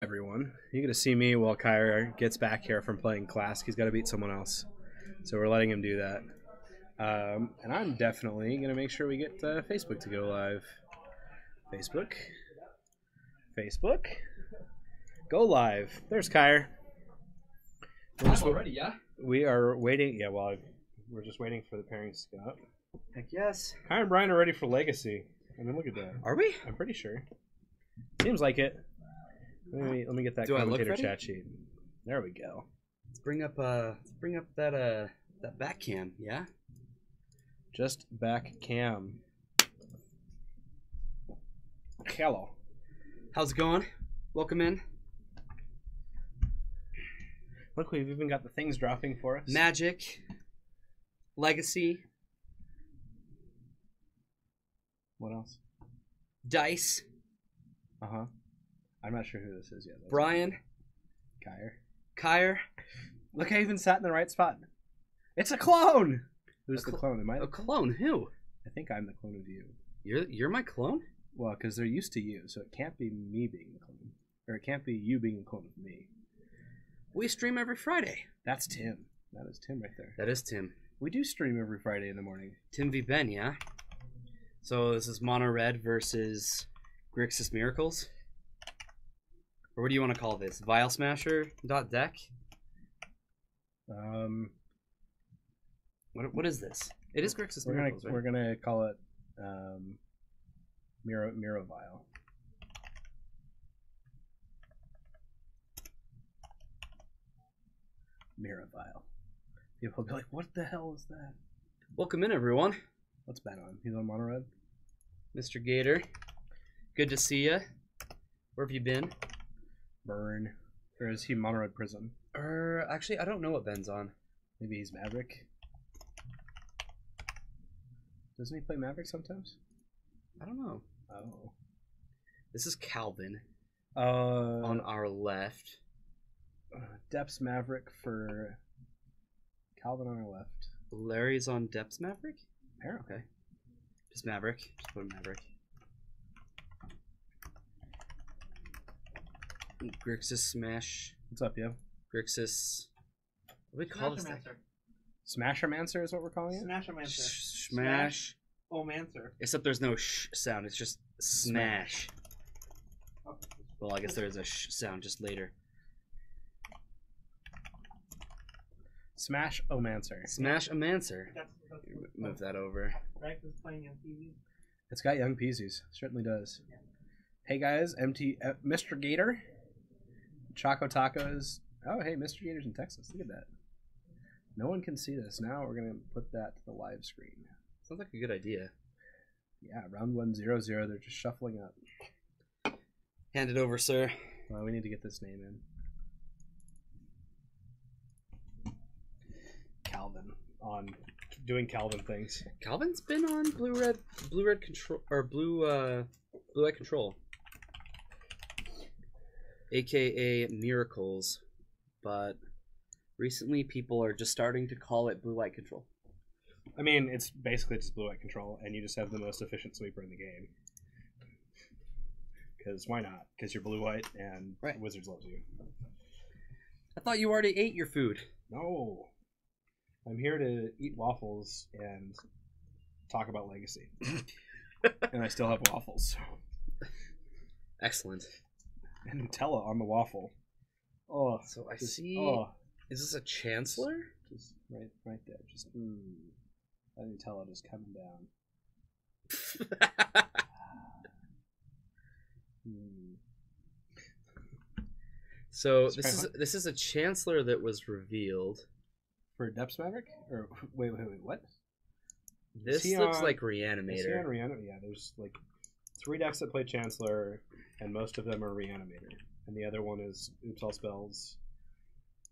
Everyone, you're gonna see me while Kyra gets back here from playing Clask. He's got to beat someone else, so we're letting him do that. And I'm definitely gonna make sure we get Facebook to go live. Facebook, go live. There's Kyra. I'm already, yeah. We are waiting. Yeah, well, we're just waiting for the pairings to go up. Heck yes. Kyra and Brian are ready for Legacy. I mean, look at that. Are we? I'm pretty sure. Seems like it. Let me get that commentator chat sheet. There we go. Let's bring up that back cam, yeah? Just back cam. Hello. How's it going? Welcome in. Look, we've even got the things dropping for us. Magic. Legacy. What else? Dice. Uh-huh. I'm not sure who this is yet. Brian. Kyre. Look, I even sat in the right spot. It's a clone! Who's the clone? Am I a clone? Who? I think I'm the clone of you. You're my clone? Well, because they're used to you, so it can't be me being the clone. Or it can't be you being a clone of me. We stream every Friday. That's Tim. That is Tim right there. That is Tim. We do stream every Friday in the morning. Tim v. Ben, yeah? So this is Mono Red versus Grixis Miracles? Or what do you want to call this? Vial Smasher .deck? What is this? It is Grixis Miracles, right? We're gonna call it Miro Vial. Miro Vial. People will be like, what the hell is that? Welcome in, everyone. What's Ben on? He's on Mono Red? Mr. Gator. Good to see ya. Where have you been? Burn. Or is he Mono Red Prism? Actually, I don't know what Ben's on. Maybe he's Maverick. Doesn't he play Maverick sometimes? I don't know. Oh. This is Calvin. On our left. Depths Maverick for Calvin on our left. Larry's on Depths Maverick? Apparently. Okay. Just Maverick. Just put Maverick. Grixis Smash. What's up, yo? Grixis. What do we call this thing? Smashermancer is what we're calling it? Smashermancer. Smash. Omancer. Except there's no sh sound. It's just smash. Oh. Well, I guess there is a sh sound just later. Smash Omancer. Smash Omancer. That's Move that over. Rex is playing on TV. It's got young Peasies. Certainly does. Yeah. Hey guys, Mr. Gator. Choco Tacos. Oh, hey, Mr. Gator's in Texas. Look at that. No one can see this. Now we're going to put that to the live screen. Sounds like a good idea. Yeah, round 1-0-0. They're just shuffling up. Hand it over, sir. Well, we need to get this name in. Calvin on doing Calvin things. Calvin's been on blue red control or blue eye control, aka Miracles, but recently people are just starting to call it blue light control. I mean, it's basically just blue light control, and you just have the most efficient sweeper in the game. Because why not? Because you're blue white, and right. Wizards loves you. I thought you already ate your food. No. I'm here to eat waffles and talk about Legacy. And I still have waffles. Excellent. And Nutella on the waffle. Oh, so I see. Oh. Is this a Chancellor? Just right there. Just that Nutella just coming down. So this is a Chancellor that was revealed for Depths Maverick. Or wait, what? This looks like Reanimator. Is he on Reanimator? Yeah, there's like 3 decks that play Chancellor, and most of them are Reanimator, and the other one is Oops All Spells,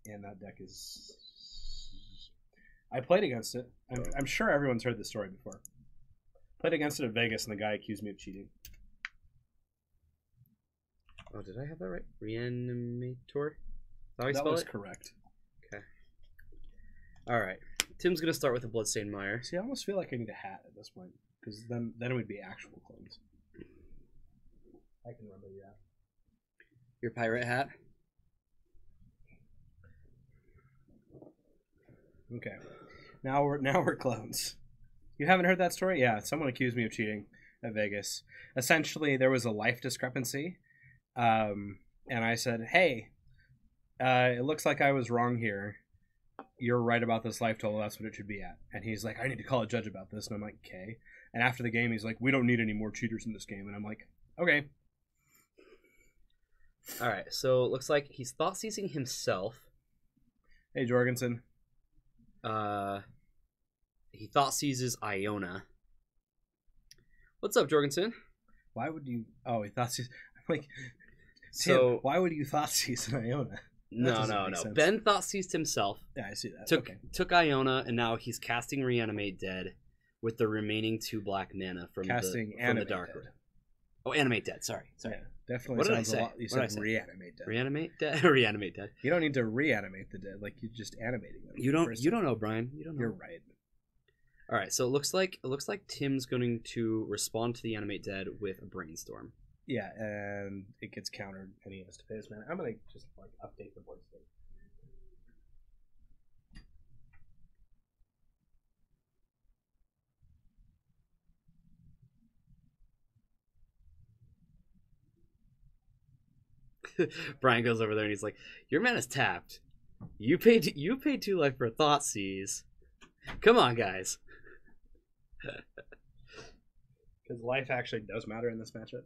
and that deck is. I played against it. I'm sure everyone's heard this story before. Played against it in Vegas, and the guy accused me of cheating. Oh, did I have that right? Reanimator? That was correct. Okay. All right. Tim's gonna start with a Bloodstained Mire. See, I almost feel like I need a hat at this point, because then it would be actual clones. I can remember that. Your pirate hat. Okay. Now we're clones. You haven't heard that story? Yeah, someone accused me of cheating at Vegas. Essentially, there was a life discrepancy, and I said, "Hey, it looks like I was wrong here. You're right about this life total. That's what it should be at." And he's like, "I need to call a judge about this." And I'm like, "Okay." And after the game, he's like, "We don't need any more cheaters in this game." And I'm like, "Okay." All right, so it looks like he's thought seizing himself. Hey, Jorgensen. He thought seizes Iona. What's up, Jorgensen? Why would you? Oh, he thought he's like. So Tim, why would you thought seize an Iona? no. sense. Ben thought seized himself. Yeah, I see that. Took Iona, and now he's casting Reanimate Dead with the remaining 2 black mana from the dark. Dead. Oh, Animate Dead. Sorry. Yeah, definitely What did I sounds say? a lot. You What did I said say? reanimate dead. Reanimate Dead. Reanimate Dead. You don't need to reanimate the dead. Like you're just animating them. You don't know, Brian. You don't know. You're right. All right, so it looks like Tim's going to respond to the Animate Dead with a Brainstorm. Yeah, and it gets countered, and he has to pay his mana. I'm gonna just like update the board state. Brian goes over there and he's like, "Your mana's tapped. You paid 2 life for a Thought Seize. Come on, guys." Because life actually does matter in this matchup.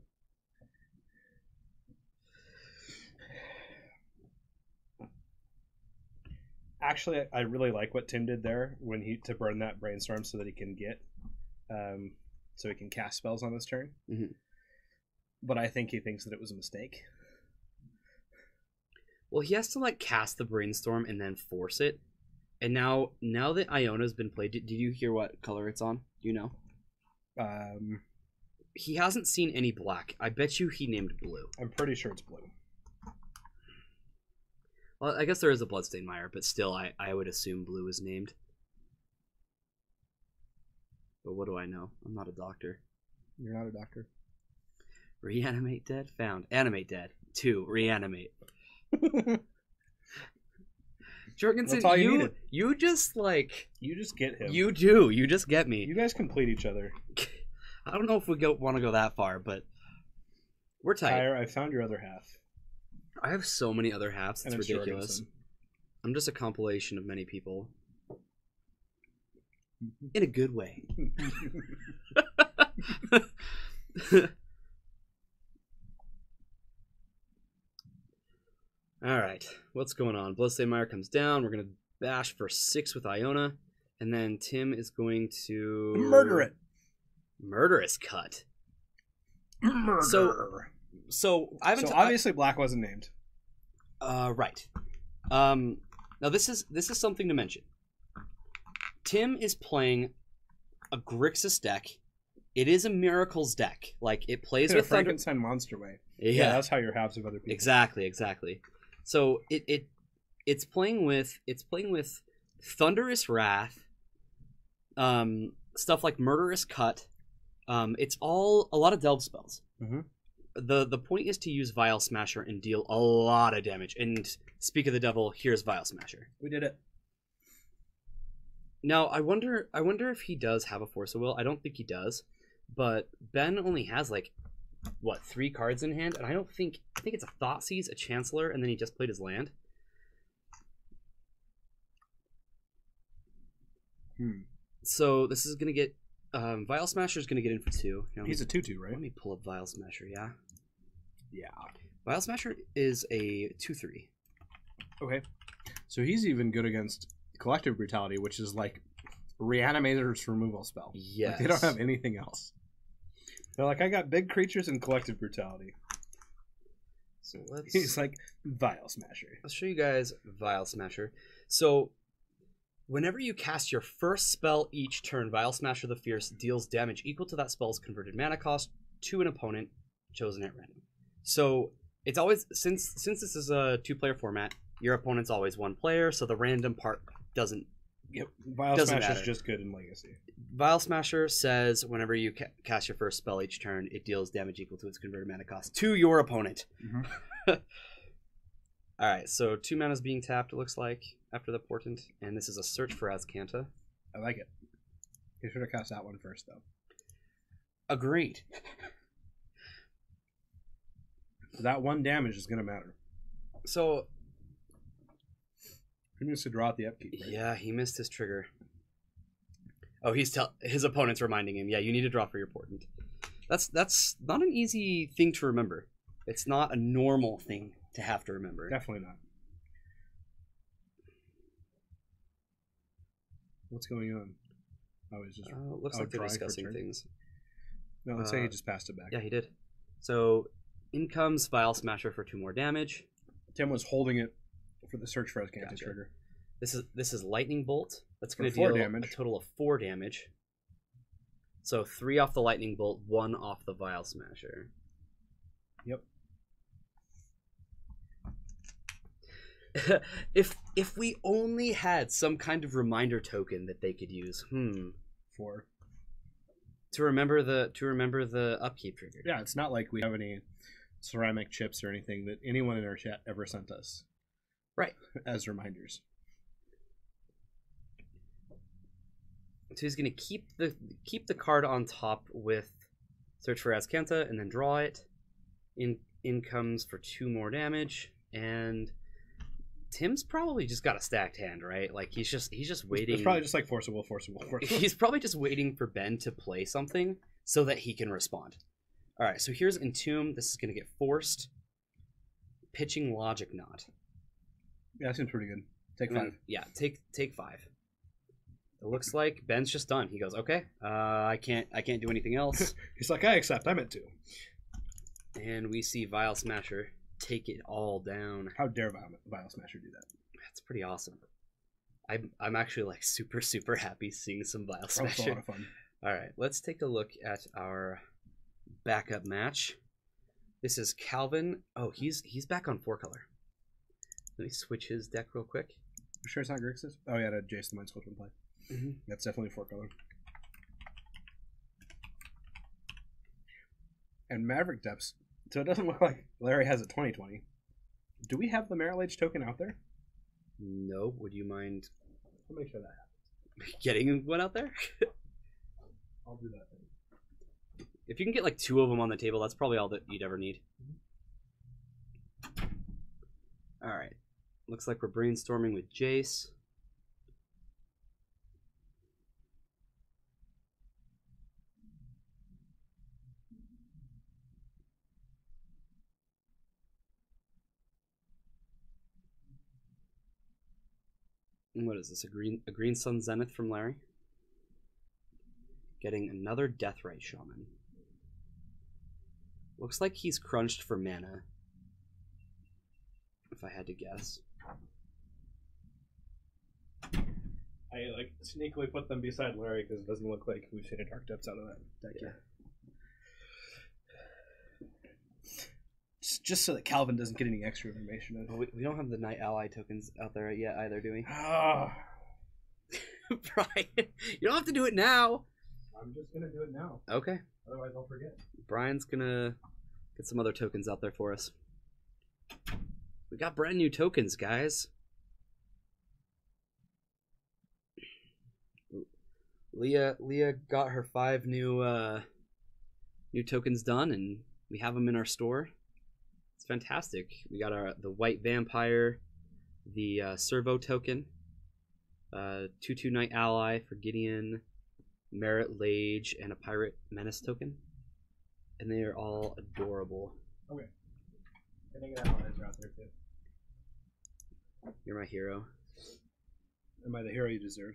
Actually, I really like what Tim did there to burn that brainstorm so that he can so he can cast spells on this turn. Mm-hmm. But I think he thinks that it was a mistake. Well, he has to like cast the Brainstorm and then force it. And now that Iona's been played, did you hear what color it's on? Do you know? He hasn't seen any black. I bet you he named blue. I'm pretty sure it's blue. Well, I guess there is a Bloodstained Mire, but still, I would assume blue is named. But what do I know? I'm not a doctor. You're not a doctor. Reanimate Dead found. Animate Dead 2. Reanimate. Jorgensen, That's all you needed. You just like You just get him. you do. You just get me. You guys complete each other. I don't know if we want to go that far, but we're tight. Tyre, I found your other half. I have so many other halves. It's And it's ridiculous. Jorgensen. I'm just a compilation of many people. In a good way. Alright, what's going on? Bloodstained Mire comes down. We're going to bash for 6 with Iona. And then Tim is going to... Murder it. Murderous Cut. Murder. So I haven't... So obviously black wasn't named. Right. Now this is something to mention. Tim is playing a Grixis deck. It is a Miracles deck. Like it plays In a with Thunder. Frankenstein monster way. Yeah, That's how your halves of other people. exactly. So it's playing with Thunderous Wrath, stuff like Murderous Cut. It's all a lot of delve spells. Mm-hmm. The point is to use Vial Smasher and deal a lot of damage. And speak of the devil, here's Vial Smasher. We did it. Now I wonder if he does have a Force of Will. I don't think he does, but Ben only has like 3 cards in hand, and I think it's a Thoughtseize, a Chancellor, and then he just played his land. So this is gonna get Vial Smasher is gonna get in for 2. Now, He's a 2/2, right? Let me pull up Vial Smasher. Yeah. Yeah. Vial Smasher is a 2/3. Okay. So he's even good against Collective Brutality, which is like Reanimator's removal spell. Yes. Like, they don't have anything else. They're like, I got big creatures and Collective Brutality. So let's. He's like, Vial Smasher. I'll show you guys Vial Smasher. So, whenever you cast your first spell each turn, Vial Smasher the Fierce deals damage equal to that spell's converted mana cost to an opponent chosen at random. So, it's always, since this is a 2-player format, your opponent's always 1 player, so the random part doesn't. Yep. Vial Doesn't Smasher's matter. just good in Legacy. Vial Smasher says whenever you cast your first spell each turn, it deals damage equal to its converted mana cost to your opponent. Mm-hmm. All right, so 2 mana's being tapped, it looks like, after the portent, and this is a search for Azcanta. I like it. You should have cast that one first, though. Agreed. That 1 damage is going to matter. So, He needs to draw out the upkeep. Right? yeah, he missed his trigger. Oh, his opponent's reminding him, yeah, you need to draw for your portent. That's not an easy thing to remember. It's not a normal thing to have to remember. Definitely not. What's going on? Oh, he's just. Looks like they're drawing for discussing turn. things. No, let's say he just passed it back. Yeah, he did. So, in comes Vial Smasher for 2 more damage. Tim was holding it for the search for Azcanta Gotcha. trigger. This is Lightning Bolt. That's going to For 4 deal damage. a total of 4 damage. So 3 off the Lightning Bolt, 1 off the Vial Smasher. Yep. If we only had some kind of reminder token that they could use, 4. to remember the upkeep trigger. Yeah, it's not like we have any ceramic chips or anything that anyone in our chat ever sent us. Right. As reminders. So he's going to keep the card on top with Search for Azcanta and then draw it. In comes for 2 more damage, and Tim's probably just got a stacked hand, right? Like he's just waiting. It's probably just like forcible. He's probably just waiting for Ben to play something so that he can respond. All right, so here's Entomb. This is going to get forced. Pitching Logic Knot. Yeah, that seems pretty good. Take And then- 5. Yeah, take 5. It looks like Ben's just done. He goes, okay, I can't do anything else. He's like, I accept. I meant to. And we see Vial Smasher take it all down. How dare Vial Smasher do that? That's pretty awesome. I'm actually like super happy seeing some Vial That was a lot Smasher. of fun. All right, let's take a look at our backup match. This is Calvin. Oh, he's back on 4-color. Let me switch his deck real quick. You sure it's not Grixis? Oh, yeah, to Jason Mind Sculpture play. Mm-hmm. That's definitely 4-color. And Maverick Depths. So it doesn't look like Larry has a 2020. Do we have the Meryl Age token out there? No, would you mind I'll make sure that happens. getting one out there? I'll do that. If you can get like 2 of them on the table, that's probably all that you'd ever need. All right. Looks like we're brainstorming with Jace. And what is this? A green Sun Zenith from Larry? Getting another Deathrite Shaman. Looks like he's crunched for mana. If I had to guess. I like sneakily put them beside Larry because it doesn't look like we've seen a Dark Depths out of that deck yet. Just so that Calvin doesn't get any extra information. Well, we don't have the Night Ally tokens out there yet either, do we? Ah, Brian, you don't have to do it now. I'm just gonna do it now. Okay. Otherwise, I'll forget. Brian's gonna get some other tokens out there for us. We got brand new tokens, guys. Leah got her 5 new tokens done, and we have them in our store. It's fantastic. We got the White Vampire, the Servo token, 2/2 Night Ally for Gideon, Merit Lage, and a Pirate Menace token. And they are all adorable. Okay. I think that allies are out there too. You're my hero. Am I the hero you deserve?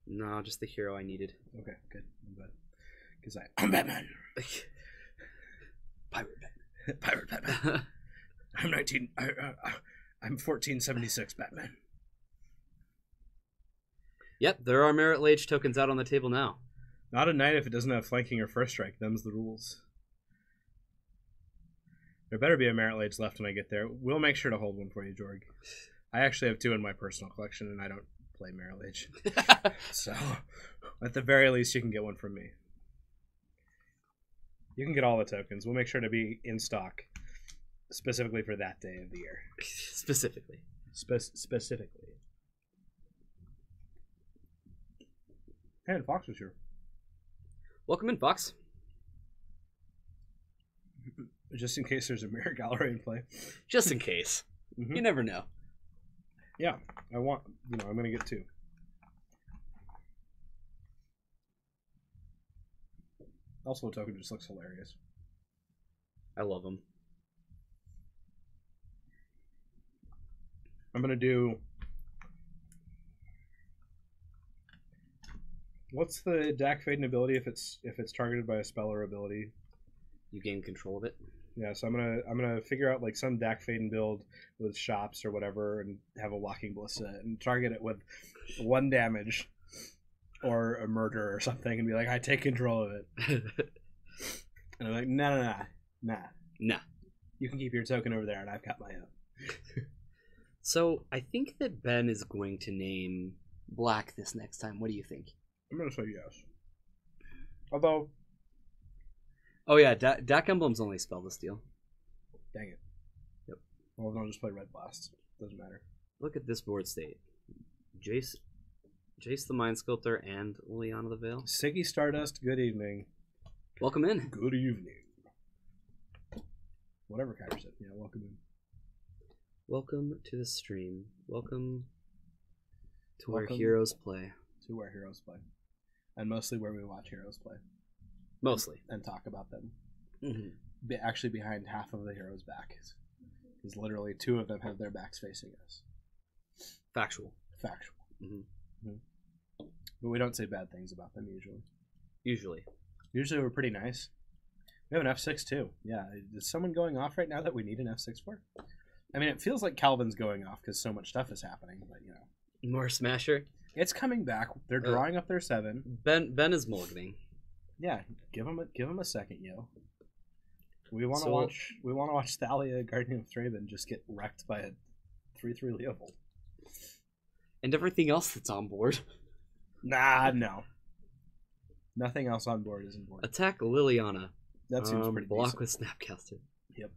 No, just the hero I needed. Okay, good. I'm glad. Because I'm Batman. Pirate Batman. Pirate Batman. I'm 19. I'm 1476 Batman. Yep, there are Merit Lage tokens out on the table now. Not a knight if it doesn't have flanking or first strike. Them's the rules. There better be a Merit Lage left when I get there. We'll make sure to hold one for you, Jorg. I actually have 2 in my personal collection, and I don't play Merit Lage. So, at the very least, you can get one from me. You can get all the tokens. We'll make sure to be in stock. specifically for that day of the year. Specifically. Specifically. Hey, and Fox was here. Welcome in, Fox. Just in case there's a mirror gallery in play. Just in case. Mhm. You never know. Yeah, I'm gonna get 2. Also, a token just looks hilarious. I love them. I'm gonna do. What's the DAC Faden ability if it's targeted by a spell or ability? You gain control of it. Yeah, so I'm gonna figure out like some DAC Faden build with shops or whatever, and have a Walking Ballista and target it with 1 damage or a murder or something, and be like, I take control of it. And I'm like, nah. Nah. You can keep your token over there, and I've got my own. So I think that Ben is going to name black this next time. What do you think? I'm gonna say yes. Although, Oh yeah, DAC Emblem's only spell this deal. dang it. Yep. Well, then I'll just play Red Blast. Doesn't matter. Look at this board state. Jace the Mind Sculptor and Liliana the Veil. Siggy Stardust, good evening. Welcome in. Good evening. Whatever Kyber said. Yeah, welcome in. Welcome to the stream. Welcome to Welcome. where heroes play. To where heroes play. And mostly where we watch heroes play. Mostly. And talk about them. Mm-hmm. Actually behind half of the heroes' back. Because literally 2 of them have their backs facing us. Factual. Factual. Mm-hmm. But we don't say bad things about them usually. Usually We're pretty nice. We have an F6 too. Yeah. Is someone going off right now that we need an F6 for? I mean, it feels like Calvin's going off because so much stuff is happening, but you know. More Smasher. It's coming back. They're drawing up their 7. Ben is mulliganing. Yeah, give him a second, yo. We want to watch Thalia, Guardian of Thraben, just get wrecked by a 3/3 Leovold. And everything else that's on board. Nah, no. Nothing else on board is important. Attack Liliana. That seems pretty block decent. with Snapcaster. Yep.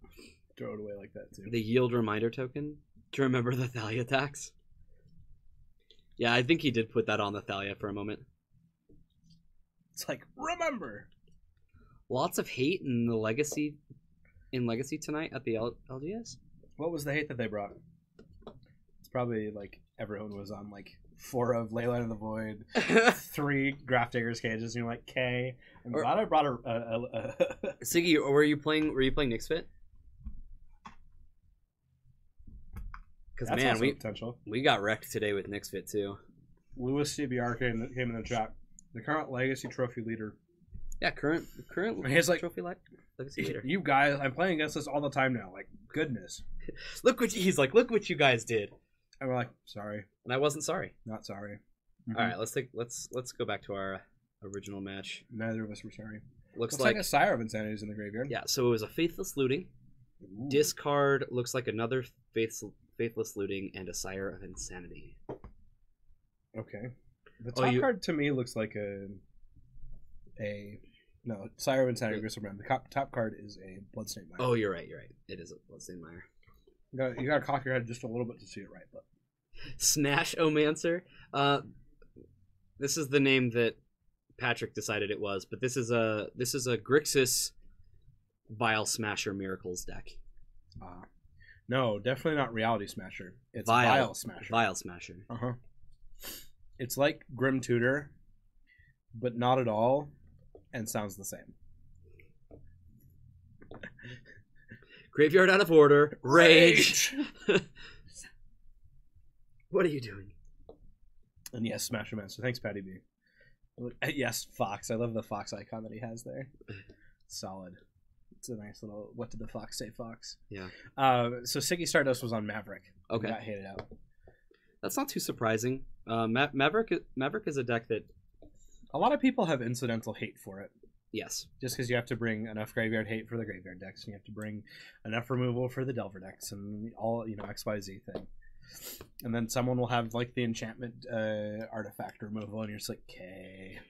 Throw it away like that too. The yield reminder token to remember the Thalia attacks. Yeah, I think he did put that on the Thalia for a moment. It's like, remember. Lots of hate in the Legacy tonight at the LGS. What was the hate that they brought? It's probably like everyone was on like 4 of Leyline of the Void, 3 Grafdigger's Cages, and you're like, K. I'm glad I brought a Siggy, were you playing Nyx Fit? Because man, we got wrecked today with Nyx Fit too. Lewis CBR came in the chat. The current Legacy Trophy leader. Yeah, current he's like, Trophy Legacy leader. You guys, I'm playing against this all the time now. Like, goodness. Look what you guys did. And we're like, sorry. And I wasn't sorry. Not sorry. All right, let's go back to our original match. Neither of us were sorry. Looks like a Sire of Insanity is in the graveyard. Yeah, so it was a Faithless Looting. Ooh. Discard looks like another Faithless Looting and a Sire of Insanity. Okay. The top card to me looks like no, Sire of Insanity Gristle Ram. The top card is a Bloodstained Mire. Oh, you're right. It is a Bloodstained Mire. You gotta cock your head just a little bit to see it right, but Snash Omancer. This is the name that Patrick decided it was, but this is a Grixis Vile Smasher Miracles deck. No, definitely not Reality Smasher. It's Vile Smasher. Vile Smasher. Uh-huh. It's like Grim Tutor, but not at all, and sounds the same. Graveyard out of order. Rage. What are you doing? And yes, Smasher Man. So thanks, Patty B. Yes, Fox. I love the Fox icon that he has there. Solid. It's a nice little. What did the Fox say, Fox? Yeah. So Siggy Stardust was on Maverick. Okay. Got hated out. That's not too surprising. Maverick is a deck that a lot of people have incidental hate for it. Yes. Just because you have to bring enough graveyard hate for the graveyard decks, and you have to bring enough removal for the Delver decks, and all XYZ thing. And then someone will have like the enchantment artifact removal, and you're just like, okay.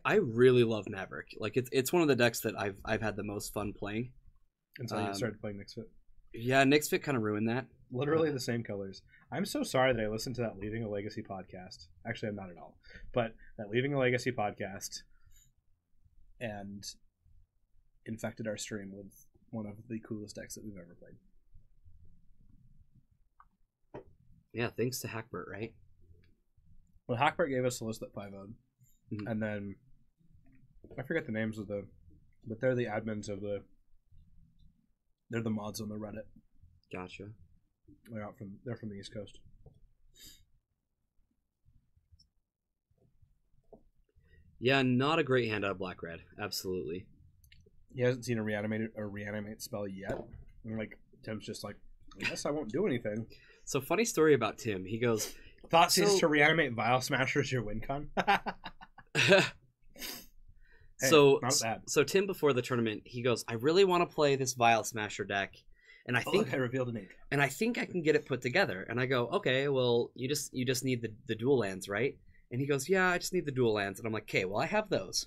I really love Maverick. Like it's one of the decks that I've had the most fun playing. Until you started playing Mixed Fit. Yeah, Nick's Fit kind of ruined that. Literally the same colors. I'm so sorry that I listened to that Leaving a Legacy podcast. Actually, I'm not at all. But that Leaving a Legacy podcast and infected our stream with one of the coolest decks that we've ever played. Yeah, thanks to Hackbert, right? Well, Hackbert gave us a list that 5-0'd. Mhm. And then I forget the names of the, but they're the admins of the, they're the mods on the Reddit. Gotcha. They're from the East Coast. Yeah, not a great hand out of Black Red. Absolutely. He hasn't seen a reanimate spell yet. And like Tim's just like, I guess I won't do anything. So funny story about Tim. He goes, Thoughts is to reanimate Vial Smashers your win con. Hey, so not bad. So Tim before the tournament, he goes, I really want to play this Vial Smasher deck, and I think look, I revealed an 8. and I think I can get it put together. And I go, okay, well you just need the dual lands, right? And he goes, yeah, I just need the dual lands. And I'm like, okay, well I have those,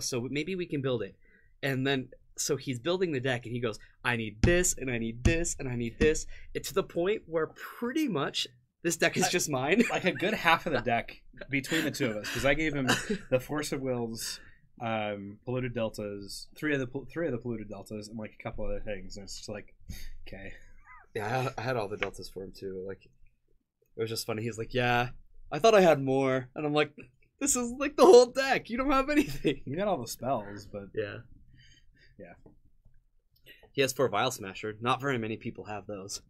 so maybe we can build it. And then so he's building the deck, and he goes, I need this, and I need this, and I need this. It's to the point where pretty much this deck is just mine. Like a good half of the deck between the two of us, because I gave him the Force of Wills, polluted deltas, three of the polluted deltas, and like a couple other things. And it's just like, okay. Yeah, I had all the deltas for him too. Like, it was just funny. He's like, yeah, I thought I had more, and I'm like, this is like the whole deck. You don't have anything. You got all the spells, but Yeah. Yeah. He has 4 Vial Smasher. Not very many people have those.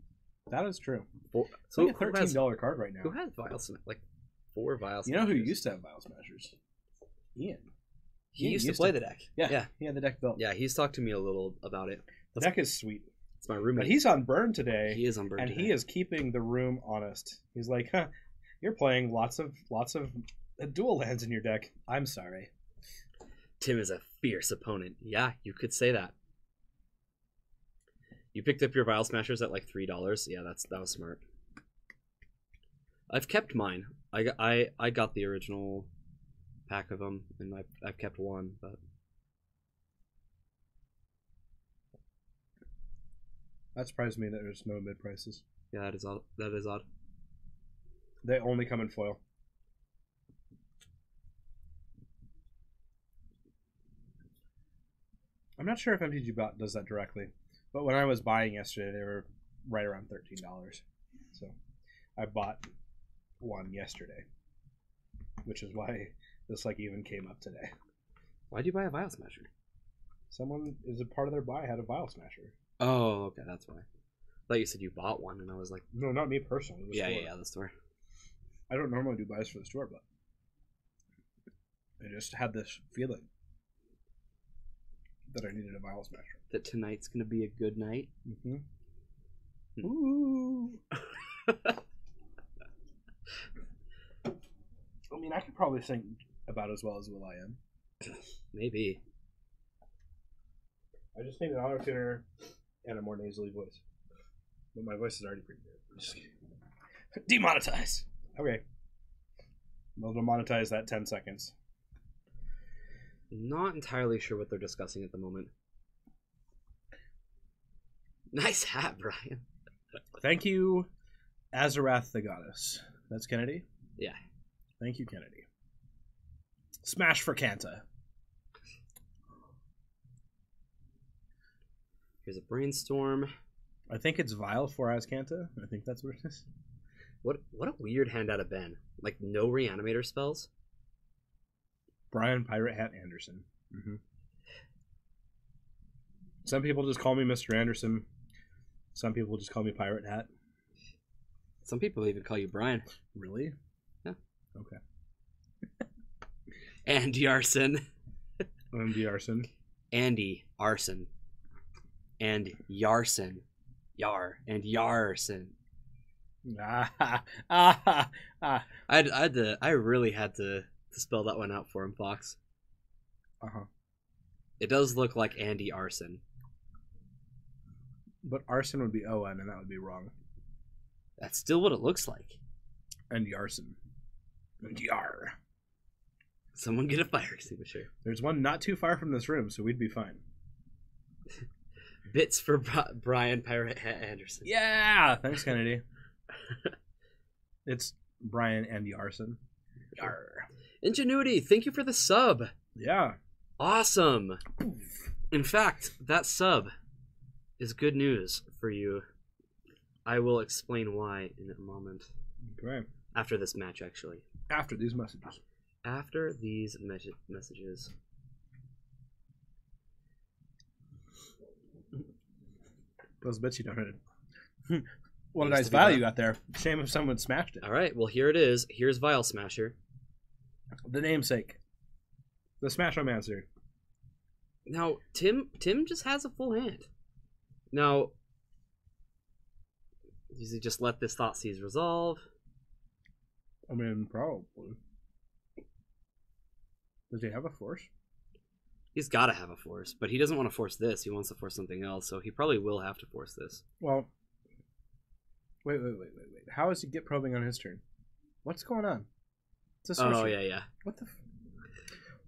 that is true. Four, It's like a $13 card right Who now. has Vial Smasher? Like 4 Vial Smashers. You know who used to have Vial Smashers? Ian. He Ian used to play the deck. Yeah, he had the deck built. Yeah, he's talked to me a little about it. The deck is sweet. It's my roommate. But he's on burn today. He is on burn and today. he is keeping the room honest. He's like, huh, you're playing lots of dual lands in your deck. I'm sorry. Tim is a fierce opponent. Yeah, you could say that. You picked up your Vial Smashers at like $3. Yeah, that was smart. I've kept mine. I got the original pack of them, and I've kept one, but That surprised me that there's no mid prices. yeah, that is odd. That is odd. They only come in foil. I'm not sure if MTG Bot does that directly, but when I was buying yesterday, they were right around $13. So I bought one yesterday, which is why this like even came up today. Why'd you buy a Vial Smasher? Someone is a part of their buy had a Vial Smasher. Oh, okay, that's why. I thought you said you bought one, and I was like, No, not me personally. The yeah, store. the store. I don't normally do buys for the store, but I just had this feeling that I needed a Vial Smasher. That tonight's gonna be a good night. Mm-hmm. Ooh. I mean, I could probably sing about as well as Will I Am. Maybe. I just need an auto tuner and a more nasally voice. But my voice is already pretty good. I'm just kidding. Demonetize! Okay. We'll demonetize that 10 seconds. Not entirely sure what they're discussing at the moment. Nice hat, Brian. Thank you, Azarath the Goddess. That's Kennedy? Yeah. Thank you, Kennedy. Smash for Kanta. Here's a Brainstorm. I think it's Vile for Azcanta. I think that's what it is. What a weird hand out of Ben. Like, no Reanimator spells? Brian Pirate Hat Anderson. Mm-hmm. Some people just call me Mr. Anderson. Some people just call me Pirate Hat. Some people even call you Brian. Really? Yeah. Okay. Andy Arson. Andy Arson. Andy Arson. And Yarson. Yar. And Yarson. I really had to spell that one out for him, Fox. Uh-huh. It does look like Andy Arson. But Arson would be O-N, and that would be wrong. That's still what it looks like. And Yarson. And Yar. Someone get a fire extinguisher. There's one not too far from this room, so we'd be fine. Bits for Brian Pirate Anderson. Yeah, thanks, Kennedy. It's Brian and Yarson. Yarr. Ingenuity, thank you for the sub. Yeah. Awesome. In fact, that sub is good news for you. I will explain why in a moment. Okay. After this match, actually. After these messages. After these messages. Those bits you donated. What a nice value you got there. Shame if someone smashed it. All right, well, here it is. Here's Vial Smasher. The namesake. The Smashomancer. Now, Tim just has a full hand. Now, does he just let this Thoughtseize resolve? I mean, probably. Does he have a force? He's got to have a force, but he doesn't want to force this. He wants to force something else, so he probably will have to force this. Well, wait. How does he get probing on his turn? What's going on? It's a sorcery. Oh, yeah.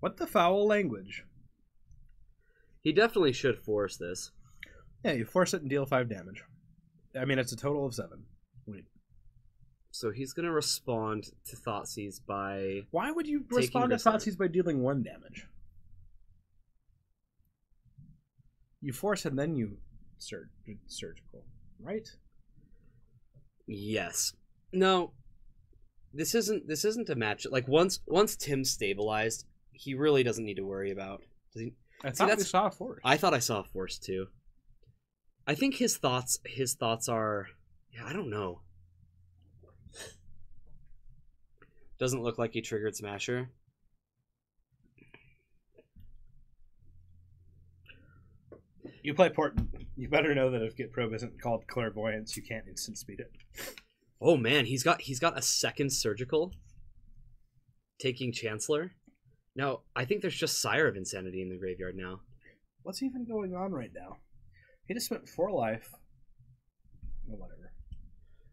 What the foul language? He definitely should force this. Yeah, you force it and deal 5 damage. I mean, it's a total of 7. Wait. So he's going to respond to Thoughtseize by... Why would you respond to Thoughtseize by dealing 1 damage? You force and then you surgical, right? Yes. No, this isn't a match. Like once Tim stabilized, he really doesn't need to worry about. Does he? I thought we saw a force. I thought I saw a force too. I think his thoughts are, yeah, I don't know. Doesn't look like he triggered Smasher. You play Portent. You better know that if Get Probe isn't called Clairvoyance, you can't instant speed it. Oh man, he's got a second surgical. Taking Chancellor. Now, I think there's just Sire of Insanity in the graveyard now. What's even going on right now? He just spent 4 life. Well, whatever.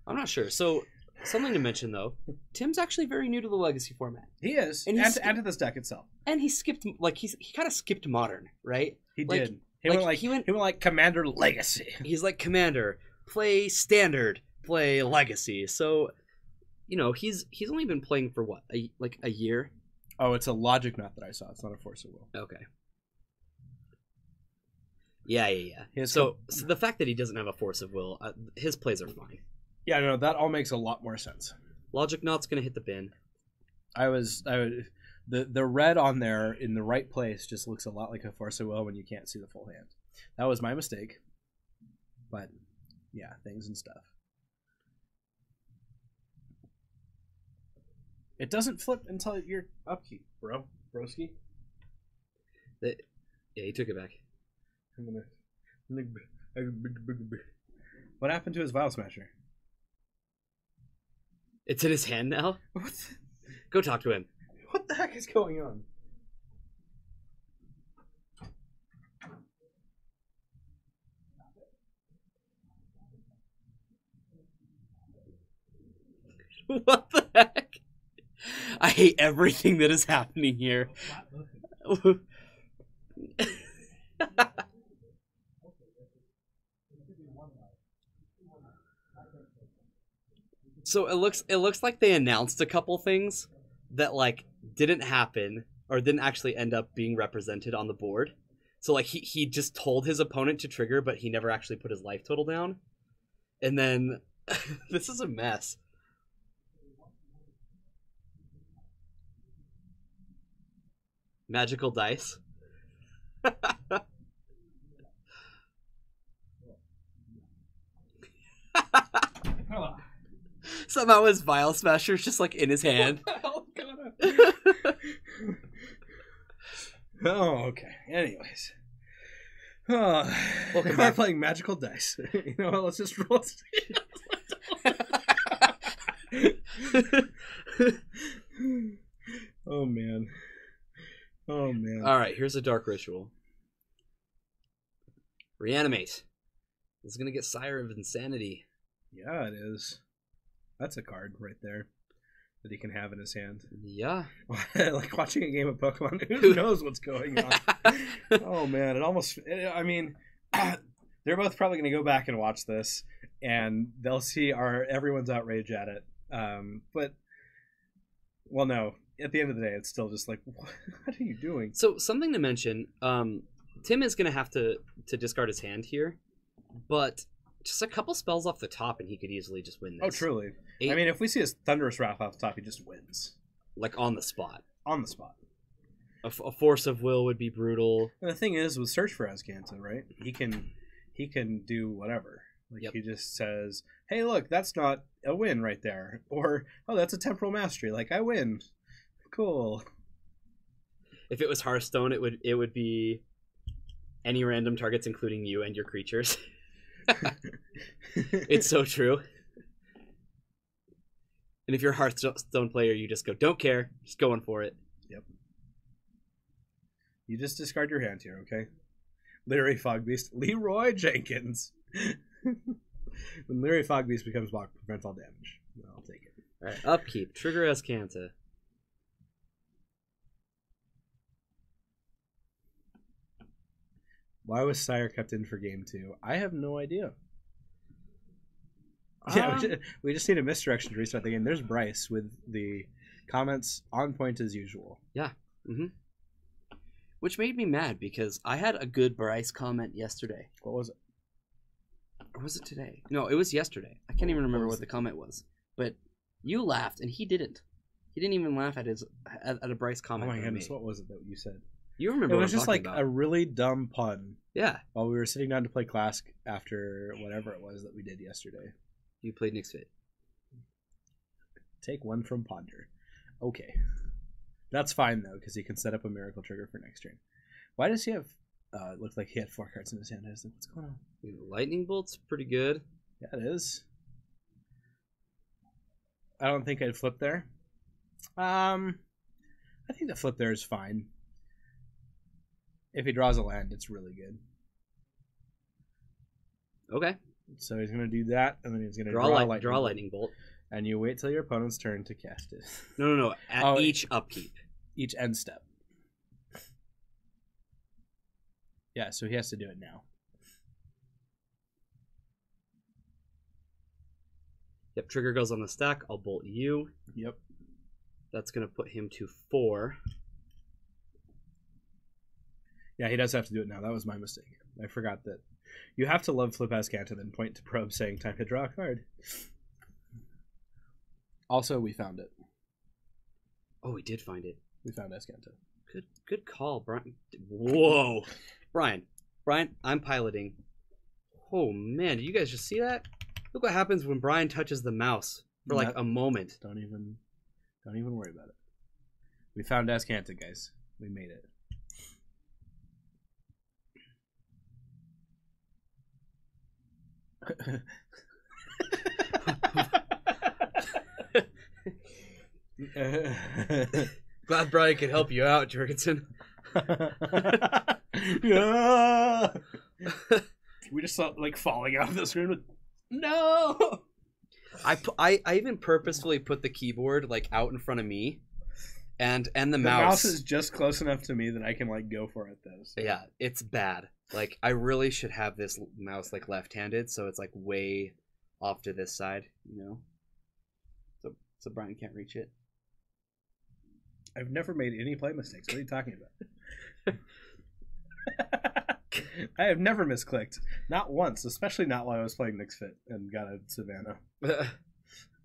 I'm not sure. So, something to mention though, Tim's actually very new to the Legacy format. He is, and to this deck itself. And he skipped, like he kind of skipped Modern, right? He like, did. He went like Commander Legacy. He's like Commander, play Standard, play Legacy. So, you know, he's only been playing for what, a year. Oh, it's a Logic Knot that I saw. It's not a Force of Will. Okay. Yeah. So the fact that he doesn't have a Force of Will, his plays are fine. Yeah, no, that all makes a lot more sense. Logic Knot's gonna hit the bin. The red on there in the right place just looks a lot like a Force of Will when you can't see the full hand. That was my mistake. But yeah, things and stuff. It doesn't flip until you're upkeep, broski. Yeah, he took it back. What happened to his Vial Smasher? It's in his hand now? Go talk to him. What the heck is going on? What the heck? I hate everything that is happening here. So it looks like they announced a couple things that like didn't happen or didn't actually end up being represented on the board. So like he just told his opponent to trigger, but he never actually put his life total down. And then this is a mess. Magical dice. Somehow his Vial Smasher's just like in his hand. Oh, okay. Anyways. Welcome back. Playing magical dice. You know what? Let's just roll. Oh, man. Oh, man. All right, here's a Dark Ritual. Reanimate. This is going to get Sire of Insanity. Yeah, it is. That's a card right there that he can have in his hand. Yeah. Like watching a game of Pokemon. Who knows what's going on? Oh, man. It almost... I mean, they're both probably going to go back and watch this, and they'll see everyone's outrage at it. But, well, no. At the end of the day, it's still just like, what are you doing? So something to mention, Tim is going to have to discard his hand here, but just a couple spells off the top and he could easily just win this. Oh, truly. I mean, if we see his Thunderous Wrath off the top, he just wins. Like on the spot. On the spot. A Force of Will would be brutal. And the thing is, with Search for Azcanta, right? He can do whatever. Like, he just says, hey, look, that's not a win right there. Or, oh, that's a Temporal Mastery. Like, I win. Cool. If it was Hearthstone, it would be any random targets, including you and your creatures. It's so true. And if you're a Hearthstone player, you just go, don't care, just going for it. Yep. You just discard your hand here, okay? Leery Fogbeast, Leroy Jenkins. When Leery Fogbeast becomes blocked, prevent all damage. I'll take it. All right, upkeep, trigger Azcanta. Why was Sire kept in for game 2? I have no idea. Yeah, we just need a misdirection to restart the game. There's Bryce with the comments on point as usual. Yeah. Mm-hmm. Which made me mad because I had a good Bryce comment yesterday. What was it? Or was it today? No, it was yesterday. I can't even remember what the comment was. But you laughed and he didn't. He didn't even laugh at a Bryce comment. Oh my goodness, what was it that you said? You remember? It was what I'm just like about. a really dumb pun. Yeah. While we were sitting down to play Clask after whatever it was that we did yesterday. You played Nick's Fit. Take one from Ponder. Okay. That's fine, though, because he can set up a Miracle Trigger for next turn. Why does he have... it looked like he had 4 cards in his hand. I was like, what's going on? Lightning Bolt's pretty good. Yeah, it is. I don't think I'd flip there. I think the flip there is fine. If he draws a land, it's really good. Okay. So he's going to do that, and then he's going to draw Lightning Bolt. And you wait till your opponent's turn to cast it. No. At each upkeep. Each end step. Yeah, so he has to do it now. Yep, trigger goes on the stack. I'll bolt you. Yep. That's going to put him to 4. Yeah, he does have to do it now. That was my mistake. I forgot that. You have to love Flip Azcanta, then point to Probe saying, time to draw a card. Also, we found it. Oh, we did find it. We found Azcanta. Good call, Brian. Whoa. Brian, I'm piloting. Oh, man, did you guys just see that? Look what happens when Brian touches the mouse for like a moment. Don't even worry about it. We found Azcanta, guys. We made it. Glad Brian could help you out, Jurgensen. Yeah. We just saw like falling out of the screen with no. I even purposefully put the keyboard like out in front of me, and the mouse is just close enough to me that I can like go for it though. So. Yeah, it's bad. Like I really should have this mouse like left-handed, so it's like way off to this side, you know. So Brian can't reach it. I've never made any play mistakes. What are you talking about? I have never misclicked. Not once, especially not while I was playing Nick's Fit and got a Savannah.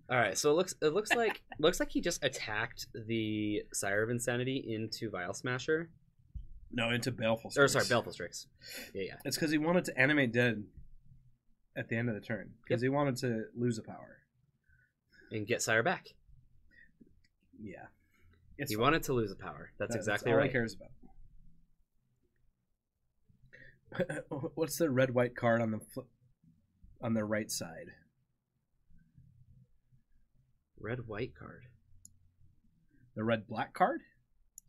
All right, so it looks like he just attacked the Sire of Insanity into Vial Smasher. No, into Baleful Strix. Or sorry, Baleful Strix. Yeah. It's because he wanted to animate dead at the end of the turn. Because he wanted to lose a power. And get Sire back. Yeah. He wanted to lose a power. That's exactly all right. he cares about. What's the red-white card on the right side? Red-white card. The red-black card?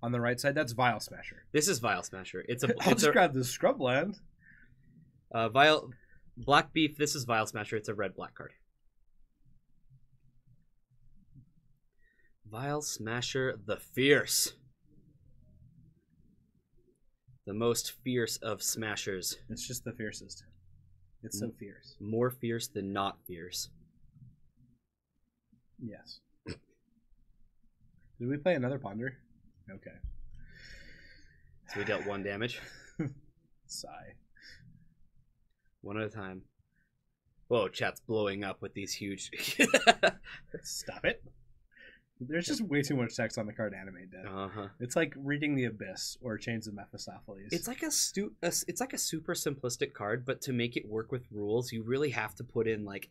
On the right side? That's Vial Smasher. This is Vial Smasher. I'll just grab the Scrubland. Black Beef, this is Vial Smasher. It's a red-black card. Vial Smasher the Fierce. The most fierce of smashers. It's just the fiercest. It's so fierce. More fierce than not fierce. Yes. Did we play another ponder? Okay. So we dealt 1 damage. Sigh. One at a time. Whoa, chat's blowing up with these huge... Stop it. There's just way too much text on the card animate deck. Uh-huh. It's like reading The Abyss or Chains of Mephistopheles. It's like it's like a super simplistic card, but to make it work with rules, you really have to put in, like,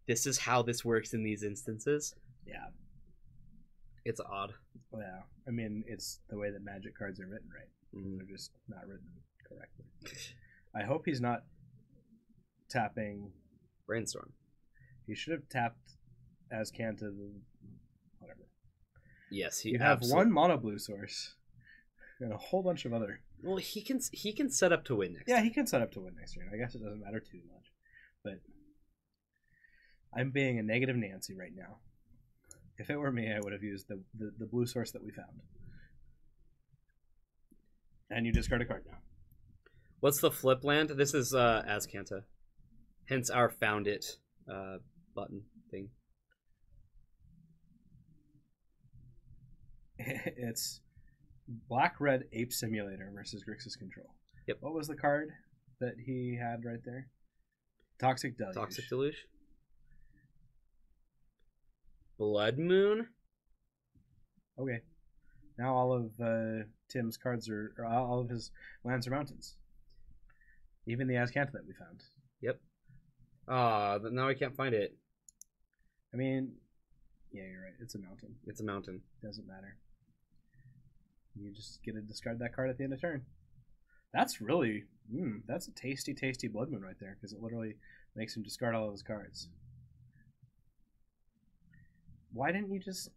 this is how this works in these instances. Yeah. It's odd. Yeah. I mean, it's the way that Magic cards are written, right? Mm. They're just not written correctly. I hope he's not tapping... Brainstorm. He should have tapped Azcanta the... whatever. Yes, You have one mono blue source and a whole bunch of other... Well, he can set up to win next. Yeah, he can set up to win next turn. I guess it doesn't matter too much. But I'm being a negative Nancy right now. If it were me, I would have used the blue source that we found. And you discard a card now. What's the flip land? This is Azcanta. Hence our found it button thing. It's Black-Red Ape Simulator versus Grixis Control. Yep. What was the card that he had right there? Toxic Deluge. Toxic Deluge. Blood Moon. Okay. Now all of Tim's cards or all of his lands are mountains. Even the Azcanta that we found. Yep. Now I can't find it. I mean, yeah, you're right. It's a mountain. It's a mountain. Doesn't matter. You just get to discard that card at the end of turn. That's really, that's a tasty, tasty Blood Moon right there because it literally makes him discard all of his cards. Why didn't you just...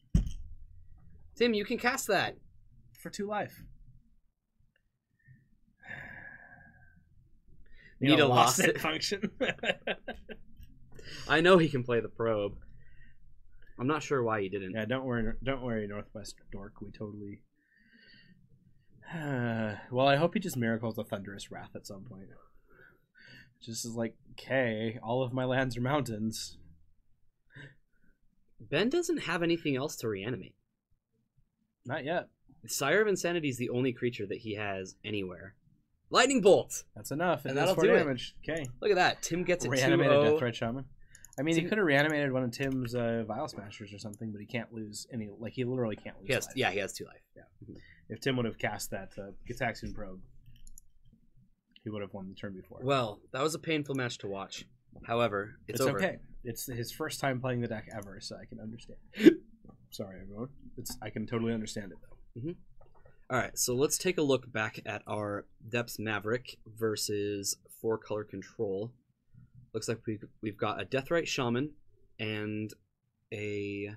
Tim, you can cast that. For 2 life. Need a lost it function. I know he can play the probe. I'm not sure why he didn't. Yeah, don't worry, Northwest Dork. We totally... well, I hope he just miracles a Thunderous Wrath at some point. Just is like, okay, all of my lands are mountains. Ben doesn't have anything else to reanimate. Not yet. Sire of Insanity is the only creature that he has anywhere. Lightning Bolt! That's enough. And It does that'll 4 do it. damage. Okay. Look at that. Tim gets a Reanimated 2-0. Death Threat Shaman. I mean, he could have reanimated one of Tim's Vial Smashers or something, but he can't lose any. Like, he literally can't lose life. Yeah, he has 2 life. Yeah. If Tim would have cast that Gitaxian Probe, he would have won the turn before. Well, that was a painful match to watch. However, it's over. Okay. It's his first time playing the deck ever, so I can understand. Sorry, everyone. I can totally understand it, though. Mm-hmm. All right, so let's take a look back at our Depths Maverick versus 4-color control. Looks like we've got a Deathrite Shaman and a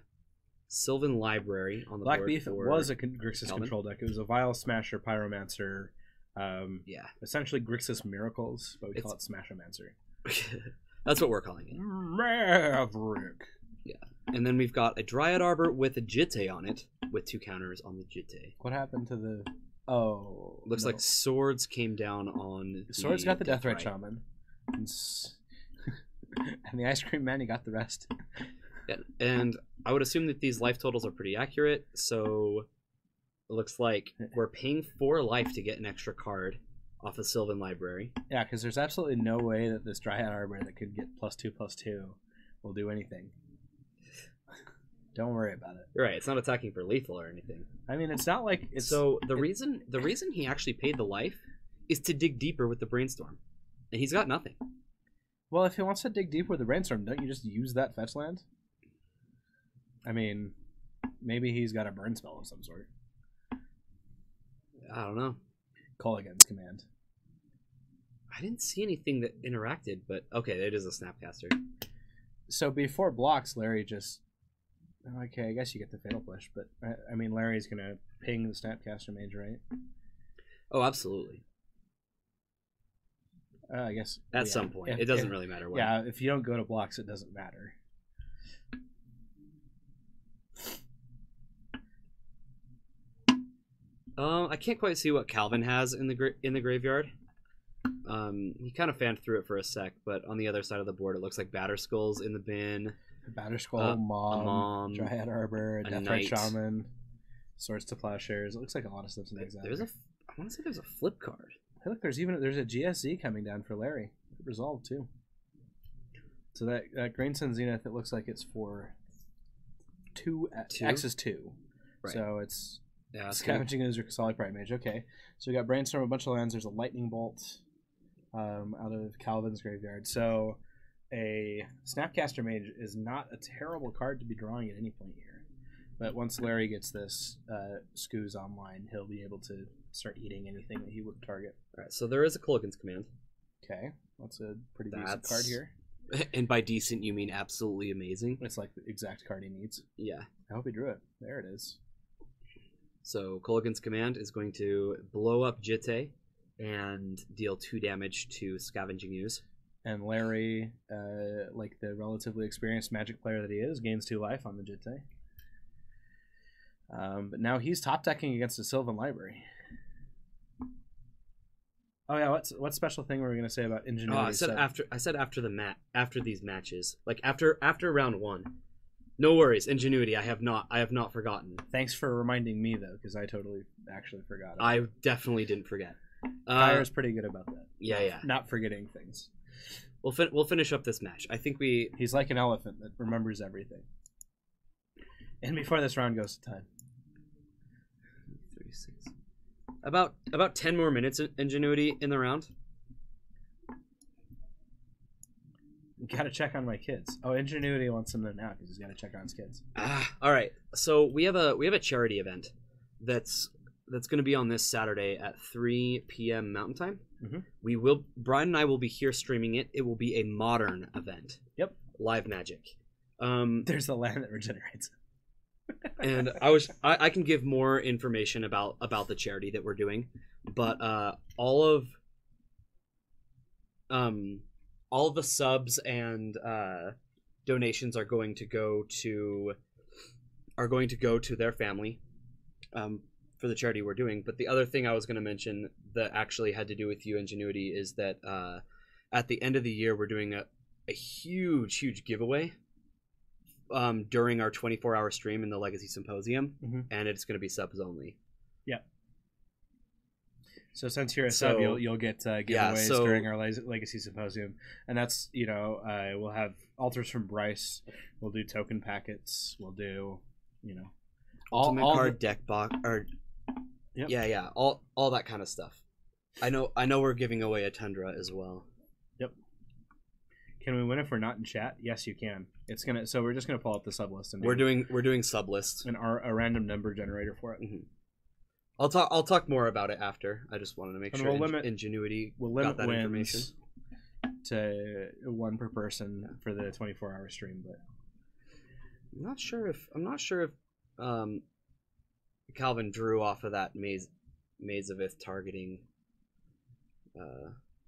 Sylvan Library on the Black board. Beef for was a Grixis Calvin. control deck. It was a Vial Smasher, Pyromancer, Yeah. essentially Grixis Miracles, but we call it Smashomancer. That's what we're calling it. Maverick. Yeah. And then we've got a Dryad Arbor with a Jitte on it, with 2 counters on the Jitte. What happened to the... Oh. Looks no. like Swords came down on Swords got the Deathrite Deathrite. Shaman. And, and the Ice Cream Man, he got the rest. Yeah, and I would assume that these life totals are pretty accurate, so it looks like we're paying 4 life to get an extra card off the Sylvan Library. Yeah, because there's absolutely no way that this Dryad Arbor that could get +2/+2 will do anything. Don't worry about it. You're right, it's not attacking for lethal or anything. I mean, it's not like it's... So the reason he actually paid the life is to dig deeper with the Brainstorm. And he's got nothing. Well, if he wants to dig deep with the Brainstorm, don't you just use that fetch land? I mean, maybe he's got a burn spell of some sort. I don't know. Call against command. I didn't see anything that interacted, but okay, it is a Snapcaster. So before blocks, Larry just... Okay, I guess you get the Fatal Push, but I mean, Larry's going to ping the Snapcaster Mage, right? Oh, absolutely. I guess... At some point. It doesn't really matter when. Yeah, if you don't go to blocks, it doesn't matter. I can't quite see what Calvin has in the graveyard. He kind of fanned through it for a sec, but on the other side of the board, it looks like Batterskull's in the bin. Batterskull, a Mom, Mom, Dryad Arbor, a Deathrite Knight. Shaman, Swords to Plowshares. It looks like a lot of stuff's in exile. There's I want to say there's a flip card. Hey, look, there's a GSZ coming down for Larry. Resolved too. So that Grain Sun Zenith, it looks like it's for two. X is 2. Right. So it's Yeah, Scavenging Ooze or Kasali Pride Mage. Okay. So we got Brainstorm, a bunch of lands. There's a Lightning Bolt out of Calvin's graveyard. So a Snapcaster Mage is not a terrible card to be drawing at any point here. But once Larry gets this Skoos online, he'll be able to start eating anything that he would target. All right, so there is a Kulligan's Command. Okay. That's a pretty decent card here. And by decent, you mean absolutely amazing. It's like the exact card he needs. Yeah. I hope he drew it. There it is. So Kulligan's Command is going to blow up Jitte and deal 2 damage to Scavenging Ooze. And Larry, like the relatively experienced Magic player that he is, gains 2 life on the Jitte. But now he's top decking against a Sylvan Library. Oh yeah, what special thing were we gonna say about Ingenuity? I said after these matches, like after round 1. No worries, Ingenuity. I have not forgotten. Thanks for reminding me though, because I totally actually forgot. I definitely didn't forget. Kyra's pretty good about that. Yeah. Not forgetting things. We'll finish up this match. I think He's like an elephant that remembers everything. And before this round goes to time. 36. About 10 more minutes of Ingenuity in the round. Gotta check on my kids. Oh, Ingenuity wants him to now because he's gotta check on his kids. All right. So we have a charity event that's going to be on this Saturday at 3 p.m. Mountain Time. Mm-hmm. Brian and I will be here streaming it. It will be a modern event. Yep. Live Magic. There's the land that regenerates. And I can give more information about the charity that we're doing, but all of the subs and donations are going to go to their family for the charity we're doing. But the other thing I was going to mention that actually had to do with you, Ingenuity, is that at the end of the year we're doing a huge giveaway during our 24-hour stream in the Legacy Symposium, and it's going to be subs only. Yeah. So since you're a sub, you'll get giveaways during our Legacy Symposium, and that's we'll have altars from Bryce, we'll do token packets, we'll do ultimate card deck box or all that kind of stuff. I know we're giving away a Tundra as well. Yep. Can we win if we're not in chat? Yes, you can. So we're just gonna pull up the sub list and we're doing sub lists and a random number generator for it. Mm-hmm. I'll talk more about it after. I just wanted to make sure Ingenuity got that information. To 1 per person for the 24-hour stream, but I'm not sure if Calvin drew off of that Maze of Ith targeting.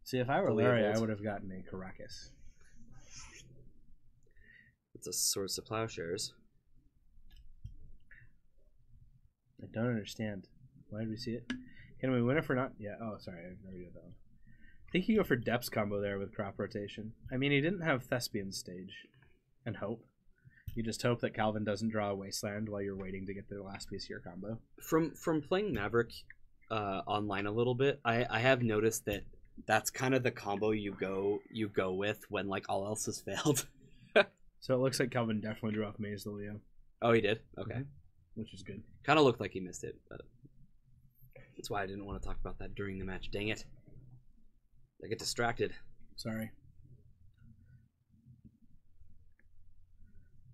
See, if I were Larry, I would have gotten a Caracas. It's a Swords to Plowshares. I don't understand. Why did we see it? Can we win if we're not? Yeah. Oh, sorry. I've never done that one. I think you go for Depths combo there with crop rotation. I mean, he didn't have Thespian stage and hope. You just hope that Calvin doesn't draw a Wasteland while you're waiting to get the last piece of your combo. From playing Maverick online a little bit, I have noticed that that's kind of the combo you go with when like all else has failed. So it looks like Calvin definitely drew off Maze the Leo. Oh, he did? Okay. Which is good. Kind of looked like he missed it, but that's why I didn't want to talk about that during the match. Dang it. I get distracted. Sorry.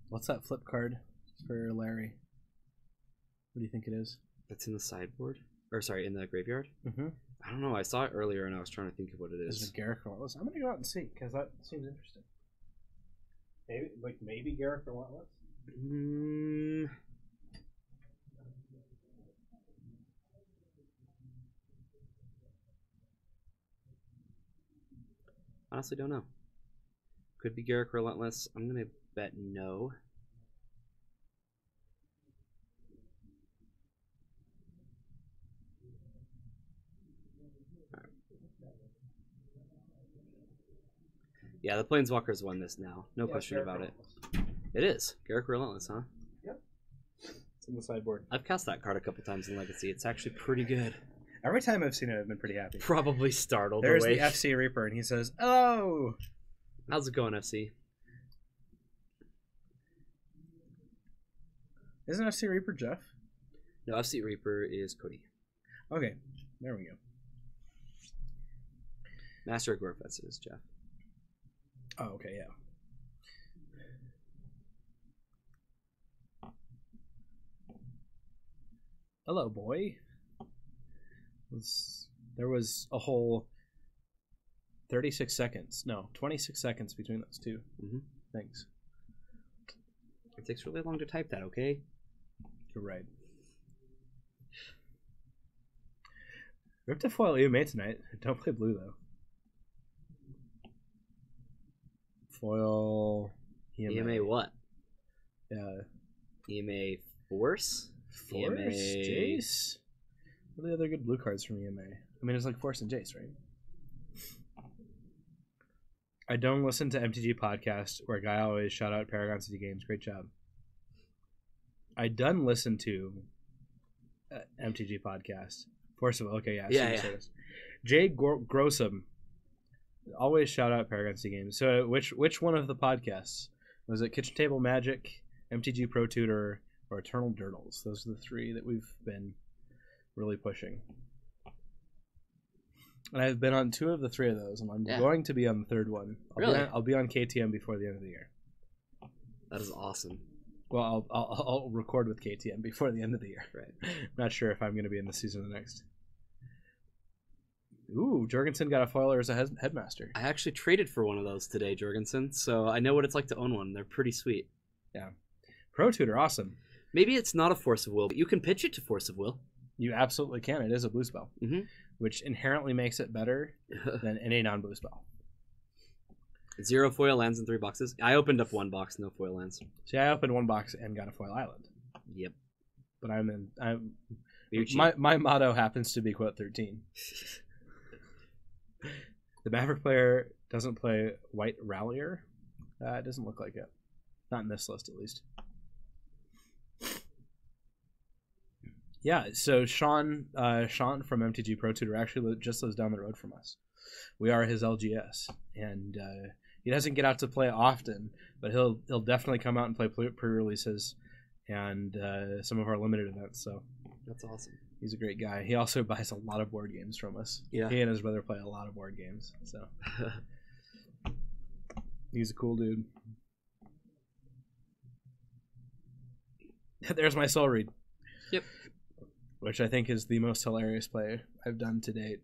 What's that flip card for Larry? What do you think it is? That's in the sideboard? Or sorry, in the graveyard? Mm-hmm. I don't know. I saw it earlier and I was trying to think of what it is. Is it Garrick Relentless? I'm going to go out and see because that seems interesting. Maybe Garrick Relentless? Honestly, don't know. Could be Garrick Relentless. I'm going to bet no. Yeah, the Planeswalkers won this now. No Yeah, question Garrett about it. Reynolds. It is. Garrick Relentless, huh? It's in the sideboard. I've cast that card a couple times in Legacy. It's actually pretty good. Every time I've seen it, I've been pretty happy. Probably startled There's away. the FC Reaper, and he says, "Oh, How's it going, FC? isn't FC Reaper Jeff?" No, FC Reaper is Cody. Okay, there we go. Master of Gorefetz is Jeff. Oh, okay, yeah. Hello, boy. There was a whole 36 seconds. No, 26 seconds between those two things. It takes really long to type that, okay? You're right. We have to foil EMA tonight. Don't play blue, though. Foil EMA. EMA what? Yeah. EMA Force? Force? Jace? What are the other good blue cards from EMA? I mean, it's like Force and Jace, right? I don't listen to MTG podcast where a guy always shout out Paragon City Games. Great job. I done listen to MTG podcast. Force of okay, yeah. Yeah. Jay Grossum always shout out Paragon City Games. So which one of the podcasts was it? Kitchen Table Magic, MTG Pro Tutor, or Eternal Dirtles? Those are the three that we've been really pushing. And I've been on 2 of the 3 of those, and I'm going to be on the 3rd one. I'll be on KTM before the end of the year. That is awesome. Well, I'll record with KTM before the end of the year. Right. Not sure if I'm going to be in the season the next. Ooh, Jorgensen got a foiler as a headmaster. I actually traded for one of those today, Jorgensen, so I know what it's like to own one. They're pretty sweet. Yeah. Pro Tutor, awesome. Maybe it's not a Force of Will, but you can pitch it to Force of Will. You absolutely can. It is a blue spell, which inherently makes it better than any non-blue spell. 0 foil lands in 3 boxes. I opened up 1 box, no foil lands. See, I opened 1 box and got a foil island. Yep. But my motto happens to be quote 13. The Maverick player doesn't play White Rallier. It doesn't look like it. Not in this list, at least. Yeah, so Sean from MTG Pro Tutor actually just lives down the road from us. We are his LGS, and he doesn't get out to play often, but he'll definitely come out and play pre-releases and some of our limited events. So that's awesome. He's a great guy. He also buys a lot of board games from us. Yeah, he and his brother play a lot of board games. So he's a cool dude. There's my soul read. Yep. Which I think is the most hilarious play I've done to date.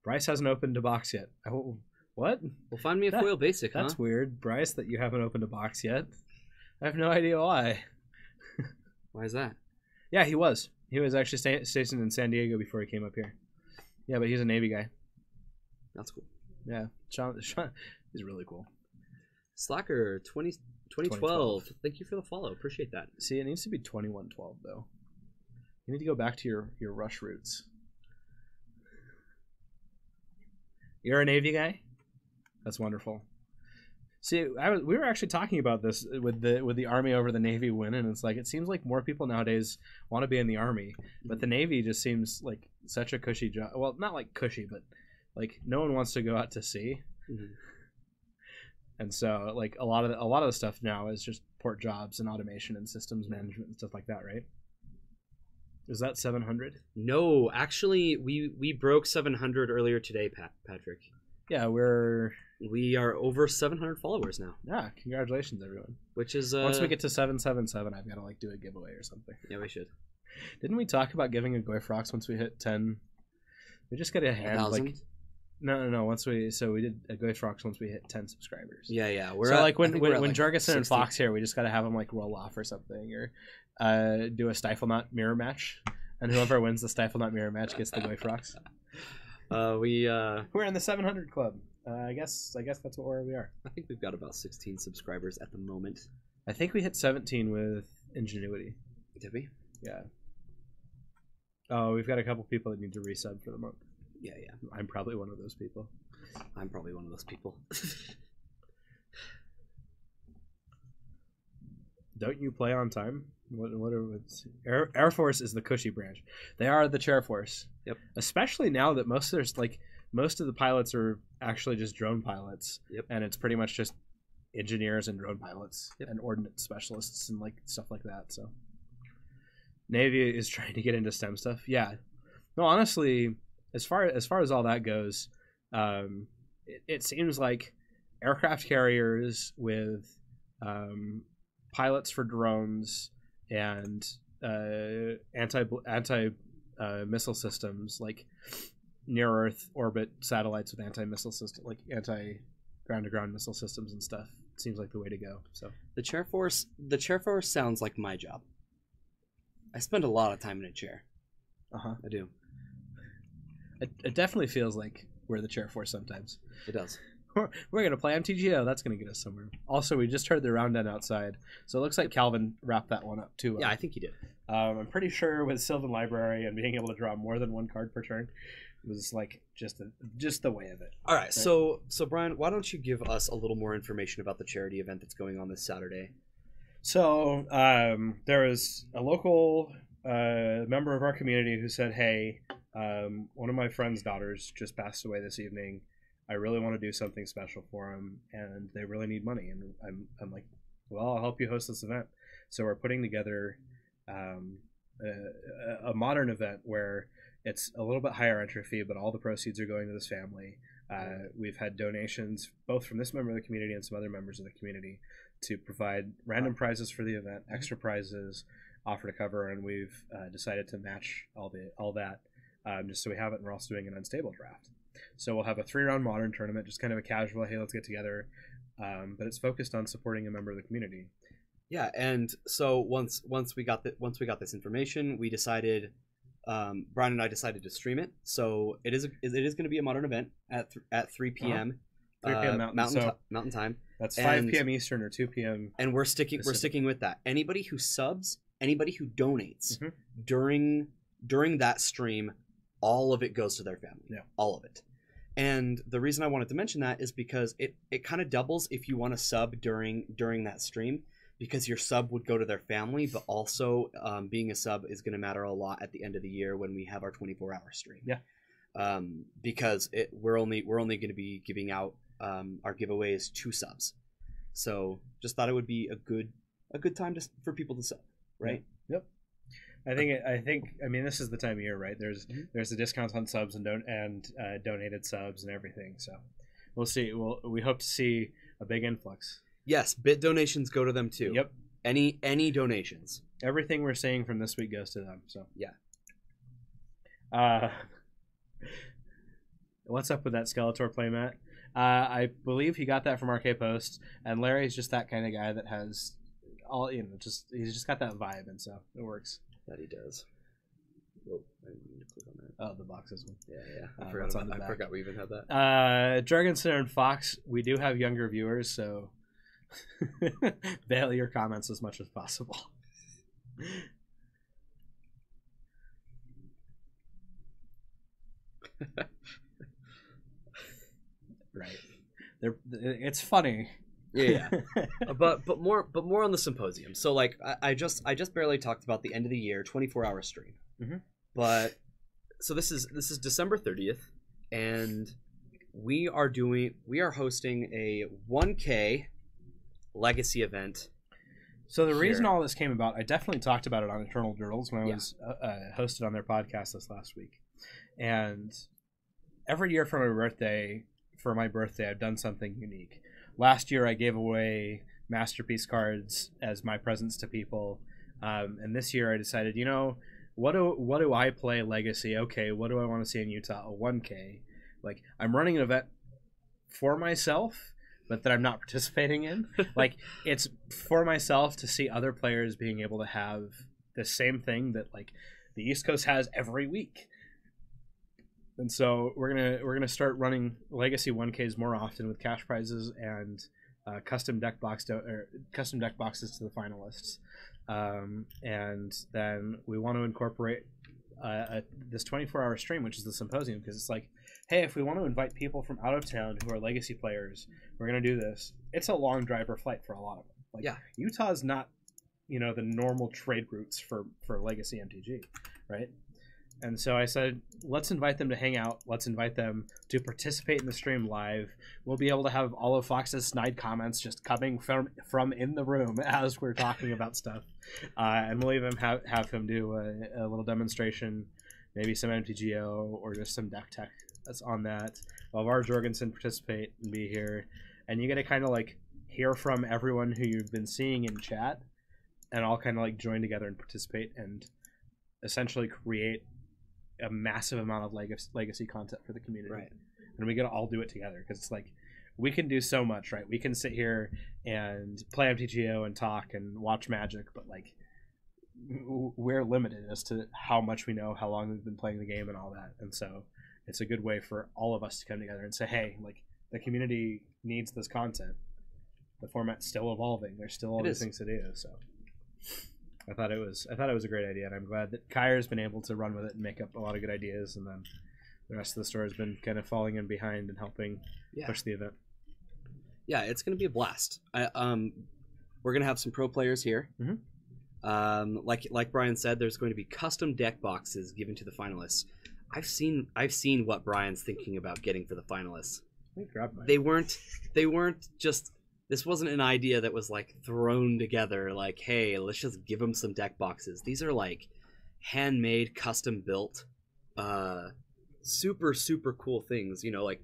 Bryce hasn't opened a box yet. Oh, what? Well, find me a foil basic, That's weird, Bryce, that you haven't opened a box yet. I have no idea why. Why is that? Yeah, he was. He was actually stationed in San Diego before he came up here. Yeah, but he's a Navy guy. That's cool. Yeah, Sean is really cool. Slacker 2012. Thank you for the follow. Appreciate that. See, it needs to be 2112 though. You need to go back to your Rush roots. You're a Navy guy? That's wonderful. See, we were actually talking about this with the Army over the Navy win, and it's like it seems like more people nowadays want to be in the Army, but the Navy just seems like such a cushy job. Well, not like cushy, but like no one wants to go out to sea, and so like a lot of the stuff now is just port jobs and automation and systems management and stuff like that, right? Is that 700? No, actually, we broke 700 earlier today, Patrick. Yeah, we are over 700 followers now. Yeah, congratulations, everyone. Which is once we get to 777, I've got to like do a giveaway or something. Yeah, we should. Didn't we talk about giving a Goyfrox once we hit 10? We just got a hand 1,000? like no. We did a Goyfrox once we hit 10 subscribers. Yeah. Like when Jorgensen and Fox here, we just got to have them like roll off or something, or do a Stifle Knot mirror match, and whoever wins the Stifle Knot mirror match gets the Goyfrox. We're in the 700 club. I guess that's where we are. I think we've got about 16 subscribers at the moment. I think we hit 17 with Ingenuity. Did we? Yeah. Oh, we've got a couple people that need to resub for the month. Yeah. I'm probably one of those people. I'm probably one of those people. Don't you play on time? What are Air Force is the cushy branch. They are the chair force. Yep. Especially now that most of the pilots are actually just drone pilots. Yep. And it's pretty much just engineers and drone pilots. Yep. And ordnance specialists and like stuff like that. So Navy is trying to get into STEM stuff. Yeah. No, honestly, as far as all that goes, it seems like aircraft carriers with pilots for drones and anti missile systems, like near Earth orbit satellites with anti missile system, like anti ground to ground missile systems and stuff, seems like the way to go. So The chair force sounds like my job. I spend a lot of time in a chair. I do. It definitely feels like we're the chair force sometimes. It does. We're going to play MTGO. That's going to get us somewhere. Also, we just heard the round end outside. So it looks like Calvin wrapped that one up too. Yeah, I think he did. I'm pretty sure with Sylvan Library and being able to draw more than one card per turn was like just the way of it. All right, so Brian, why don't you give us a little more information about the charity event that's going on this Saturday? So there was a local member of our community who said, "Hey, one of my friend's daughters just passed away this evening. I really want to do something special for them, and they really need money." And I'm like, "Well, I'll help you host this event." So we're putting together a modern event where it's a little bit higher entry fee, but all the proceeds are going to this family. We've had donations both from this member of the community and some other members of the community to provide random prizes for the event, extra prizes, offer to cover, and we've decided to match all that just so we have it. And we're also doing an unstable draft. So we'll have a 3-round modern tournament, just kind of a casual, hey, let's get together. But it's focused on supporting a member of the community. Yeah, and so once we got this information, we decided, Brian and I decided to stream it. So it is going to be a modern event at 3 p.m. 3 p.m. Mountain time. That's 5 p.m. Eastern or 2 p.m. And we're sticking with that. Anybody who subs, anybody who donates during that stream, all of it goes to their family. Yeah. All of it. And the reason I wanted to mention that is because it kind of doubles if you want to sub during that stream, because your sub would go to their family, but also being a sub is going to matter a lot at the end of the year when we have our 24-hour stream. Yeah. Because we're only going to be giving out our giveaways to subs. So just thought it would be a good time for people to sub, right? Yep. I mean, this is the time of year, right? There's the discounts on subs and donated subs and everything. So we'll see. We hope to see a big influx. Yes, bit donations go to them too. Yep. Any donations. Everything we're seeing from this week goes to them. So yeah. What's up with that Skeletor playmat? I believe he got that from RK Post, and Larry's just that kind of guy that has he's just got that vibe, and so it works. That he does. Oh, I didn't mean to click on that. Oh, the boxes one. Yeah. I forgot we even had that. Jorgensen and Fox, we do have younger viewers, so bail your comments as much as possible. Right. It's funny. Yeah. but more on the symposium. So like I just barely talked about the end of the year 24-hour stream. But so this is December 30th, and we are hosting a 1K legacy event. So the reason all this came about, I definitely talked about it on Eternal Durdles when I was hosted on their podcast this last week. And every year for my birthday, I've done something unique. Last year, I gave away Masterpiece cards as my presents to people. And this year, I decided, what do I play Legacy? Okay, what do I want to see in Utah? A 1K. Like, I'm running an event for myself, but that I'm not participating in. Like, it's for myself to see other players being able to have the same thing that, like, the East Coast has every week. And so we're gonna start running Legacy 1Ks more often with cash prizes and custom deck boxes to the finalists. And then we want to incorporate this 24-hour stream, which is the symposium, because it's like hey, if we want to invite people from out of town who are Legacy players, we're going to do this. It's a long drive or flight for a lot of them. Like, Yeah. Utah's not, the normal trade routes for Legacy MTG, right? And so I said, let's invite them to hang out. Let's invite them to participate in the stream live. We'll be able to have all of Fox's snide comments just coming from in the room as we're talking about stuff. And we'll even have him do a little demonstration, maybe some MTGO or just some deck tech that's on that. While Var Jorgensen participate and be here. And you get to kind of like hear from everyone who you've been seeing in chat and all kind of like join together and participate and essentially create a massive amount of legacy content for the community. Right. And we get to all do it together because it's like we can do so much, right? We can sit here and play MTGO and talk and watch Magic, but like we're limited as to how much we know, how long we've been playing the game and all that. And so it's a good way for all of us to come together and say, hey, like the community needs this content. The format's still evolving. There's still all these things to do. So I thought it was a great idea, and I'm glad that Kyre's been able to run with it and make up a lot of good ideas, and then the rest of the store has been kind of falling in behind and helping push the event. Yeah, it's going to be a blast. We're going to have some pro players here. Mm-hmm. Like Brian said, there's going to be custom deck boxes given to the finalists. I've seen what Brian's thinking about getting for the finalists. They weren't just. This wasn't an idea that was like thrown together like, hey, let's just give them some deck boxes. These are like handmade, custom built, super, super cool things. Like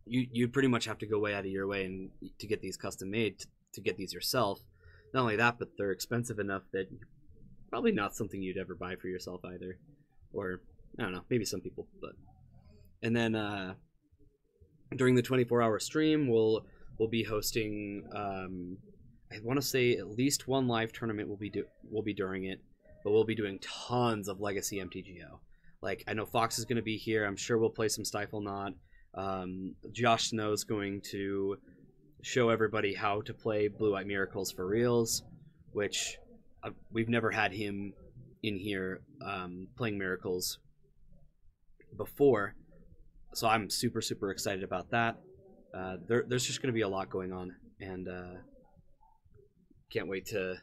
you'd pretty much have to go way out of your way and to get these custom made to get these yourself. Not only that, but they're expensive enough that probably not something you'd ever buy for yourself either. Or, I don't know, maybe some people. But and then during the 24-hour stream, we'll be hosting, I want to say at least one live tournament will be during it, but we'll be doing tons of Legacy MTGO. Like, I know Fox is going to be here. I'm sure we'll play some Stifle Knot. Josh Snow's going to show everybody how to play Blue-White Miracles for reals, which we've never had him in here playing Miracles before. So I'm super, super excited about that. There's just going to be a lot going on, and can't wait to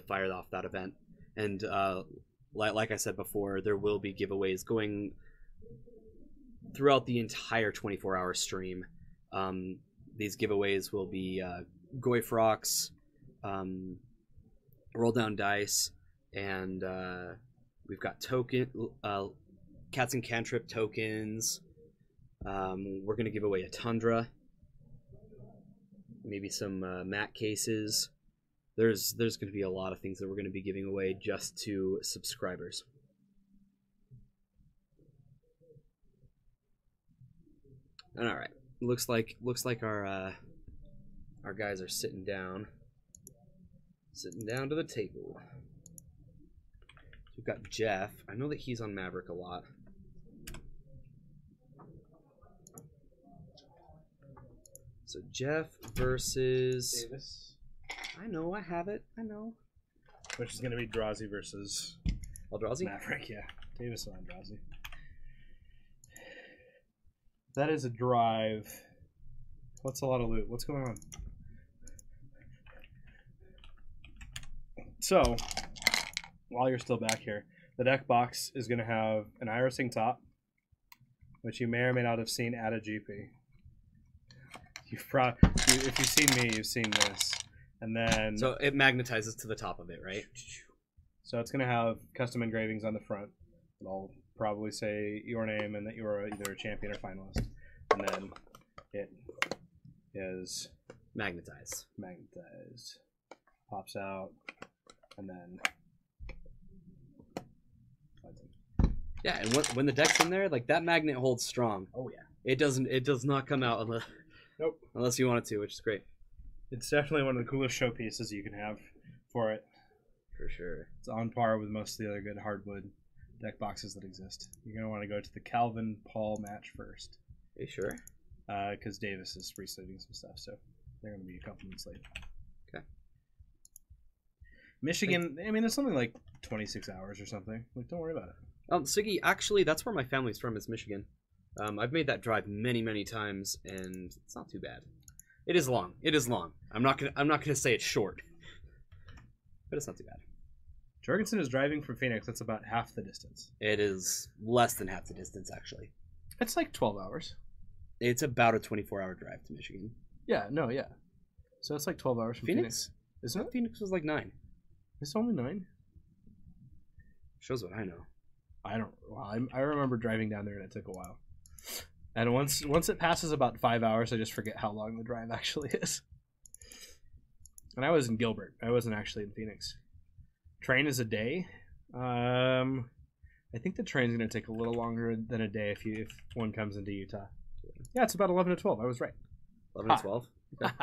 fire off that event. And like I said before, there will be giveaways going throughout the entire 24-hour stream. These giveaways will be Goy Frocks, Roll Down Dice, and we've got Cats and Cantrip tokens. We're going to give away a Tundra, maybe some mat cases. There's going to be a lot of things that we're going to be giving away just to subscribers. And all right, looks like our guys are sitting down to the table. We've got Jeff. I know that he's on Maverick a lot. So Jeff versus Davis, I know, I have it. I know. which is going to be Drazi versus Eldrazi? Maverick. Yeah, Davis and Drazi. That is a drive. What's a lot of loot? What's going on? So, while you're still back here, the deck box is going to have an irising top, which you may or may not have seen at a GP. If you've seen me, you've seen this. And then, So it magnetizes to the top of it, right? so it's going to have custom engravings on the front. It'll probably say your name and that you're either a champion or finalist. And then it is Magnetize. magnetized. Pops out. And then Yeah, and when the deck's in there, like that magnet holds strong. oh yeah. It does not come out unless you want it to, which is great. It's definitely one of the coolest showpieces you can have for it. For sure. It's on par with most of the other good hardwood deck boxes that exist. You're going to want to go to the Calvin Paul match first. Are you sure? Because Davis is resleeving some stuff, so they're going to be a couple minutes late. Okay. Michigan, I mean, it's something like 26 hours or something. Like, don't worry about it. Siggy, actually, that's where my family's from, is Michigan. I've made that drive many times, and it's not too bad. It is long. It is long. I'm not gonna say it's short, but it's not too bad. Jorgensen is driving from Phoenix. That's about half the distance. It is less than half the distance, actually. It's like 12 hours. It's about a 24-hour drive to Michigan. Yeah, no, yeah. So it's like 12 hours from Phoenix. Isn't it? Phoenix was like 9. It's only 9? Shows what I know. I don't. Well, I remember driving down there and it took a while. And once it passes about 5 hours, I just forget how long the drive actually is. And I was in Gilbert. I wasn't actually in Phoenix. Train is a day. I think the train's going to take a little longer than a day if one comes into Utah. Yeah, it's about 11 to 12. I was right. 11 to 12? Okay.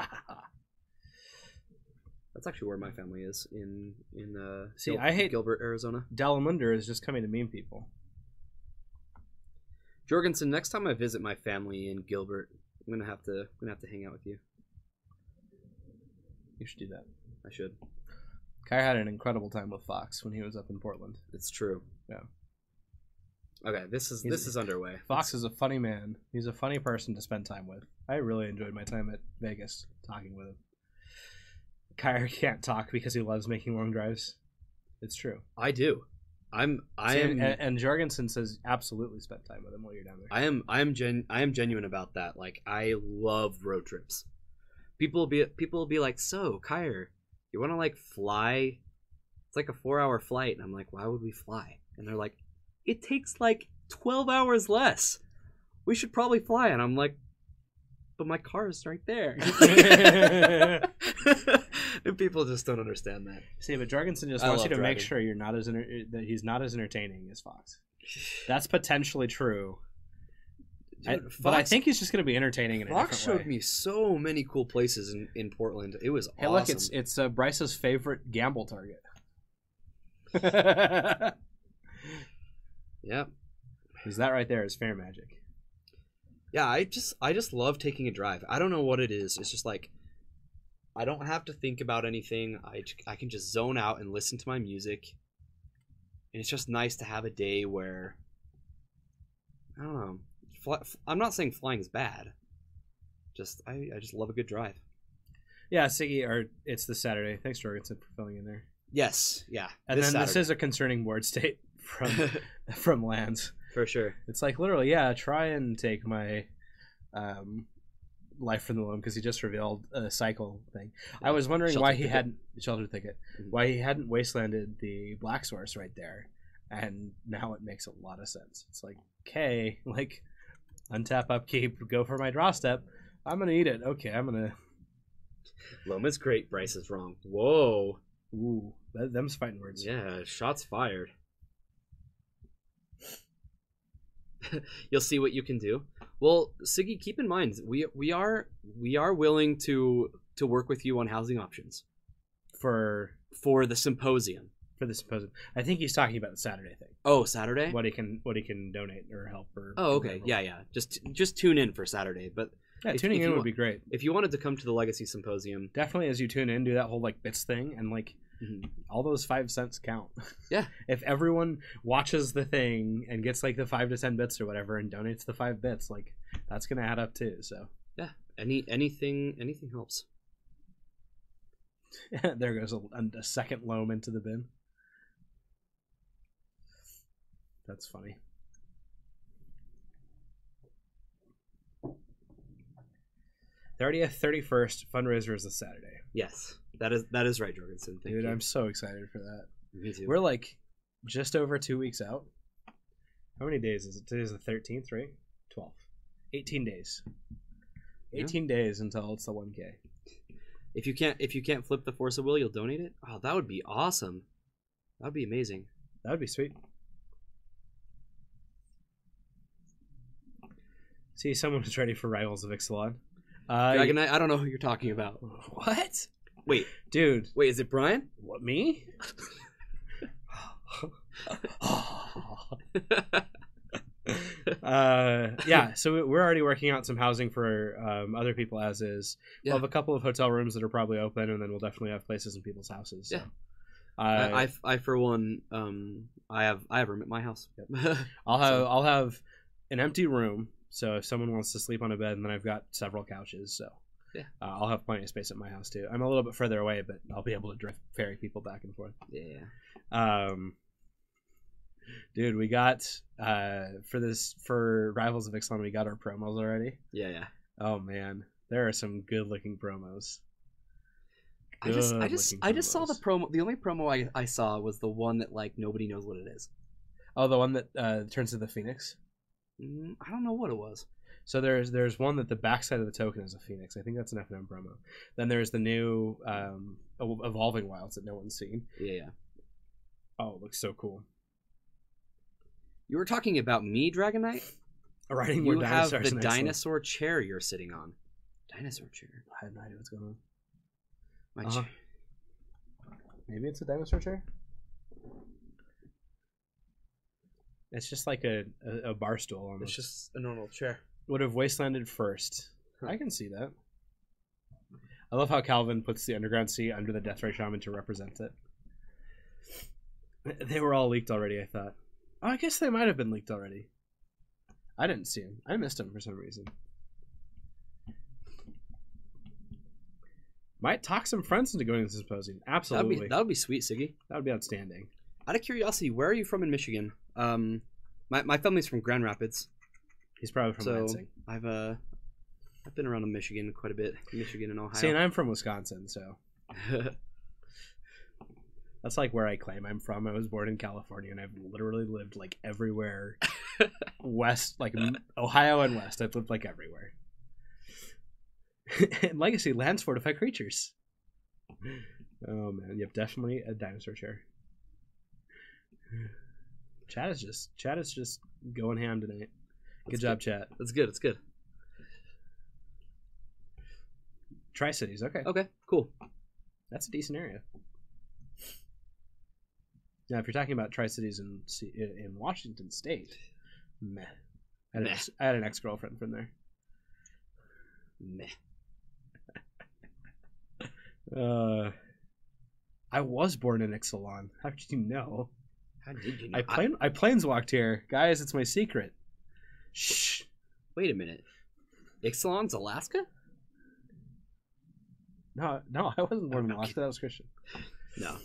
That's actually where my family is, in I hate Gilbert, Arizona. Dalamander is just coming to meme people. Jorgensen, next time I visit my family in Gilbert, I'm gonna have to hang out with you. You should do that. I should. Kai had an incredible time with Fox when he was up in Portland. It's true. Yeah. Okay, this is underway. Fox is a funny man. He's a funny person to spend time with. I really enjoyed my time at Vegas talking with him. Kai can't talk because he loves making long drives. It's true. I do. And Jorgensen says absolutely spend time with him while you're down there. I am genuine about that. Like, I love road trips. People will be like, "So, Kyer, you want to like fly? It's like a 4-hour flight." And I'm like, "Why would we fly?" And they're like, "It takes like 12 hours less. We should probably fly." And I'm like, "But my car is right there." And people just don't understand that. See, but Jorgensen just wants you to make sure you're not that he's not as entertaining as Fox. That's potentially true. Dude, but I think he's just going to be entertaining in a Fox different showed way. me so many cool places in Portland. It was Hey, awesome. look, it's Bryce's favorite gamble target. Yeah. Because that right there is fair magic. Yeah, I just love taking a drive. I don't know what it is. It's just like, I don't have to think about anything. I can just zone out and listen to my music. And it's just nice to have a day where, I don't know. I'm not saying flying is bad. I just love a good drive. Yeah, Siggy, it's this Saturday. Thanks, Jorgensen, for filling in there. Yes, yeah. And this is a concerning board state from Lance. For sure. It's like, literally, yeah, try and take my life from the loam, because he just revealed a cycle thing. Yeah. I was wondering why he hadn't shelter ticket, why he hadn't wastelanded the black source right there, and now it makes a lot of sense. It's like, okay, like, untap, upkeep, go for my draw step. I'm gonna eat it. Okay, I'm gonna. Loam is great. Bryce is wrong. Whoa. Ooh, them's fighting words. Yeah, shots fired. You'll see what you can do. Well, Siggy, keep in mind, we are willing to work with you on housing options for the symposium. For the symposium, I think he's talking about the Saturday thing. Oh, Saturday? What he can donate or help or. Oh, okay, yeah. Just tune in for Saturday, but. Yeah, tuning in would be great. If you wanted to come to the Legacy Symposium, definitely, as you tune in, do that whole like bits thing, and like all those 5 cents count. Yeah. If everyone watches the thing and gets like the 5 to 10 bits or whatever and donates the 5 bits, like that's gonna add up too. So yeah, anything helps. There goes a second loam into the bin. That's funny. 30th, 31st fundraiser is this Saturday. Yes, that is right, Jorgensen. Thank you. I'm so excited for that. Me too. We're like just over 2 weeks out. How many days is it? Today's the 13th, right? 12th. 18 days. 18 days until it's the 1K. If you can't flip the Force of Will, you'll donate it? Oh, that would be awesome. That would be amazing. That would be sweet. See, someone was ready for Rivals of Ixalan. Dragon Knight, I don't know who you're talking about. What? Wait, dude. Wait, is it Brian? What, me? Yeah, so we're already working out some housing for other people as is. Yeah. We'll have a couple of hotel rooms that are probably open, and then we'll definitely have places in people's houses. So. Yeah. I for one, I have a room at my house. I'll have an empty room So if someone wants to sleep on a bed, and then I've got several couches, so Yeah. I'll have plenty of space at my house too. I'm a little bit further away, but I'll be able to ferry people back and forth. Yeah. Dude, we got for Rivals of Ixalan, we got our promos already. Yeah. Oh man, there are some good looking promos. I just saw the promo. The only promo I saw was the one that like nobody knows what it is. Oh, the one that turns to the Phoenix. I don't know what it was. So there's one that the backside of the token is a Phoenix. I think that's an FNM promo. Then there's the new Evolving Wilds that no one's seen. Yeah. Oh, it looks so cool. You were talking about me, Dragon Knight? Riding You more have dinosaurs the in Iceland. dinosaur chair you're sitting on. Dinosaur chair. I have no idea what's going on. My Uh-huh. chair. Maybe it's a dinosaur chair? It's just like a bar stool almost. It's just a normal chair. Would have wastelanded first. I can see that. I love how Calvin puts the underground sea under the Deathray Shaman to represent it. They were all leaked already, I thought. Oh, I guess they might have been leaked already. I didn't see him. I missed him for some reason. Might talk some friends into going to the symposium. Absolutely. That would be sweet, Siggy. That would be outstanding. Out of curiosity, where are you from in Michigan? My family's from Grand Rapids. He's probably from So Lansing. I've been around in Michigan quite a bit. Michigan and Ohio. See, and I'm from Wisconsin, so that's like where I claim I'm from. I was born in California, and I've literally lived like everywhere west, like Ohio and west. I've lived like everywhere. And Legacy, lands fortify creatures. Oh man, yep, definitely a dinosaur chair. Chat is just going ham tonight. Good job, chat. That's good. It's good. Tri-Cities, okay. Okay, cool. That's a decent area. Now, if you're talking about Tri-Cities in Washington State, meh. I had an ex-girlfriend from there. Meh. I was born in Ixalan. How did you know? How did you know? I planeswalked here. Guys, it's my secret. Shh. Wait a minute. Ixalan's Alaska? No, I wasn't born in Alaska. That was Christian. No,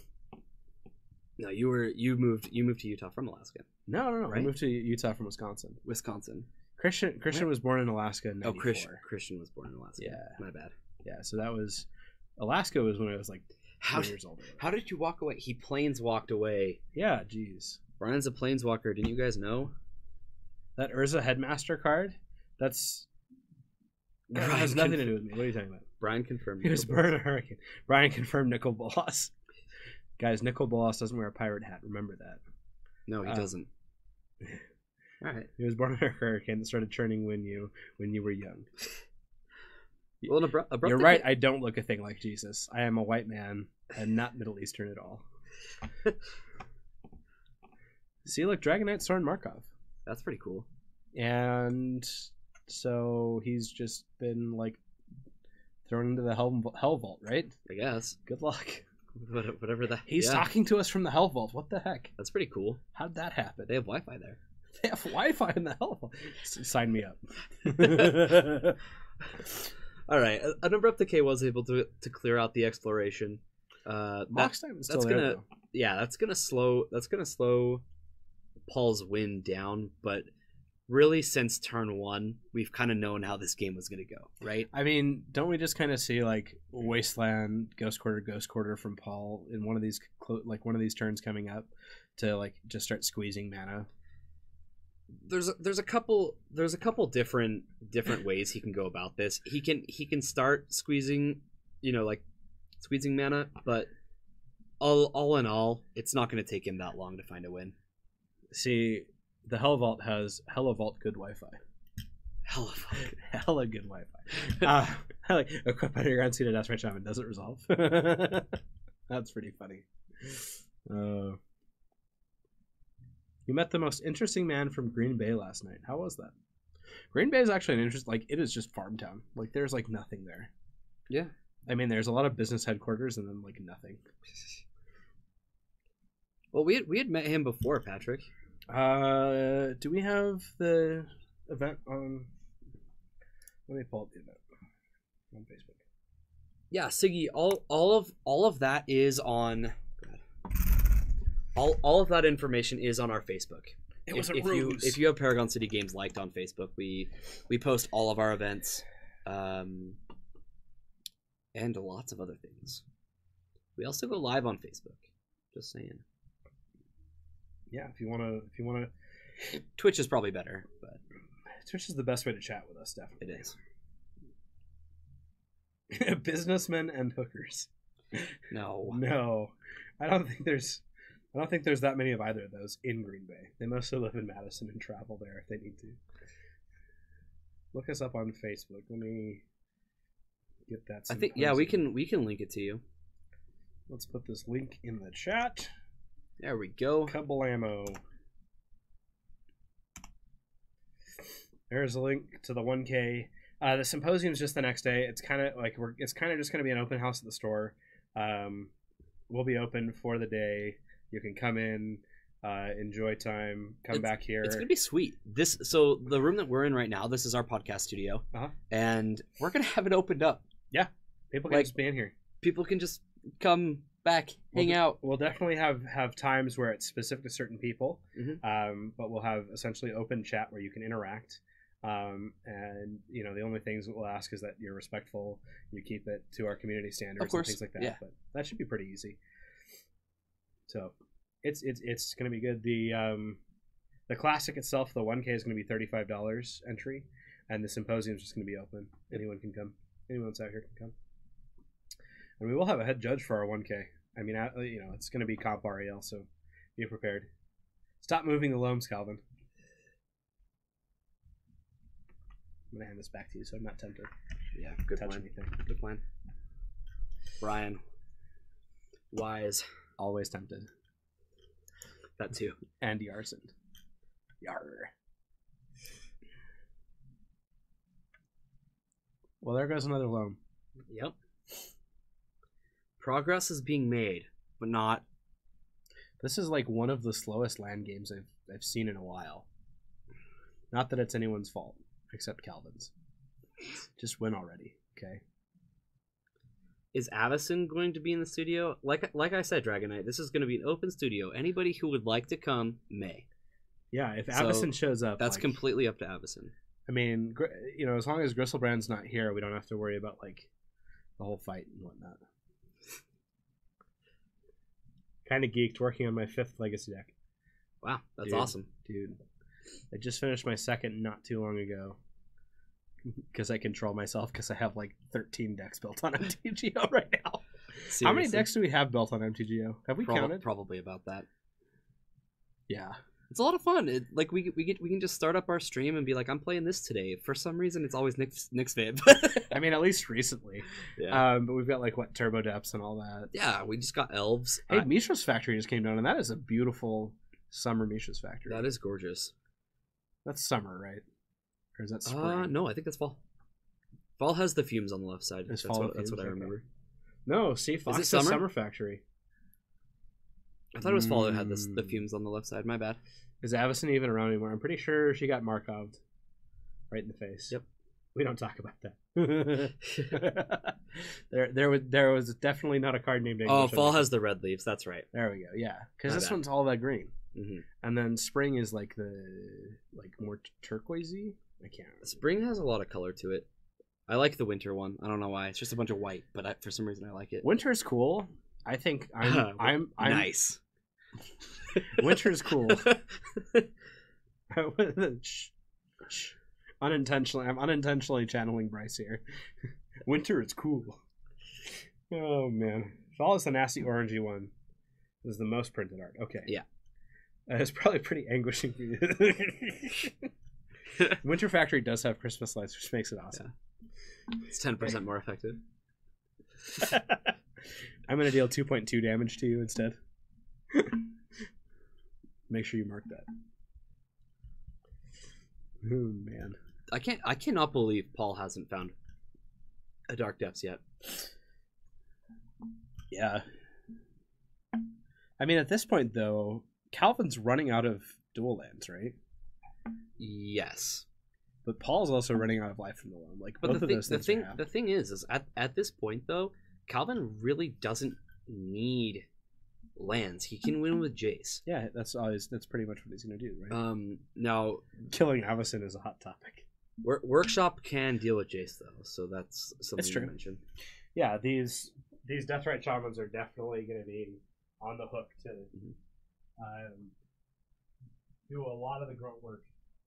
you moved to Utah from Alaska. No. Right? I moved to Utah from Wisconsin. Christian was born in Alaska in 94. Christian was born in Alaska. Yeah. My bad. Yeah, so that was... Alaska was when I was like 3 years old. How did you walk away? He planes walked away. Yeah, jeez. Brian's a planeswalker. Didn't you guys know? That Urza Headmaster card? That has nothing to do with me. What are you talking about? Brian confirmed. He was born in a hurricane. Brian confirmed Nicol Bolas. Guys, Nicol Bolas doesn't wear a pirate hat. Remember that. No, he doesn't. All right. He was born in a hurricane that started churning when you were young. Well, You're right. I don't look a thing like Jesus. I am a white man and not Middle Eastern at all. See, look, Dragon Knight Soren Markov. That's pretty cool. And so he's just been like thrown into the hell vault, right? I guess. Good luck. Whatever that. He's talking to us from the hell vault. What the heck? That's pretty cool. How did that happen? They have Wi-Fi there. They have Wi-Fi in the hell vault. Sign me up. All right, a number up to K was able to clear out the exploration. Box time is still there, though. Yeah, that's gonna slow Paul's win down. But really, since turn 1, we've kind of known how this game was gonna go, right? I mean, don't we just kind of see like Wasteland, Ghost Quarter from Paul in one of these turns coming up to like just start squeezing mana? There's a couple different ways he can go about this. He can start squeezing, squeezing mana, but all in all, it's not going to take him that long to find a win. See, the Hell Vault has Hella Vault good Wi-Fi. Hella good Wi-Fi. I like equip underground seat to Deathray Shaman. Does it resolve? That's pretty funny. You met the most interesting man from Green Bay last night. How was that? Green Bay is actually an interesting... Like, it is just farm town. Like, there's, like, nothing there. Yeah. I mean, there's a lot of business headquarters and then, like, nothing. Well, we had met him before, Patrick. Do we have the event on Let me pull up the event on Facebook. Yeah, Siggy, all of that is on. All of that information is on our Facebook. It was a if ruse. you have Paragon City Games liked on Facebook, we post all of our events, and lots of other things. We also go live on Facebook. Just saying. Yeah, if you wanna, Twitch is probably better, but Twitch is the best way to chat with us. Definitely, it is. Businessmen and hookers. No. I don't think there's that many of either of those in Green Bay. They mostly live in Madison and travel there if they need to. Look us up on Facebook. Let me get that. I think we can link it to you. Let's put this link in the chat. There we go. Kablamo. There's a link to the 1K. The symposium's just the next day. It's kind of just going to be an open house at the store. We'll be open for the day. You can come in, enjoy time, come back here. It's gonna be sweet. So the room that we're in right now, this is our podcast studio, and we're gonna have it opened up. Yeah, people can just be in here. People can just come back, hang out. We'll definitely have times where it's specific to certain people, but we'll have essentially open chat where you can interact. And the only things that we'll ask is that you're respectful, you keep it to our community standards, of course, and things like that. Yeah. But that should be pretty easy. So it's going to be good. The classic itself, the 1K, is going to be $35 entry, and the symposium is just going to be open. Anyone can come. Anyone that's out here can come. And we will have a head judge for our 1K. I mean, it's going to be comp REL, so be prepared. Stop moving the loams, Calvin. I'm gonna hand this back to you, so I'm not tempted. Yeah, good touch plan. anything. Good plan. Brian, wise, Always tempted. that too. And Yarson. Yar. Well, there goes another loam. Yep. Progress is being made, but not. This is like one of the slowest land games I've seen in a while. Not that it's anyone's fault, except Calvin's. Just win already, okay? Is Avison going to be in the studio? Like I said, Dragon Knight, this is going to be an open studio. Anybody who would like to come may. Yeah, if Avison shows up, that's completely up to Avison. I mean, as long as Gristlebrand's not here, we don't have to worry about like the whole fight and whatnot. Kind of geeked working on my 5th Legacy deck. Wow, that's awesome. Dude, I just finished my 2nd not too long ago. Because I control myself because I have like 13 decks built on MTGO right now. Seriously? How many decks do we have built on MTGO? Have we counted? Probably about that. Yeah. It's a lot of fun. We can just start up our stream and be like, I'm playing this today. For some reason, it's always Nick's Vib. I mean, at least recently. Yeah. But we've got like Turbo Depths and all that. Yeah, we just got elves. Hey, Mishra's Factory just came down, and that is a beautiful summer Mishra's Factory. That is gorgeous. That's summer, right? Or is that spring? No, I think that's fall. Fall has the fumes on the left side. That's what I remember. No, see, Fox is it summer? Summer Factory. I thought it was fall that had the fumes on the left side. My bad. Is Avison even around anymore? I'm pretty sure she got Markov'd right in the face. Yep. We don't talk about that. there was definitely not a card named English. Oh, fall has the red leaves. That's right. There we go. Yeah, because this one's all that green. Mm-hmm. And then spring is like more turquoisey. I can't remember. Spring has a lot of color to it. I like the winter one. I don't know why. It's just a bunch of white, but for some reason I like it. Winter's cool. I think I'm nice. Winter's cool. I'm unintentionally channeling Bryce here. Winter is cool. Oh man, fall is the nasty orangey one. This is the most printed art. Okay. Yeah. It's probably pretty anguishing for you. Winter Factory does have Christmas lights, which makes it awesome. Yeah. It's 10% more effective. I'm going to deal 2.2 damage to you instead. Make sure you mark that. Oh, man. I cannot believe Paul hasn't found a Dark Depths yet. Yeah. I mean, at this point, though, Calvin's running out of dual lands, right? Yes. But Paul's also running out of life from the loam. Like But both of those things. the thing is at this point though, Calvin really doesn't need lands. He can win with Jace. Yeah, that's pretty much what he's gonna do, right? Now Killing Avacyn is a hot topic. Workshop can deal with Jace though, so that's something It's true. to mention. Yeah, these Deathrite Shamans are definitely going to be on the hook to do a lot of the grunt work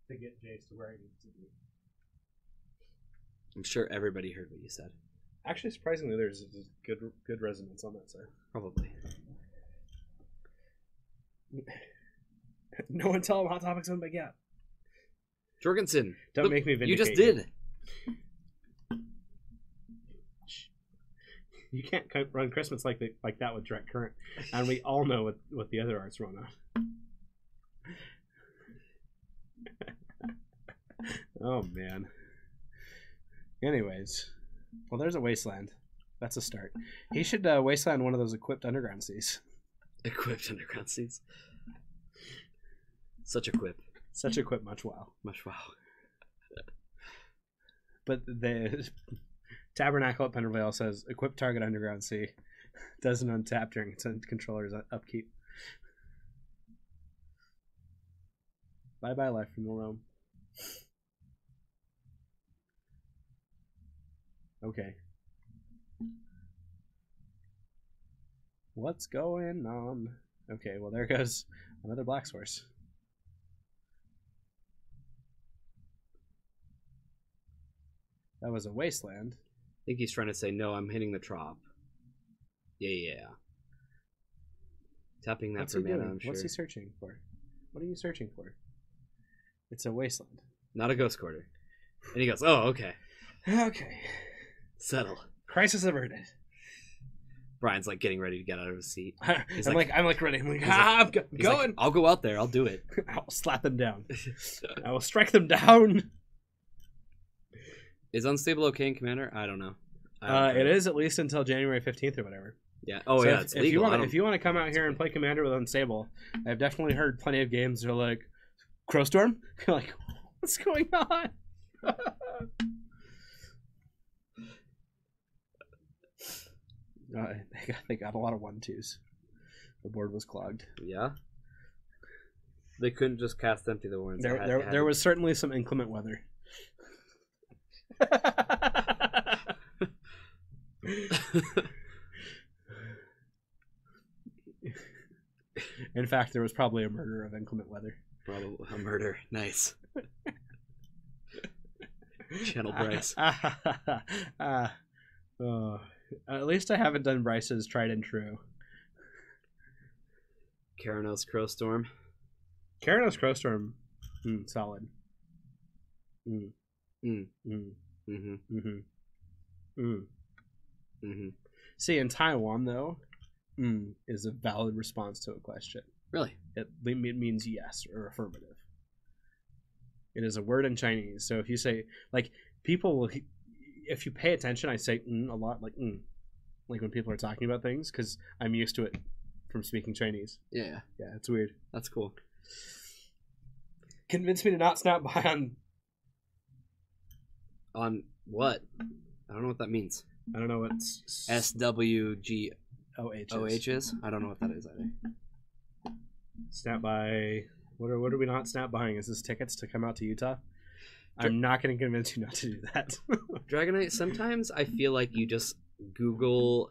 to get Jace to where he needs to be. I'm sure everybody heard what you said. Actually, surprisingly, there's good resonance on that side. Probably. No one tell him Hot Topic's on Big Gap. Jorgensen, Don't look, make me you just vindicate did. You can't run Christmas like that with direct current, and we all know what the other arts run on. Oh man. Anyways, well, there's a wasteland. That's a start. He should wasteland one of those equipped underground seas. Equipped underground seats. Such a quip. Such equip, much wow. Much wow. But the Tabernacle at Pendervale says equip target underground sea. Doesn't untap during its controller's upkeep. Bye bye life from the loam. Okay. What's going on? Okay, well there goes another black source. That was a wasteland. I think he's trying to say, no, I'm hitting the trop. Yeah. Tapping that What's for he mana, doing? I'm sure. What's he searching for? What are you searching for? It's a wasteland. Not a ghost quarter. And he goes, oh, okay. Okay. Settle. Crisis averted. Brian's like getting ready to get out of his seat. I'm like- ready. I'm He's I'm He's going. like, I'll go out there. I'll do it. I'll slap them down. I will strike them down. Is unstable okay in Commander? I don't know. It is at least until January 15th or whatever. Yeah. Oh, So yeah. if, It's if legal. if you want to come out here and play Commander with Unstable, I've definitely heard plenty of games that are like, Crowstorm? You're like, what's going on? They got a lot of 1-2s. The board was clogged. Yeah. They couldn't just cast Empty the Warrens. There was certainly some inclement weather. In fact, there was probably a murder of inclement weather. Probably a murder. Nice. Channel Bryce. At least I haven't done Bryce's tried and true. Karanos Crowstorm. Karanos Crowstorm, solid. See, in Taiwan, though, is a valid response to a question. Really? It means yes or affirmative. It is a word in Chinese. So if you say, like, people will, if you pay attention, I say a lot, like when people are talking about things, because I'm used to it from speaking Chinese. Yeah. Yeah, it's weird. That's cool. Convince me to not snap by on. On what? I don't know what that means. I don't know what SWGOH OH is? I don't know what that is either. Snap by. What are we not snap buying? Is this tickets to come out to Utah? I'm not going to convince you not to do that. Dragonite, sometimes I feel like you just Google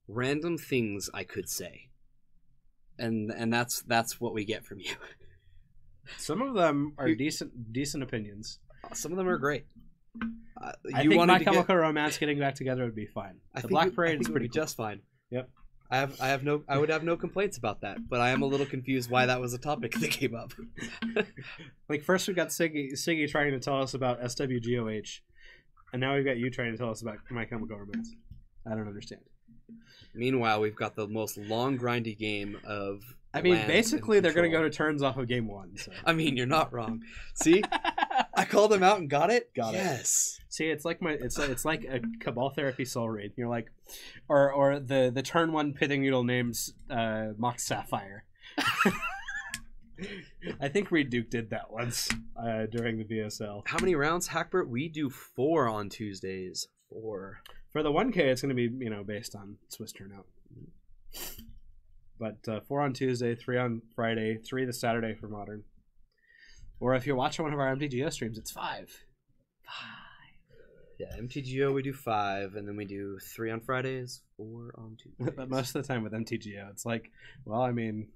random things I could say. And that's what we get from you. Some of them are decent opinions. Some of them are great. I think My Chemical Romance getting back together would be fine. The Black Parade is pretty cool. Just fine. Yep. I would have no complaints about that, but I am a little confused why that was a topic that came up. Like first we got Siggy trying to tell us about SWGOH, and now we've got you trying to tell us about My Chemical Romance. I don't understand. Meanwhile, we've got the most long grindy game of. I mean, basically they're going to go to turns off of game 1. So. I mean, you're not wrong. See, I called them out and got it. Yes. See, it's like it's like a Cabal Therapy Soul Raid. You're like, or the turn 1 Pithing Needle names Mox Sapphire. I think Reed Duke did that once during the BSL. How many rounds, Hackbert? We do 4 on Tuesdays. 4. For the 1K, it's going to be based on Swiss turnout. But 4 on Tuesday, 3 on Friday, 3 this Saturday for Modern. Or if you're watching one of our MTGO streams, it's 5. Yeah, MTGO we do 5, and then we do 3 on Fridays, 4 on Tuesdays. But most of the time with MTGO, it's like, well, I mean,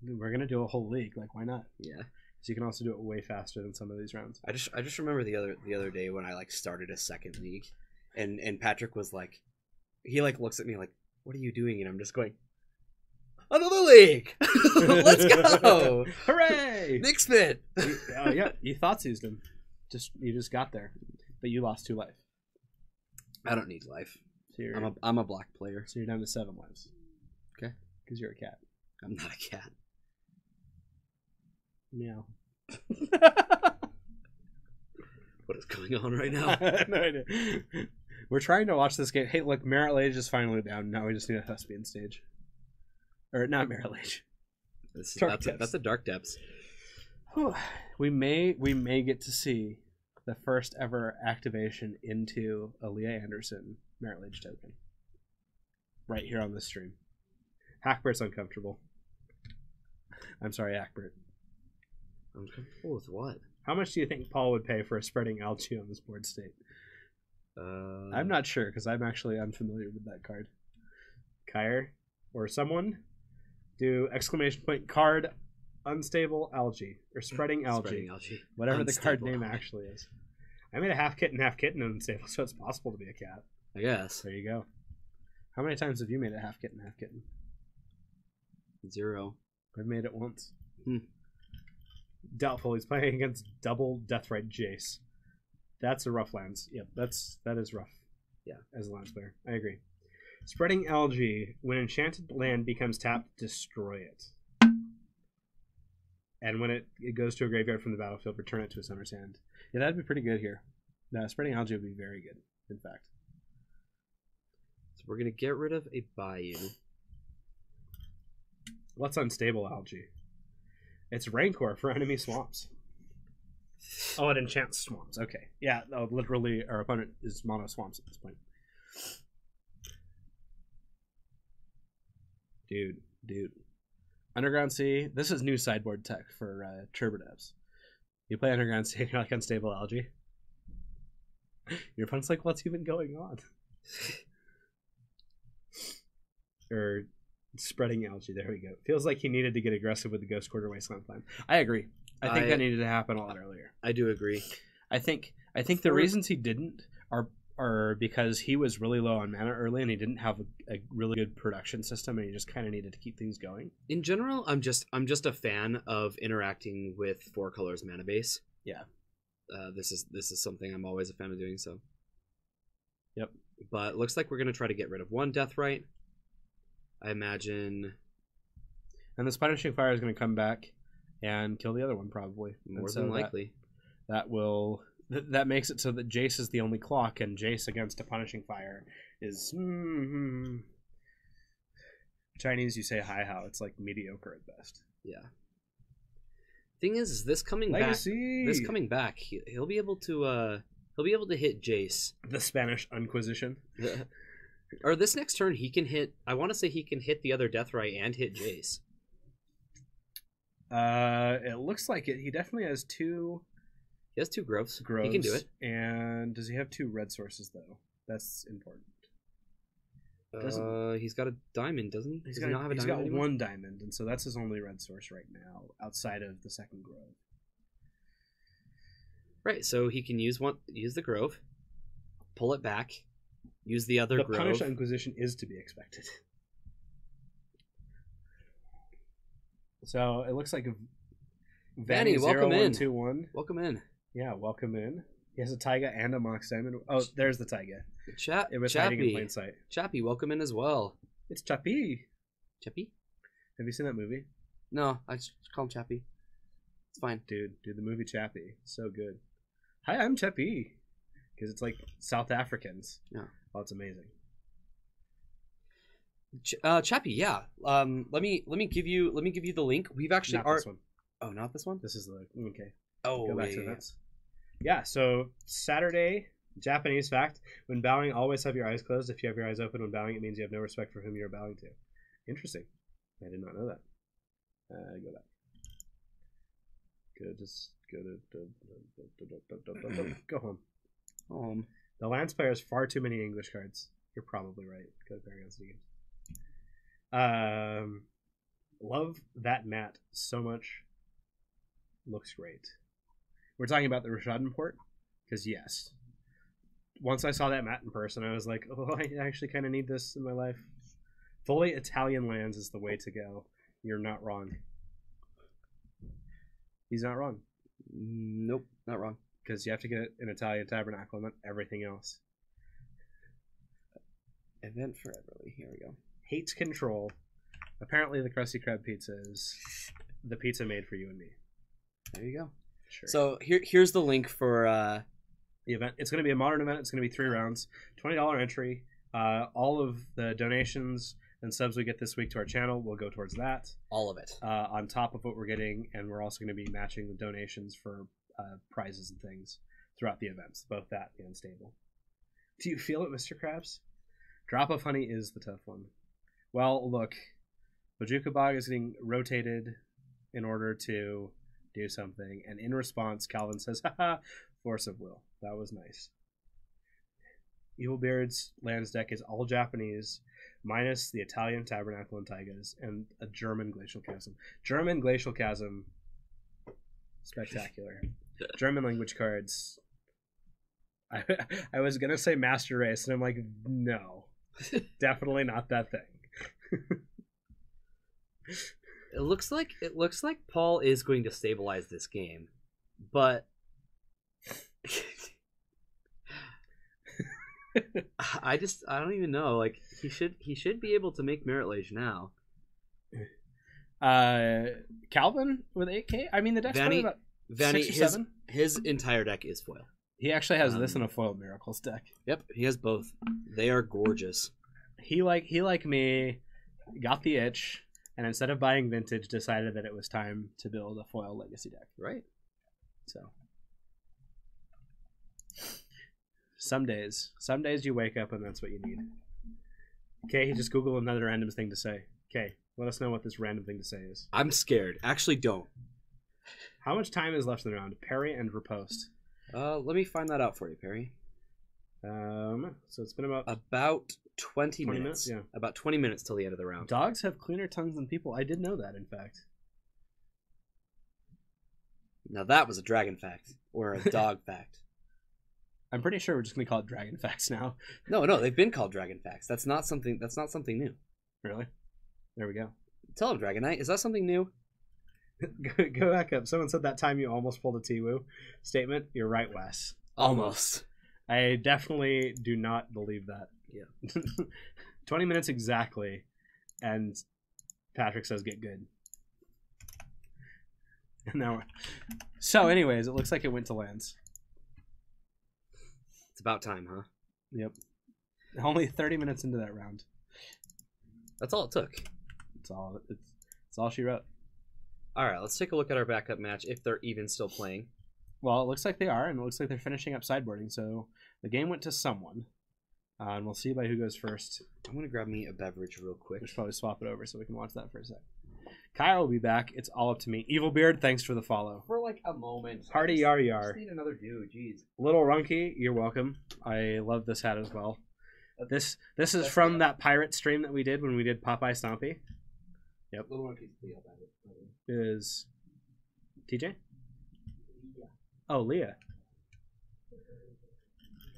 we're going to do a whole league. Like, why not? Yeah. So you can also do it way faster than some of these rounds. I just remember the other day when I like started a second league, and Patrick was like, he like looks at me like, what are you doing? And I'm just going, another league. Let's go. Hooray! Nick Smith. Yeah, you thought seized him. You just got there, but you lost 2 life. I don't need life. So you're, I'm a black player. so you're down to 7 lives. Okay. Because you're a cat. I'm not a cat. Meow. What is going on right now? No idea. We're trying to watch this game. Hey, look, Merit Age is finally down. Now we just need a Thespian stage. Or not Merit Age. That's a dark depths. We may get to see the first ever activation into a Leah Anderson Merit Age token. Right here on this stream. Hackbert's uncomfortable. I'm sorry, Hackbert. Uncomfortable with what? How much do you think Paul would pay for a spreading algae on this board state? I'm not sure because I'm actually unfamiliar with that card. Kyre or someone do exclamation point card unstable algae or spreading algae. Whatever the card name actually is. I made a half kitten unstable, so it's possible to be a cat. I guess. There you go. How many times have you made a half kitten? 0. I've made it once. Doubtful. He's playing against double Deathrite Jace. That's a rough lands. Yep, that is rough. Yeah, as a lands player, I agree. Spreading algae. When enchanted land becomes tapped, destroy it. And when it goes to a graveyard from the battlefield, return it to a summer's hand. Yeah, that'd be pretty good here. No, spreading algae would be very good. In fact. So we're gonna get rid of a Bayou. What's unstable algae? It's Rancor for enemy swamps. Oh, it enchants swamps. Okay. Yeah, no, literally our opponent is mono swamps at this point. Dude. Underground Sea. This is new sideboard tech for Turbodevs. You play Underground Sea and you're like unstable algae. Your opponent's like, what's even going on? Or spreading algae. There we go. Feels like he needed to get aggressive with the Ghost Quarter Wasteland plan. I agree. I think that needed to happen a lot earlier. I do agree. I think the reasons he didn't are because he was really low on mana early and he didn't have a really good production system and he just kind of needed to keep things going. In general, I'm just a fan of interacting with 4 colors mana base. Yeah. This is something I'm always a fan of doing. So. Yep. But it looks like we're gonna try to get rid of 1 Deathrite. I imagine. And this Punishing Fire is going to come back and kill the other one probably. More than likely. That makes it so that Jace is the only clock, and Jace against a Punishing Fire is Chinese. You say hi how it's like mediocre at best. Yeah. Thing is this coming Legacy. back. This coming back, he'll be able to hit Jace. The Spanish Inquisition. Or this next turn, he can hit. I want to say he can hit the other Deathrite and hit Jace. It looks like it. He definitely has 2. He has 2 groves. He can do it. And does he have 2 red sources though? That's important. He's got a diamond, doesn't he? He's got 1 diamond, and so that's his only red source right now, outside of the second grove. Right. So he can use the grove, pull it back. Use the other grove. The Punished Inquisition is to be expected. So it looks like Vanny, welcome in. 0121. Welcome in. Yeah, welcome in. He has a Taiga and a Mox Diamond. Oh, there's the Taiga. It was hiding in plain sight. Chappie, welcome in as well. It's Chappie. Chappie? Have you seen that movie? No, I just call him Chappie. It's fine. Dude, the movie Chappie. So good. Hi, I'm Chappie. Because it's like South Africans. Yeah. Oh, it's amazing. Chappie, yeah. Let me give you the link. We've actually Not this one. Oh, not this one. This is the okay. Oh, Go back yeah, to yeah, events. Yeah. So Saturday, Japanese fact: when bowing, always have your eyes closed. If you have your eyes open when bowing, it means you have no respect for whom you're bowing to. Interesting. I did not know that. Go back. Go home. The Lance player has far too many English cards. You're probably right. Go to Paragon City Games. Love that mat so much. Looks great. We're talking about the Rashad port? Because yes. Once I saw that mat in person, I was like, oh, I actually kind of need this in my life. Fully Italian lands is the way to go. You're not wrong. He's not wrong. Nope, not wrong. Because you have to get an Italian Tabernacle, not everything else. Event for Everly. Here we go. Hates control. Apparently the Krusty Krab pizza is the pizza made for you and me. There you go. Sure. So here's the link for the event. It's going to be a modern event. It's going to be 3 rounds. $20 entry. All of the donations and subs we get this week to our channel will go towards that. all of it. On top of what we're getting, and we're also going to be matching the donations for prizes and things throughout the events, both that and stable. Do you feel it, Mr. Krabs? Drop of honey is the tough one. Well, look, Bojuka Bog is getting rotated in order to do something, and in response, Calvin says, haha, force of will. That was nice. Evil Beard's lands deck is all Japanese, minus the Italian Tabernacle and Taigas, and a German Glacial Chasm. German Glacial Chasm, spectacular. German language cards. I was gonna say Master Race, and I'm like, no, definitely not that thing. It looks like Paul is going to stabilize this game, but I don't even know. Like he should be able to make Merit Lage now. Calvin with 8K. I mean, the deck's probably about Vanny, 6 or 7. his entire deck is foil. He actually has this in a foil Miracles deck. Yep, he has both. They are gorgeous. He like me got the itch, and instead of buying vintage, decided that it was time to build a foil legacy deck. Right. So some days you wake up and that's what you need. Okay, just Google another random thing to say. Okay, let us know what this random thing to say is. I'm scared. Actually, don't. How much time is left in the round? Parry and riposte. Let me find that out for you, Perry. So it's been about 20 minutes. Yeah. About 20 minutes till the end of the round. Dogs have cleaner tongues than people. I did know that, in fact. Now that was a dragon fact or a dog fact. I'm pretty sure we're just gonna call it Dragon Facts now. No, they've been called dragon facts. That's not something new. Really? There we go. Tell him, Dragon Knight. Is that something new? Go back up. Someone said that time you almost pulled a T-Woo statement. You're right, Wes. Almost. I definitely do not believe that. Yeah. 20 minutes exactly, and Patrick says get good. And now, so anyways, it looks like it went to lands. It's about time, huh? Yep. Only 30 minutes into that round. That's all it took. It's all she wrote. All right, let's take a look at our backup match if they're even still playing. Well, it looks like they are, and it looks like they're finishing up sideboarding. So the game went to someone, and we'll see by who goes first. I'm gonna grab me a beverage real quick. We should probably swap it over so we can watch that for a sec. Kyle will be back. It's all up to me. Evil Beard, thanks for the follow. For like a moment. Party yar yar. I just need another dude. Jeez. Little Runky, you're welcome. I love this hat as well. This is from that pirate stream that we did when we did Popeye Stompy. Yep. Little Monkey's Leo. Is TJ? Oh, Leah.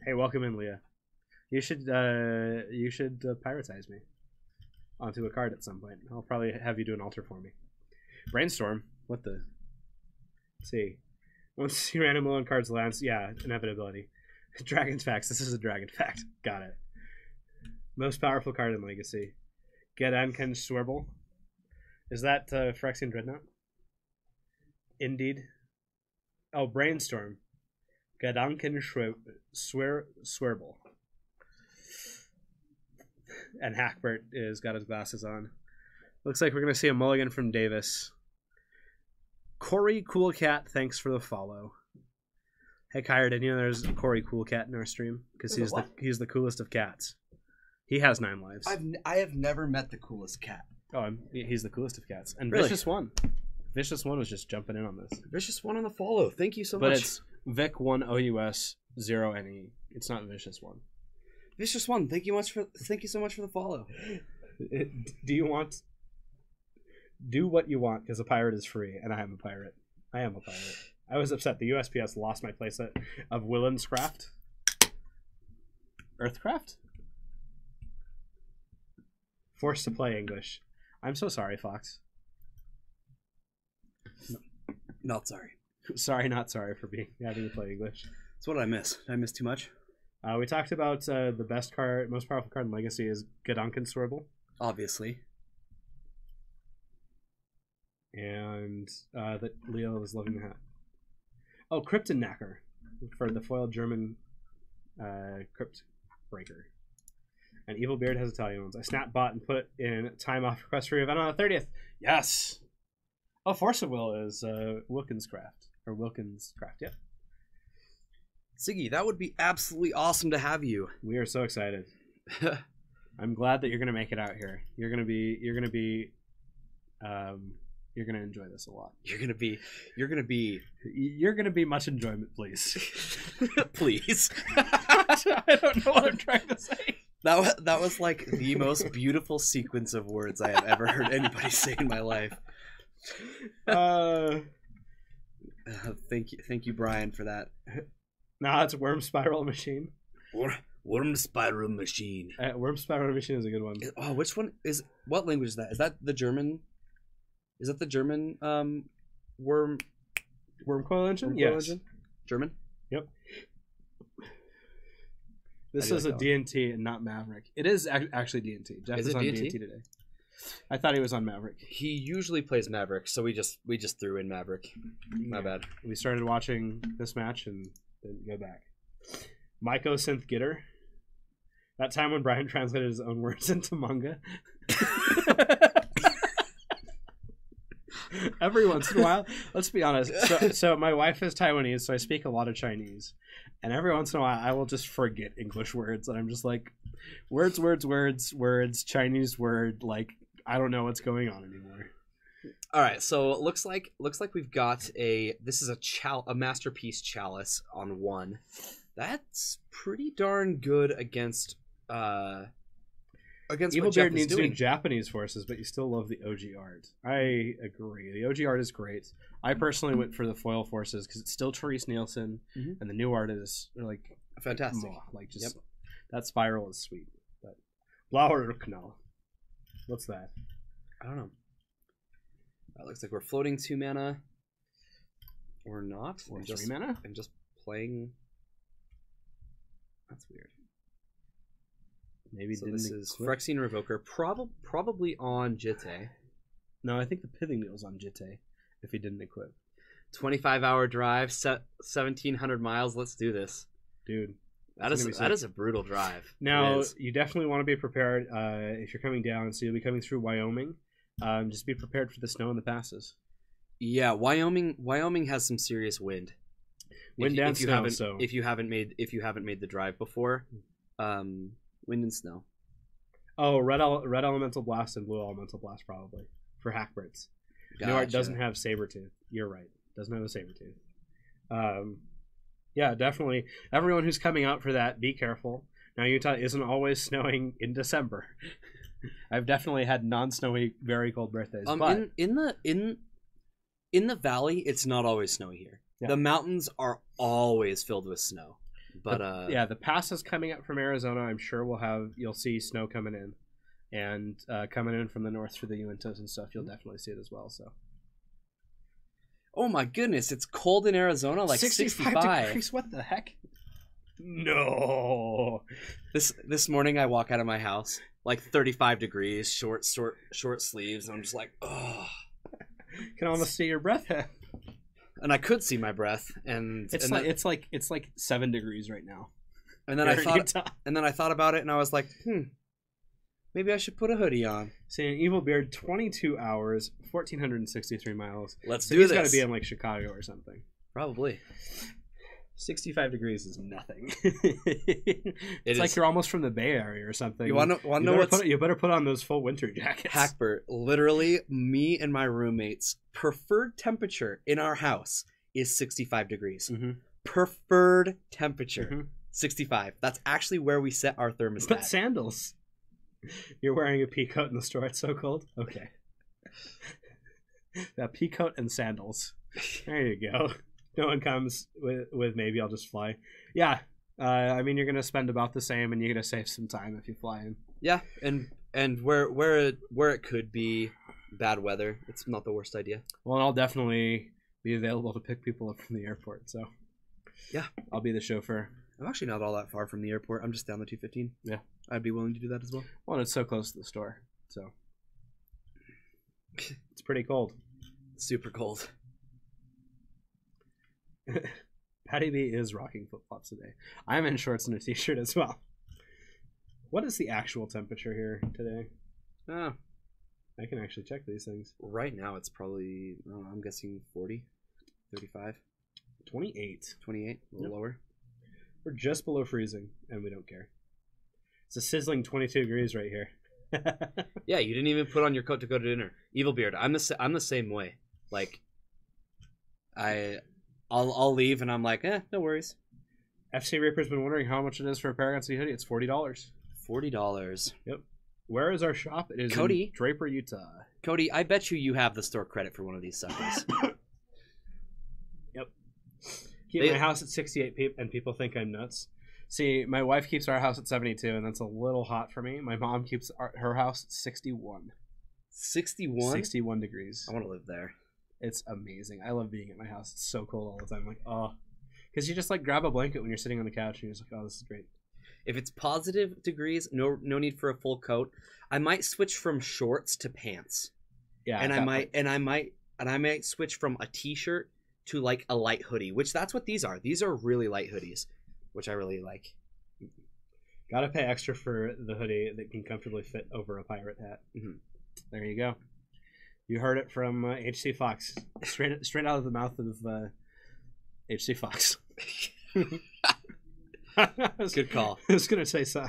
Hey, welcome in, Leah. You should piratize me onto a card at some point. I'll probably have you do an altar for me. Brainstorm. What the? Let's see. Once your random low cards lands, yeah, inevitability. Dragon's Facts. This is a Dragon Fact. Got it. Most powerful card in Legacy. Gedanken Swerble. Is that Phyrexian Dreadnought? Indeed. Oh, Brainstorm. Gedanken Swerble. And Hackbert is got his glasses on. Looks like we're going to see a mulligan from Davis. Corey Cool Cat, thanks for the follow. Hey Kyra, did you know there's Corey Cool Cat in our stream? Because he's the coolest of cats. He has 9 lives. I have never met the coolest cat. Oh, he's the coolest of cats. And Really? Vicious One. Vicious One was just jumping in on this. Vicious One on the follow. Thank you so But much. it's Vic 1 OUS 0 NE. It's not Vicious One. Vicious One. Thank you so much for the follow. Do you want... Do what you want, because a pirate is free, and I am a pirate. I am a pirate. I was upset. The USPS lost my playset of Willenscraft. Earthcraft? Forced to play English. I'm so sorry, Fox. Not sorry. Sorry, not sorry for having to play English. That's what I miss. Did I miss too much? We talked about the best card, most powerful card in Legacy is Gedankenswirbel. Obviously. And that Leo was loving the hat. Oh, Kryptonacker for the foiled German Crypt Breaker. And Evil Beard has Italian ones. I snap bot and put in time off request for event on the 30th. Yes. Oh, Force of Will is Wilkinscraft or Wilkinscraft. Yeah. Siggy, that would be absolutely awesome to have you. We are so excited. I'm glad that you're gonna make it out here. You're gonna enjoy this a lot. You're gonna be much enjoyment, please. Please. I don't know what I'm trying to say. That was like the most beautiful sequence of words I have ever heard anybody say in my life. Thank you, Brian, for that. Nah, it's Worm Spiral Machine. Worm Spiral Machine. Worm Spiral Machine is a good one. Oh, which one is? What language is that? Is that the German? Is that the German worm coil engine? Yes. German. Yep. This is a D&T and not Maverick. It is actually D&T. Jeff is on D&T today. I thought he was on Maverick. He usually plays Maverick, so we just threw in Maverick. My bad. We started watching this match and didn't go back. Myco Synth Gitter. That time when Brian translated his own words into manga. Every once in a while, let's be honest. So my wife is Taiwanese, so I speak a lot of Chinese. And every once in a while, I will just forget English words. And I'm just like, words, Chinese word. Like, I don't know what's going on anymore. All right, so it looks like we've got this is a masterpiece chalice on 1. That's pretty darn good against Evil Beard needs new Japanese forces, but you still love the OG art. I agree. The OG art is great. I personally went for the foil forces because it's still Therese Nielsen, and the new art is like fantastic. Like just that spiral is sweet. But Blauer Knall. What's that? I don't know. It looks like we're floating 2 mana, or not, or 3 mana, and just playing. That's weird. Maybe so this is Phyrexian Revoker, probably on Jitte. No, I think the Pithing Needle's on Jitte, if he didn't equip. 25-hour drive, 1,700 miles. Let's do this, dude. That is a brutal drive. Now you definitely want to be prepared if you're coming down. So you'll be coming through Wyoming. Just be prepared for the snow in the passes. Yeah, Wyoming has some serious wind. Wind and snow. If you haven't made the drive before, wind and snow. Oh, red elemental blast and blue elemental blast probably for Hackbrits. Gotcha. New art doesn't have Sabertooth. You're right. Doesn't have a Sabertooth. Yeah, definitely. Everyone who's coming out for that, be careful. Now Utah isn't always snowing in December. I've definitely had non-snowy, very cold birthdays. But in the valley, it's not always snowy here. Yeah. The mountains are always filled with snow. But the passes coming up from Arizona, I'm sure you'll see snow coming in, and coming in from the north through the Uintas and stuff. You'll definitely see it as well. So. Oh my goodness, it's cold in Arizona, like 65 degrees. What the heck? No. This morning I walk out of my house, like 35 degrees, short sleeves, and I'm just like, oh. Can almost see your breath. And I could see my breath, and it's like 7 degrees right now. And then I thought about it, and I was like, Maybe I should put a hoodie on. Saying Evil Beard, 22 hours, 1,463 miles. Let's So do he's this. got to be in like Chicago or something. Probably. 65 degrees is nothing. It It's like is. you're almost from the Bay Area or something. You want to know what's you better put on those full winter jackets. Hackbert? Literally, me and my roommates' preferred temperature in our house is 65 degrees. Mm-hmm. Preferred temperature, Mm-hmm. 65. That's actually where we set our But thermostat. sandals. You're wearing a pea coat in the store. It's so cold. Okay. That pea coat and sandals. There you go. No one comes with maybe I'll just fly. Yeah. I mean, you're gonna spend about the same, and you're gonna save some time if you fly in. Yeah, and where it could be bad weather, it's not the worst idea. Well, and I'll definitely be available to pick people up from the airport. So Yeah. I'll be the chauffeur. I'm actually not all that far from the airport. I'm just down the 215. Yeah. I'd be willing to do that as well. Well, and it's so close to the store, so it's pretty cold. Super cold. Patty B is rocking flip flops today. I'm in shorts and a t-shirt as well. What is the actual temperature here today? Ah, I can actually check these things. right now it's probably, I don't know, I'm guessing 40, 35, 28. 28, a little lower. We're just below freezing, and we don't care. It's a sizzling 22 degrees right here. Yeah, you didn't even put on your coat to go to dinner. Evil Beard, I'm the same way. Like, I'll leave and I'm like, no worries. FC Reaper's been wondering how much it is for a Paragon City hoodie. It's $40. $40. Yep. Where is our shop? It is Cody. in Draper, Utah. Cody, I bet you have the store credit for one of these suckers. Yep. Keep my house at 68 and people think I'm nuts. See, my wife keeps our house at 72, and that's a little hot for me. My mom keeps her house at 61. 61? 61 degrees. I want to live there. It's amazing. I love being at my house. It's so cold all the time. I'm like, oh. Because you just like grab a blanket when you're sitting on the couch, and you're just like, oh, this is great. If it's positive degrees, no need for a full coat. I might switch from shorts to pants. Yeah. And I might switch from a t-shirt to like a light hoodie, which that's what these are. These are really light hoodies, which I really like. Gotta pay extra for the hoodie that can comfortably fit over a pirate hat. Mhm. There you go. You heard it from HC Fox, straight out of the mouth of HC Fox. Good call. I was gonna say so.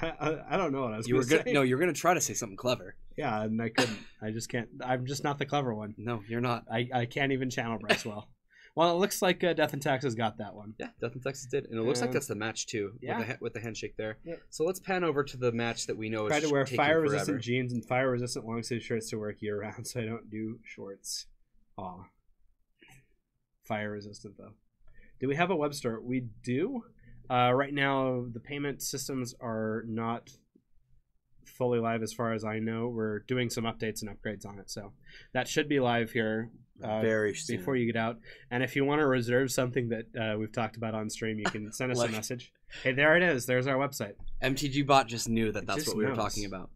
I don't know what I was. You were gonna gonna say. no, you're gonna try to say something clever. Yeah, and I couldn't. I just can't. I'm just not the clever one. No, you're not. I can't even channel Bryce well. Well, it looks like Death and Taxes got that one. Yeah, Death and Texas did, and it looks like that's the match too. Yeah. with the handshake there. Yeah. So let's pan over to the match that we know is Try to wear taking fire-resistant forever. jeans and fire-resistant long-sleeve shirts to work year-round, so I don't do shorts. Aw. Fire-resistant, though. Do we have a web store? We do. Right now, the payment systems are not fully live as far as I know. We're doing some updates and upgrades on it, so that should be live here Very soon. before you get out. And if you want to reserve something that we've talked about on stream, you can send us a message. Hey, there it is. There's our website. MTG Bot just knew that It that's just what we were knows. talking about.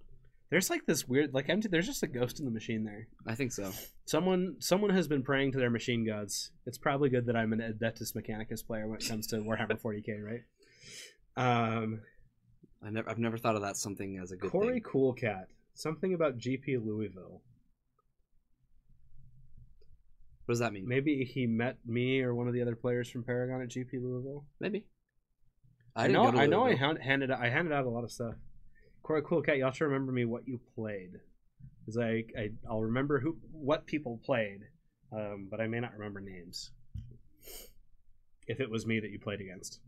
There's like this weird, like empty. There's just a ghost in the machine there. I think so. Someone has been praying to their machine gods. It's probably good that I'm an Adeptus Mechanicus player when it comes to Warhammer 40k, right? I've never thought of that something as a good Corey thing. Coolcat. Something about GP Louisville. What does that mean? Maybe he met me or one of the other players from Paragon at GP Louisville. Maybe. I didn't know. go to I know. I Louisville. handed out a lot of stuff. Corey Coolcat, you have to remember me what you played, because I'll remember what people played, but I may not remember names. If it was me that you played against.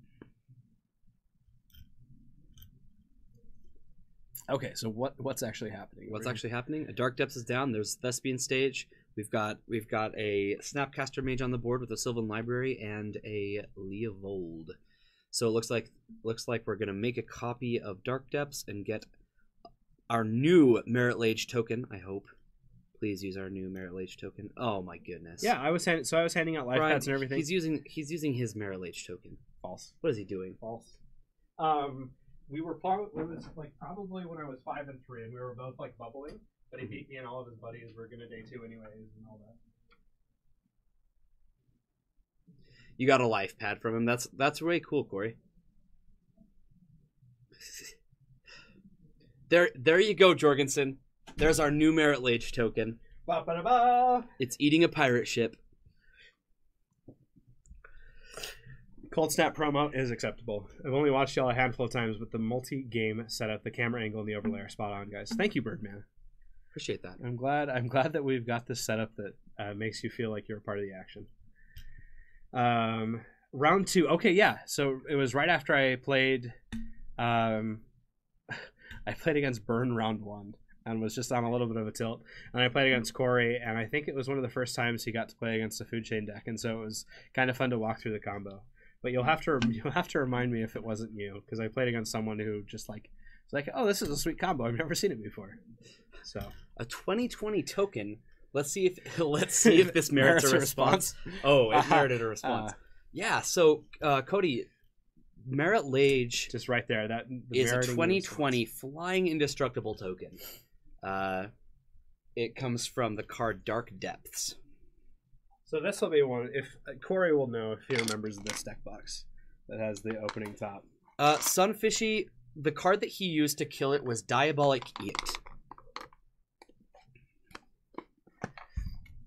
Okay, so what's actually happening? What's actually happening? A Dark Depths is down. There's Thespian Stage. We've got a Snapcaster Mage on the board with a Sylvan Library and a Leovold. So it looks like we're gonna make a copy of Dark Depths and get our new Merit Lage token. I hope. Please use our new Merit Lage token. Oh my goodness. Yeah, I was handing out life Brian, pads and everything. He's using his Merit Lage token. False. What is he doing? False. We were it was like probably when I was 5 and 3, and we were both like bubbling. But he beat me, and all of his buddies were gonna day 2 anyways, and all that. You got a life pad from him. That's way cool, Corey. There you go, Jorgensen. There's our new Merit Lage token. Ba-ba-da-ba. It's eating a pirate ship. Cold Snap promo is acceptable. I've only watched y'all a handful of times, but the multi-game setup, the camera angle, and the overlay are spot on, guys. Thank you, Birdman. Appreciate that. I'm glad that we've got this setup that makes you feel like you're a part of the action. Round 2. Okay, yeah. So it was right after I played. I played against Burn round 1 and was just on a little bit of a tilt. And I played against Corey, and I think it was one of the first times he got to play against a food chain deck, and so it was kind of fun to walk through the combo. But you'll have to remind me if it wasn't you, because I played against someone who just was like, oh, this is a sweet combo. I've never seen it before. So a 2020 token. Let's see if this merits a response. Oh, it merited a response. Yeah. So Cody, Merit Lage just right there. That is a 2020 flying indestructible token. It comes from the card Dark Depths. So this will be one. If Corey will know if he remembers this deck box that has the opening top. Sunfishy. The card that he used to kill it was Diabolic Edict.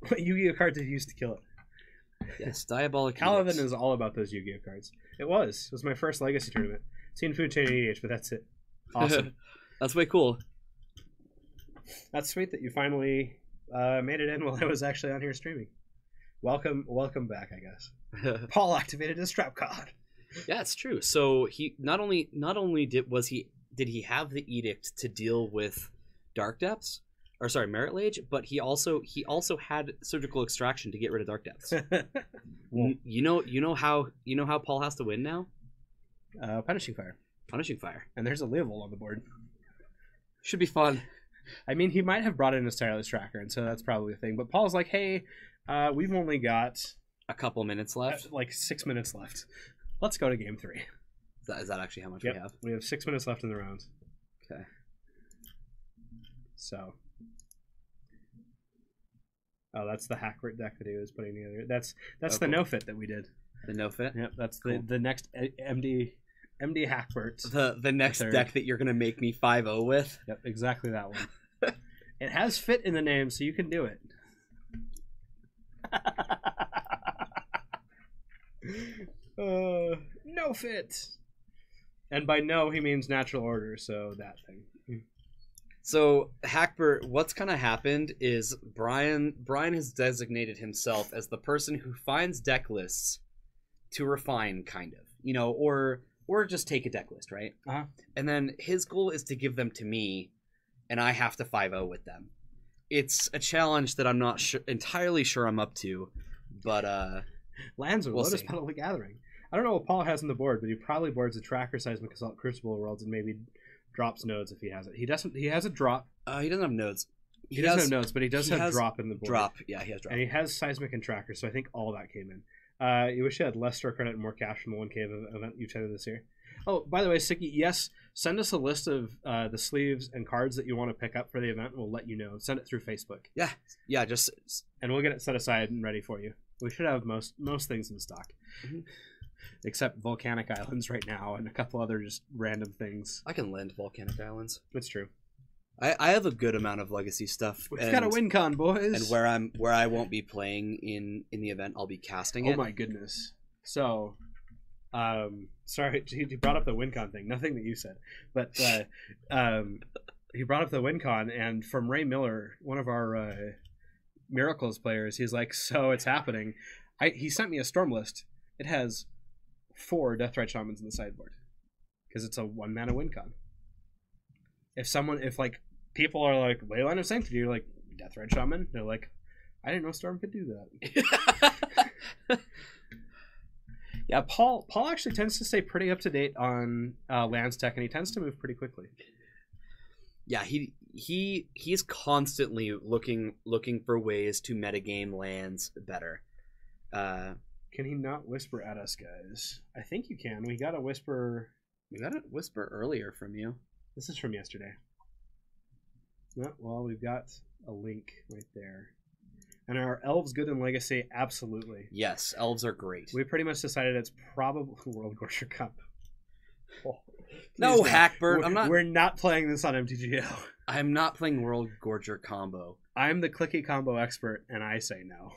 What Yu-Gi-Oh card did he use to kill it? Yes, Diabolic Calavan Edict. is all about those Yu-Gi-Oh cards. It was my first Legacy tournament. Seen Food Chain EDH, but that's it. Awesome. That's way cool. That's sweet that you finally made it in while I was actually on here streaming. Welcome back, I guess. Paul activated his trap card. Yeah, it's true. So he not only did he have the edict to deal with Dark Depths, or sorry, Merit Lage, but he also had Surgical Extraction to get rid of Dark Depths. You know how Paul has to win now? Punishing Fire. Punishing Fire. And there's a Leovold on the board. Should be fun. I mean, he might have brought in his Tireless Tracker, and so that's probably a thing. But Paul's like, hey, we've only got a couple minutes left. Like 6 minutes left. Let's go to game 3. Is that actually how much we have? We have 6 minutes left in the round. Okay. So. Oh, that's the Hackbert deck that he was putting together. That's the cool. No Fit that we did. The No Fit? Yep, that's cool. the next MD Hackbert. The next deck that you're gonna make me 5-0 with. Yep, exactly that one. It has Fit in the name, so you can do it. No Fit. And by no, he means natural order, so that thing. So Hackbert, what's kind of happened is Brian has designated himself as the person who finds deck lists to refine, kind of, or just take a deck list, right? Uh-huh. And then his goal is to give them to me, and I have to 5-0 with them. It's a challenge that I'm not entirely sure I'm up to, but Lands of Lotus see. Petal of the Gathering. I don't know what Paul has on the board, but he probably boards a Tracker, Seismic Assault, Crucible Worlds, and maybe drops nodes if he has it. He doesn't. He has a drop. He doesn't have nodes. He doesn't have nodes, but he does have drop in the board. Drop, yeah, he has drop. And he has Seismic and Tracker, so I think all that came in. You wish you had less store credit and more cash from the 1K event you attended this year. Oh, by the way, Siki, yes, send us a list of the sleeves and cards that you want to pick up for the event. We'll let you know. Send it through Facebook. Yeah, just and we'll get it set aside and ready for you. We should have most things in stock. Mm-hmm. Except Volcanic Islands right now and a couple other just random things. I can lend Volcanic Islands. It's true. I have a good amount of legacy stuff. We've got a win con, boys. And where I won't be playing in the event, I'll be casting it. Oh my goodness. So, sorry, he brought up the win con thing. Nothing that you said, but he brought up the win con, and from Ray Miller, one of our Miracles players, he's like, so it's happening. He sent me a storm list. It has 4 Deathrite Shamans in the sideboard because it's a 1-mana win con. If people are like Leyline of Sanctity, you're like Deathrite Shaman. They're like, I didn't know Storm could do that. Yeah, Paul actually tends to stay pretty up to date on lands tech, and he tends to move pretty quickly. Yeah, he's constantly looking for ways to metagame lands better. Can he not whisper at us, guys? I think you can. We got a whisper. We got a whisper earlier from you. This is from yesterday. No, well, we've got a link right there. And are elves good in Legacy? Absolutely. Yes, elves are great. We pretty much decided it's probably World Gorger Cup. No, Please, Hackbird. We're not playing this on MTGO. I'm not playing World Gorger combo. I'm the clicky combo expert, and I say no.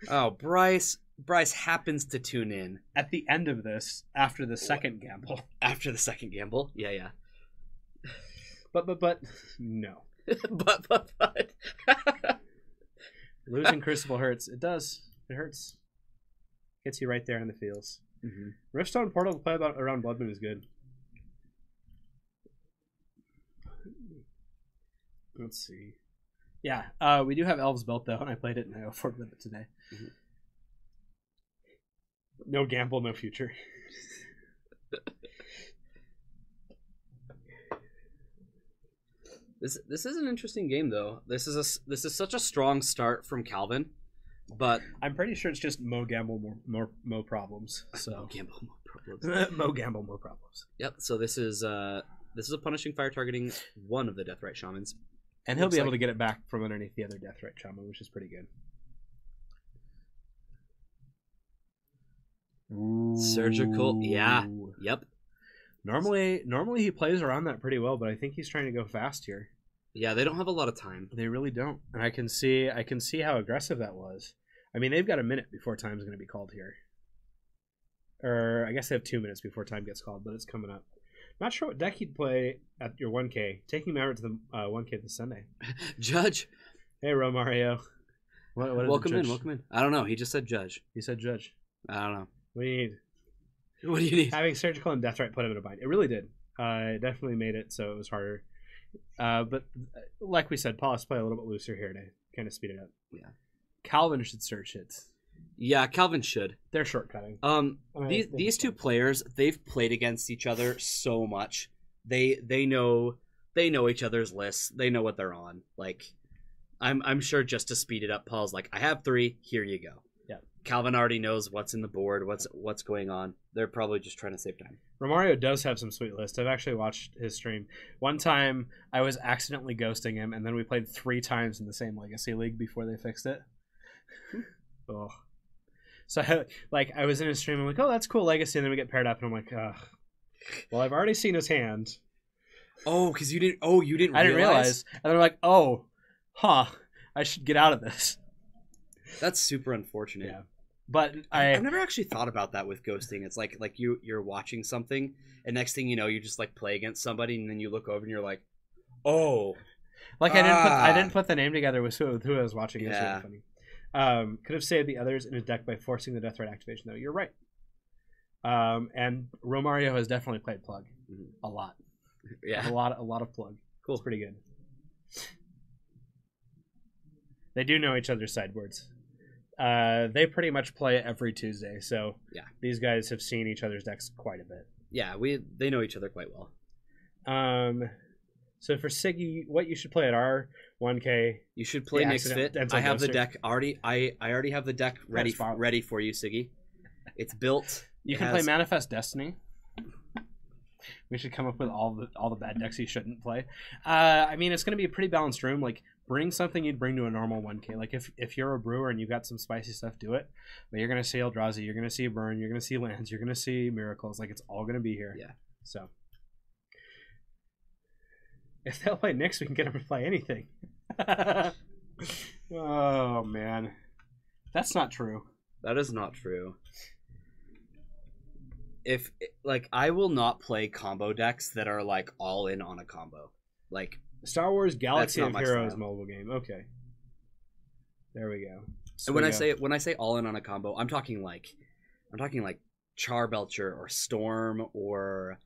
Oh, Bryce. Bryce happens to tune in At the end of this, after the second gamble. after the second gamble. Yeah. But, no. but. Losing Crucible hurts. It does. It hurts. Gets you right there in the feels. Mm-hmm. Riftstone Portal to play around Blood Moon is good. Let's see. Yeah, we do have Elves built though, and I played it and I afforded with it today. Mm-hmm. No gamble, no future. This is an interesting game though. This is such a strong start from Calvin, but I'm pretty sure it's just Mo gamble, more problems. So Mo gamble, more problems. Mo gamble, more problems. Yep. So this is a punishing fire targeting one of the Deathrite Shamans, And he'll Looks be able like- to get it back from underneath the other Deathrite Shaman, which is pretty good. Surgical. Yeah. Ooh. Yep. Normally he plays around that pretty well, but I think he's trying to go fast here. Yeah. They don't have a lot of time. They really don't, and I can see how aggressive that was. I mean, they've got a minute before time's going to be called here, or I guess they have 2 minutes before time gets called, but it's coming up. Not sure what deck he'd play at your 1K. Taking Maverick to the 1K this Sunday. Judge. Hey, Romario. What did the Welcome in. judge- Welcome in. I don't know. He just said judge. He said judge. I don't know. What do you need? What do you need? Having Surgical and Deathrite put him in a bind. It really did. It definitely made it so it was harder. But like we said, Paul has to play a little bit looser here to kind of speed it up. Yeah. Calvin should search it. Yeah, Calvin should. They're shortcutting. These two players, they've played against each other so much. They know each other's lists. They know what they're on. Like, I'm sure just to speed it up, Paul's like, I have 3. Here you go. Yeah. Calvin already knows what's in the board, what's going on. They're probably just trying to save time. Romario does have some sweet lists. I've actually watched his stream. One time, I was accidentally ghosting him, and then we played 3 times in the same Legacy League before they fixed it. Oh. So, I was in his stream, I'm like, oh, that's cool, Legacy, and then we get paired up, and I'm like, ugh. Well, I've already seen his hand. Oh, because you didn't I didn't realize. And then I'm like, oh, I should get out of this. That's super unfortunate. Yeah. But I've never actually thought about that with ghosting. It's like you're watching something, and next thing you know, you just like play against somebody, and then you look over and you're like, oh, I didn't put the name together with who I was watching. It was Yeah. really funny. Could have saved the others in his deck by forcing the Deathrite activation, though. You're right. And Romario has definitely played Plug a lot. yeah, A lot of Plug. Cool. It's pretty good. They do know each other's sideboards. They pretty much play every Tuesday, so Yeah. these guys have seen each other's decks quite a bit. yeah. They know each other quite well. So for Siggy, what you should play at our 1K. You should play The Nick's Fit. accidental I have the ghoster. deck already. I already have the deck ready fine. ready for you, Siggy. It's built. You It can has- play Manifest Destiny. We should come up with all the bad decks you shouldn't play. I mean, it's going to be a pretty balanced room. Like, bring something you'd bring to a normal 1K. Like, if you're a brewer and you've got some spicy stuff, do it. But you're going to see Eldrazi, you're going to see Burn, you're going to see lands, you're going to see miracles. Like, it's all going to be here. Yeah. So, if they'll play Nyx, we can get them to play anything. Oh, man. That's not true. That is not true. If I will not play combo decks that are like all in on a combo. Like Star Wars Galaxy That's of not my Heroes style. mobile game. Okay. There we go. and when I say all in on a combo, I'm talking like Charbelcher or Storm or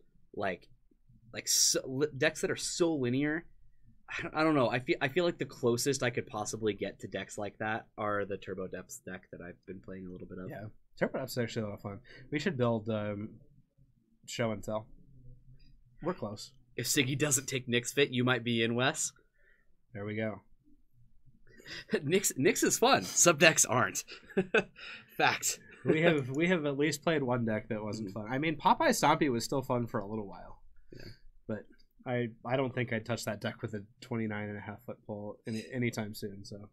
decks that are so linear. I don't know. I feel like the closest I could possibly get to decks like that are the Turbo Depths deck that I've been playing a little bit of. Yeah. Turbo Depths is actually a lot of fun. We should build show and tell. We're close. If Siggy doesn't take Nyx Fit, you might be in, Wes. There we go. Nyx is fun. Sub decks aren't. Fact. We have at least played one deck that wasn't fun. I mean, Popeye Stompy was still fun for a little while. Yeah. But I don't think I'd touch that deck with a 29.5-foot pole anytime soon. So,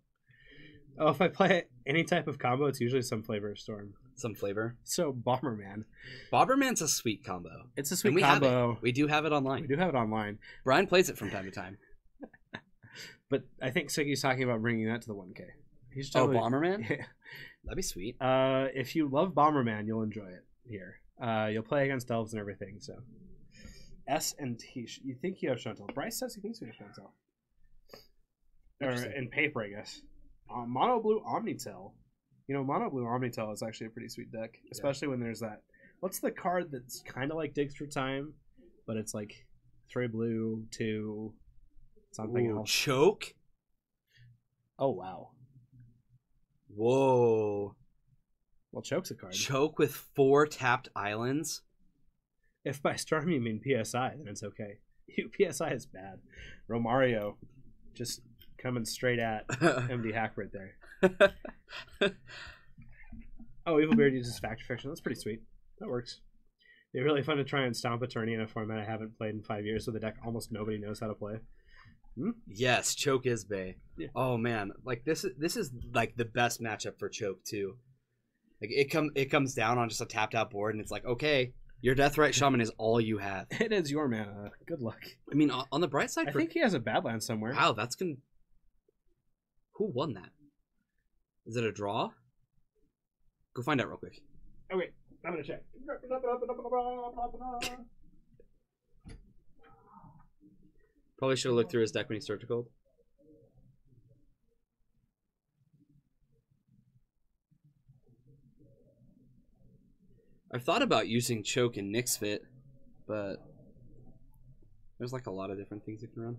if I play any type of combo, it's usually some flavor of Storm. some flavor. So Bomberman, Bomberman's a sweet combo. it's a And sweet we have combo. it. We do have it We online. do have it online, Brian plays it from time to time. but I think Siggy's talking about bringing that to the 1K. He's Oh, totally, Bomberman? That'd be sweet. If you love Bomberman, you'll enjoy it here. You'll play against elves and everything. So S and T. You think you have Chantel? Bryce says he thinks we have Chantel. Or Interesting. in paper, I guess. Mono Blue Omnitel. Mono Blue Omnitel is actually a pretty sweet deck, especially when there's that. What's the card that's kind of like Digs for Time, but it's like 3 blue, 2 something Ooh, else. Choke? Oh wow. Whoa. Well, Choke's a card. Choke with 4 tapped islands? If by storm you mean PSI, then it's okay. PSI is bad. Romario, just coming straight at MD Hack right there. Oh, Evil Beard uses Factor Fiction. That's pretty sweet. That works. It'd be really fun to try and stomp a tourney in a format I haven't played in 5 years with a deck almost nobody knows how to play. Yes, Choke is Bay. Yeah. Oh man, like this is like the best matchup for Choke too. Like it comes down on just a tapped out board, and it's like, okay, your Deathrite Shaman is all you have. It is your mana. Good luck. I mean, on the bright side, I think he has a Badlands somewhere. wow, that's gonna. Who won that? Is it a draw? Go find out real quick. Okay, I'm gonna check. Probably should have looked through his deck when he started gold. I've thought about using Choke and Nyx Fit, but there's like a lot of different things you can run.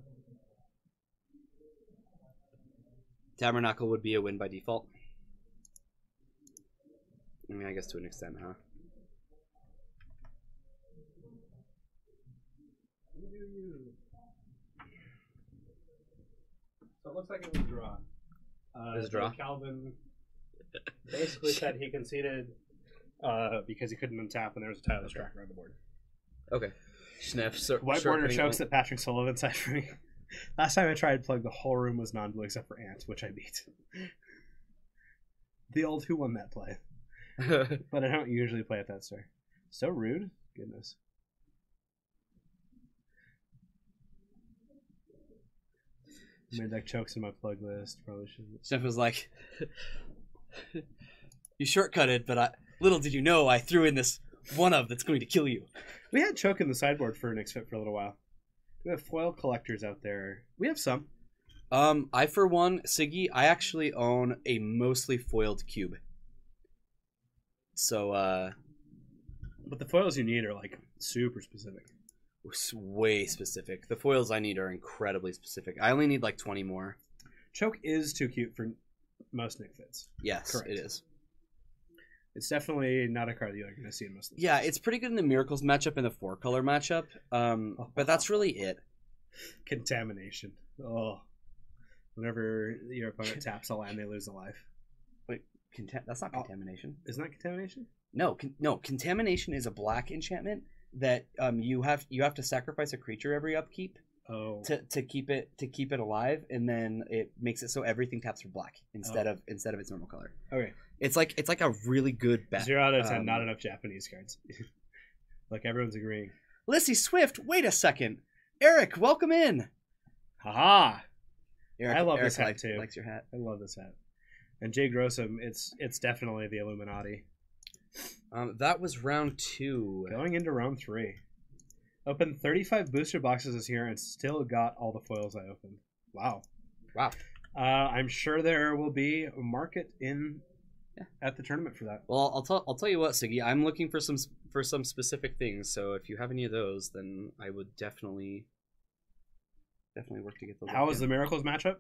Tabernacle would be a win by default. I mean, I guess to an extent, huh? So it looks like it was a draw. It was a draw? Calvin basically said he conceded because he couldn't untap and there was a Tyler Tracker on the board. Okay. Sniff. So, White border chokes that Patrick Sullivan side for me. Last time I tried plug, the whole room was non-blue except for Ant, which I beat. The old who won that play. But I don't usually play at that star. So rude. Goodness. Made deck chokes in my plug list. Probably shouldn't. Sniff was like, you shortcutted, but little did you know I threw in this one of that's going to kill you. We had choke in the sideboard for Nyx Fit for a little while. We have foil collectors out there. We have some. I for one, Siggy, I actually own a mostly foiled cube. So, But the foils you need are like super specific. way specific. The foils I need are incredibly specific. I only need like 20 more. Choke is too cute for most Nyx Fits. Yes, Correct. it is. It's definitely not a card that you're going to see in most of the Yeah, it's pretty good in the Miracles matchup and the 4-color matchup. But that's really it. Contamination. Oh. Whenever your opponent taps a land, they lose a life. Wait, that's not contamination. Isn't that contamination? No, contamination is a black enchantment that you have to sacrifice a creature every upkeep Oh. to keep it alive, and then it makes it so everything taps for black instead of its normal color. Okay. It's like a really good bet. 0 out of 10, not enough Japanese cards. Like everyone's agreeing. Lissy Swift, wait a second. Eric, welcome in. Haha! Eric, I love Eric this hat too. likes your hat. I love this hat. And Jay Grossum, it's definitely the Illuminati. That was round 2. Going into round 3. Opened 35 booster boxes this year and still got all the foils I opened. Wow. Wow. I'm sure there will be a market at the tournament for that. Well, I'll tell you what, Siggy. I'm looking for some specific things. So if you have any of those, then I would definitely work to get those. How was the Miracles matchup?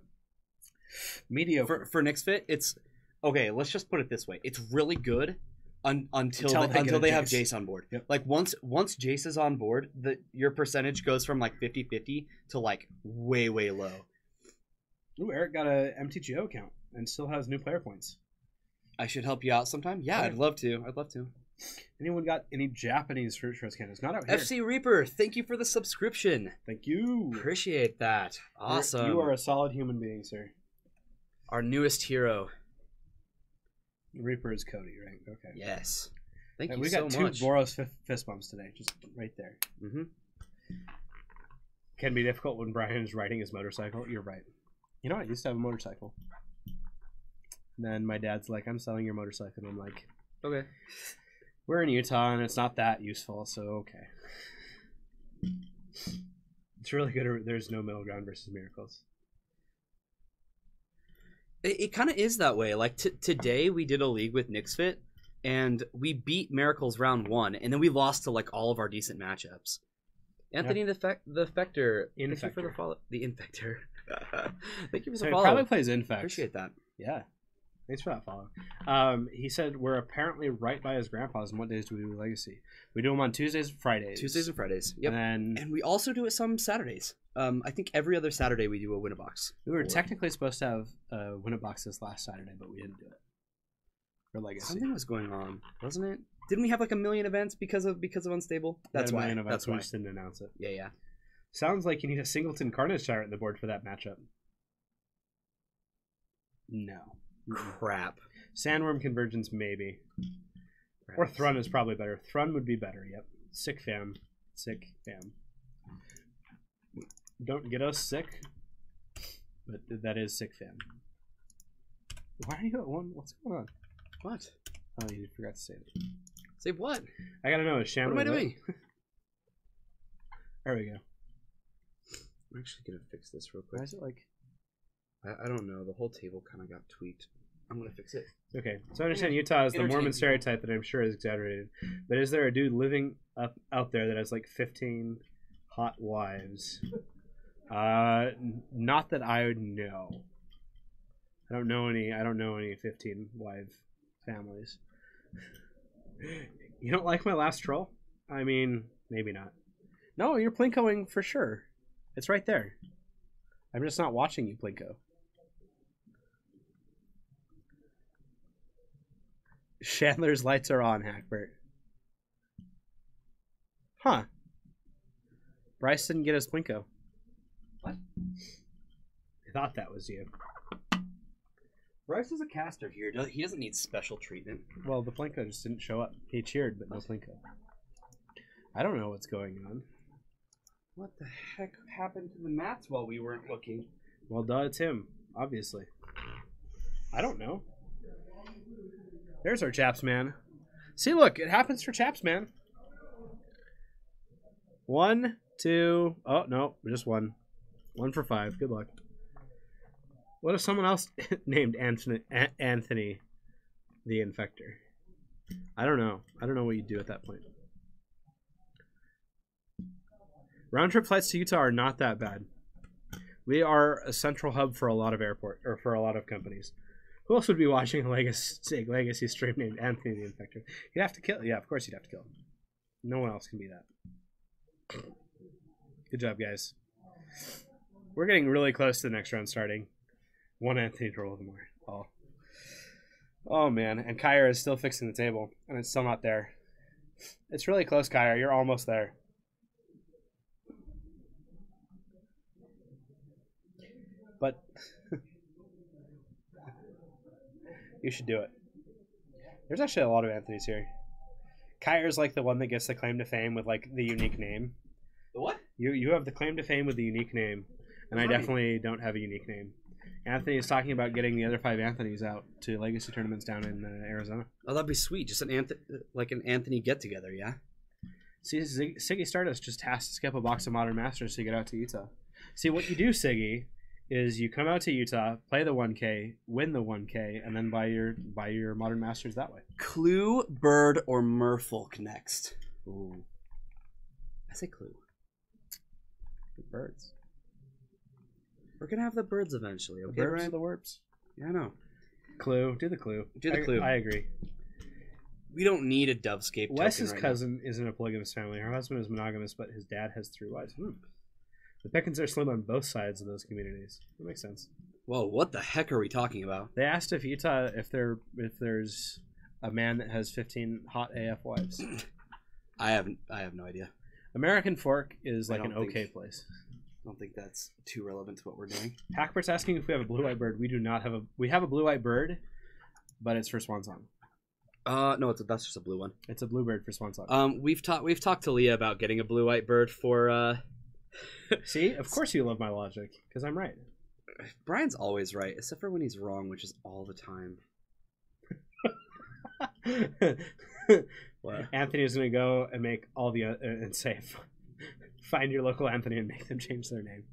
Mediocre. for Nyx Fit? It's okay. Let's just put it this way: it's really good until they have Jace on board. Yep. Like once Jace is on board, your percentage goes from like 50-50 to like way low. Ooh, Eric got a MTGO account and still has new player points. I should help you out sometime. Yeah, Okay. I'd love to. Anyone got any Japanese fruit Shredds cannons? Not out here. FC Reaper, thank you for the subscription. Thank you. Appreciate that. Awesome. You are a solid human being, sir. Our newest hero. Reaper is Cody, right? Okay. Yes. Thank And you we so got two much. Boros fist bumps today, just right there. Mm-hmm. Can be difficult when Brian is riding his motorcycle. You're right. You know, I used to have a motorcycle. And then my dad's like, I'm selling your motorcycle. And I'm like, Okay. we're in Utah and it's not that useful, so okay. It's really good. There's no middle ground versus miracles. It kind of is that way. Like today, we did a league with Nixfit, and we beat Miracles round 1, and then we lost to like all of our decent matchups. Anthony the Infector, thank you for the follow. The Infector, thank you for So the he follow. probably plays Infect. Appreciate that. Yeah. Thanks for that follow. He said we're apparently right by his grandpa's. And what days do we do Legacy? We do them on Tuesdays and Fridays. Tuesdays and Fridays. Yep. And then And we also do it some Saturdays. I think every other Saturday we do a win-a-box. we were technically supposed to have win-a-box this last Saturday, but we didn't do it for Legacy. Something was going on, wasn't it? Didn't we have like a million events because of Unstable? That's why. That's we why. just didn't announce it. Yeah. Sounds like you need a Singleton Carnage Tyrant on the board for that matchup. No. Crap. Sandworm Convergence, maybe. Or Thrun is probably better. Thrun would be better, yep. Sick fam. Don't get us sick, but that is sick fam. Why are you at 1? What's going on? What? Oh, you forgot to say it. Say what? I gotta know. Is What am I doing? There we go. I'm actually gonna fix this real Why quick. is it like... I don't know. The whole table kind of got tweaked. I'm gonna fix it. Okay, so I understand Utah is the Mormon Entertain stereotype that I'm sure is exaggerated. But is there a dude living out there that has like 15 hot wives? Not that I would know. I don't know any 15 wife families. You don't like my last troll? I mean, maybe not. No, you're plinkoing for sure. It's right there. I'm just not watching you plinko. Chandler's lights are on, Hackbert. Huh. Bryce didn't get his plinko. What? I thought that was you. Bryce is a caster here. He doesn't need special treatment. Well, the plinko just didn't show up. He cheered, but no plinko. I don't know what's going on. What the heck happened to the mats while we weren't looking? Well, duh, it's him, obviously. I don't know. There's our Chaps Man. See, look, it happens for Chaps Man. 1, 2. Oh, no, just 1. 1 for 5. Good luck. What if someone else named Anthony the Infector? I don't know. I don't know what you do at that point. Round trip flights to Utah are not that bad. We are a central hub for a lot of companies. Who else would be watching a legacy stream named Anthony the Infector? You'd have to kill. Yeah, of course you'd have to kill him. No one else can be that. Good job, guys. We're getting really close to the next round starting. 1 Anthony to roll more. Oh man, and Kyra is still fixing the table, and it's still not there. It's really close, Kyra. You're almost there. But you should do it. There's actually a lot of Anthony's here. Kyra's like the one that gets the claim to fame with like the unique name. The what? You have the claim to fame with the unique name, and I definitely don't have a unique name. Anthony is talking about getting the other 5 Anthonys out to legacy tournaments down in Arizona. Oh, that'd be sweet. Just an Anthony get together, yeah. See, Siggy Stardust just has to skip a box of Modern Masters to get out to Utah. See, what you do, Siggy, is you come out to Utah, play the 1K, win the 1K, and then buy your Modern Masters that way. Clue, Bird, or Merfolk next. Ooh, I say Clue. the birds. We're gonna have the birds eventually. The Okay, birds Brian? or the warps? Yeah, I know. Clue. Do the clue. Do the clue. I agree. We don't need a Dovescape. Wes's token right cousin is in a polygamous family. Her husband is monogamous, but his dad has 3 wives. The Pickens are slim on both sides of those communities. That makes sense. Now. Whoa, what the heck are we talking about? They asked if Utah, if there's a man that has 15 hot AF wives. I have no idea. American Fork is I like an don't okay think- place. I don't think that's too relevant to what we're doing. Hackbert's asking if we have a blue-eyed bird. We do not have a. We have a blue-eyed bird, but it's for Swansong. No, that's just a blue one. It's a bluebird for Swansong. We've talked to Leah about getting a blue-white bird for. See, of course you love my logic because I'm right. Brian's always right, except for when he's wrong, which is all the time. What? Anthony's gonna go and make all the and say, find your local Anthony and make them change their name.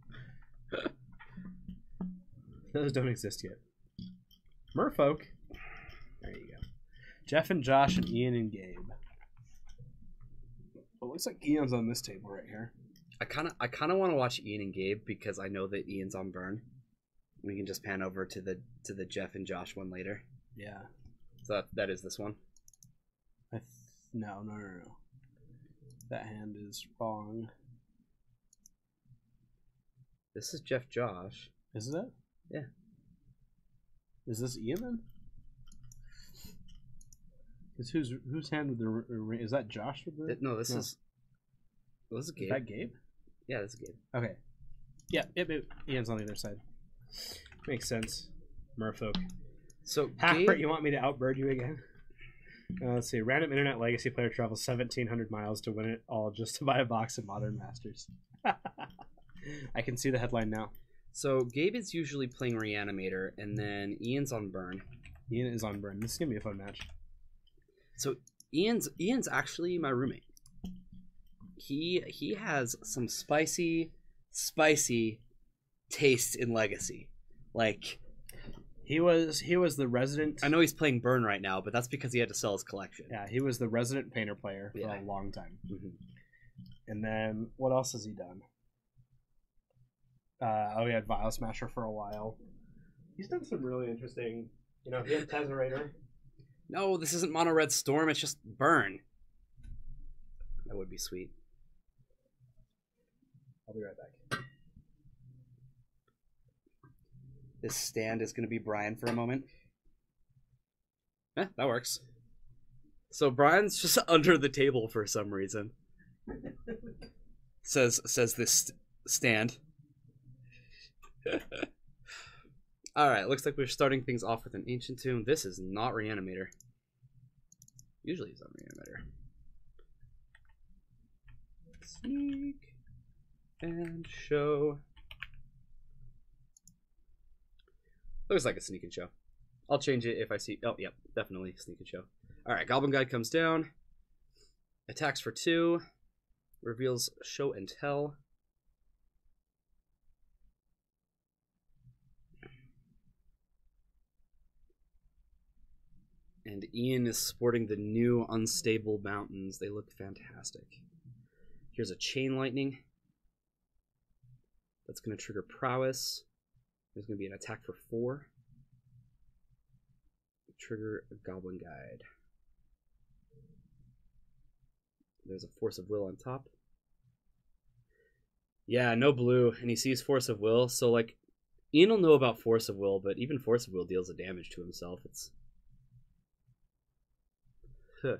Those don't exist yet. Merfolk. There you go. Jeff and Josh and Ian and Gabe. Well, it looks like Ian's on this table right here. I kind of want to watch Ian and Gabe because I know that Ian's on burn. We can just pan over to the Jeff and Josh one later. Yeah. So that is this one. No. That hand is wrong. This is Jeff Josh. Is it? Yeah. Is this Ian then? Is whose hand with the ring? Is that Josh with the? No, this is Gabe. Is that Gabe? Yeah, this is Gabe. Okay. Yeah. Yep. Ian's on the other side. Makes sense. Merfolk. So Halfbird, Gabe, you want me to outbird you again? Let's see. Random internet legacy player travels 1,700 miles to win it all just to buy a box of Modern Masters. I can see the headline now. So Gabe is usually playing Reanimator, and then Ian's on burn. Ian is on burn. This is gonna be a fun match. So Ian's actually my roommate. He has some spicy taste in Legacy. Like he was the resident. I know he's playing burn right now, but that's because he had to sell his collection. Yeah, he was the resident painter player for a long time. Mm-hmm. And then what else has he done? He had Vial Smasher for a while. He's done some really interesting. He had Tesserator. No, this isn't Mono Red Storm. It's just burn. That would be sweet. I'll be right back. This stand is going to be Brian for a moment. That works. So Brian's just under the table for some reason. says this stand. Alright, looks like we're starting things off with an Ancient Tomb. This is not Reanimator. Usually it's on Reanimator. Sneak and show. Looks like a sneak and show. I'll change it if I see... Oh, yep, definitely sneak and show. Alright, Goblin Guide comes down. Attacks for 2. Reveals show and tell. And Ian is sporting the new Unstable Mountains. They look fantastic. Here's a Chain Lightning. That's going to trigger Prowess. There's going to be an attack for 4. Trigger a Goblin Guide. There's a Force of Will on top. Yeah, no blue, and he sees Force of Will. So, like, Ian will know about Force of Will, but even Force of Will deals a damage to himself. It's... Huh.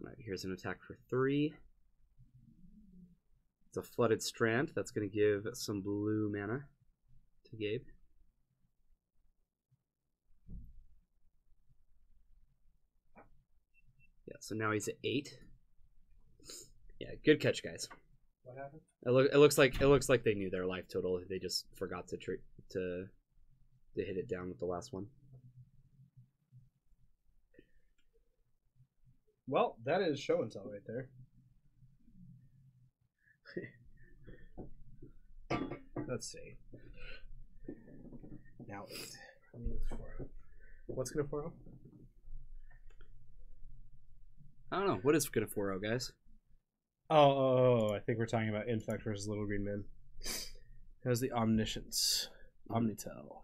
Alright, here's an attack for 3. It's a Flooded Strand. That's going to give some blue mana to Gabe. Yeah, so now he's at 8. Yeah, good catch, guys. What happened? It looks like they knew their life total. They just forgot to hit it down with the last one. Well, that is show and tell right there. Let's see. Now 8. What's gonna 4-0? I don't know. What is gonna 4-0, guys? Oh, I think we're talking about Infect versus Little Green Men. How's the Omniscience? Omnitel.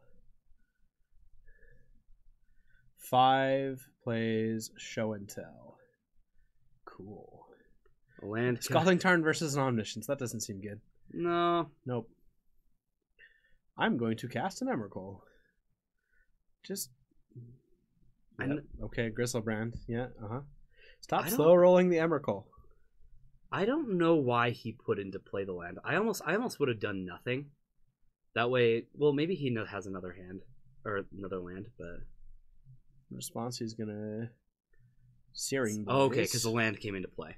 5 plays show and tell. Cool. A land. Scalding Tarn versus an Omniscience. That doesn't seem good. No. Nope. I'm going to cast an Emrakul. Just Yep. Okay, Griselbrand. Yeah, Stop I don't- slow rolling the Emrakul. I don't know why he put into play the land. I almost would have done nothing. That way, well, maybe he has another hand or another land, but In response, he's gonna Searing Blaze. oh, okay, because the land came into play.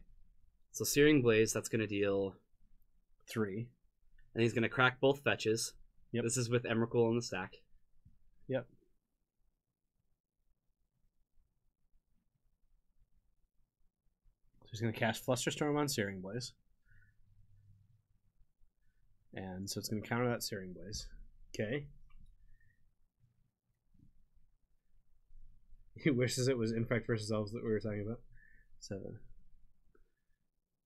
So Searing Blaze, that's gonna deal 3. and he's gonna crack both fetches. Yep. This is with Emrakul in the stack. Yep. So he's gonna cast Flusterstorm on Searing Blaze. And so it's gonna counter that Searing Blaze. Okay. He wishes it was Infect versus Elves that we were talking about. So,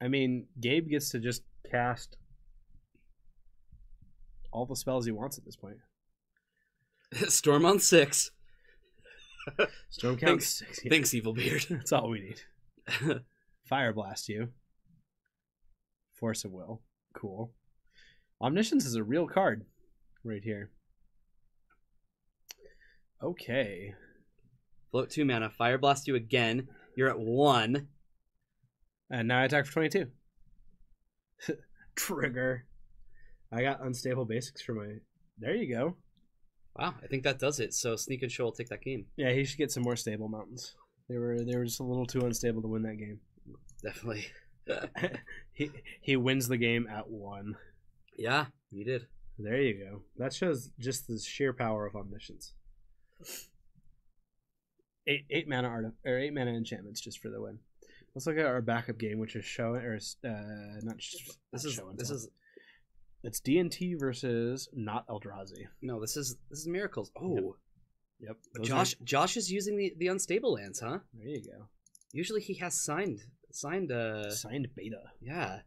I mean, Gabe gets to just cast all the spells he wants at this point. Storm on 6. Storm counts 6. Thanks, Evilbeard. That's all we need. Fire Blast you. Force of Will. Cool. Omniscience is a real card right here. Okay. Float 2 mana, Fire Blast you again. You're at 1. And now I attack for 22. Trigger. I got unstable basics for my... There you go. Wow, I think that does it. So Sneak and Show will take that game. Yeah, he should get some more stable mountains. They were just a little too unstable to win that game. Definitely. he wins the game at 1. Yeah, you did. There you go. That shows just the sheer power of Omniscience. 8 mana or 8 mana enchantments just for the win. Let's look at our backup game, which is show or not. This is it's D&T versus not Eldrazi. no. This is Miracles. Oh, Yep. Josh is using the unstable lands, huh? There you go. Usually he has signed. Signed beta. Yeah,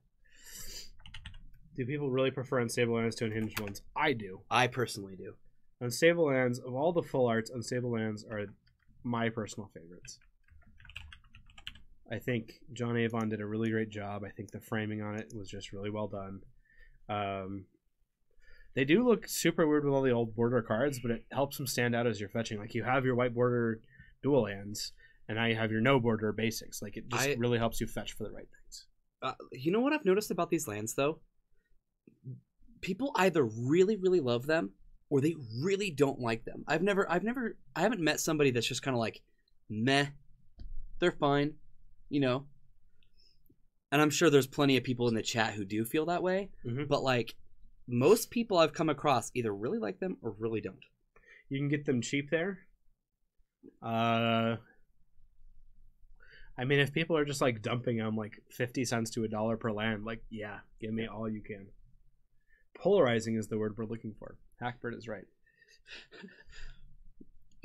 Do people really prefer unstable lands to unhinged ones? I do. I personally do. Unstable lands, of all the full arts, unstable lands are my personal favorites. I think John Avon did a really great job. I think the framing on it was just really well done. They do look super weird with all the old border cards, but it helps them stand out as you're fetching. Like, you have your white border dual lands, and now you have your no border basics. Like, it just really helps you fetch for the right things. You know what I've noticed about these lands, though? People either really, really love them, or they really don't like them. I haven't met somebody that's just kind of like, meh, they're fine, you know? And I'm sure there's plenty of people in the chat who do feel that way, but like, most people I've come across either really like them or really don't. You can get them cheap there. I mean, if people are just like dumping them like 50 cents to $1 per land, like, yeah, give me all you can. Polarizing is the word we're looking for. Hackbird is right.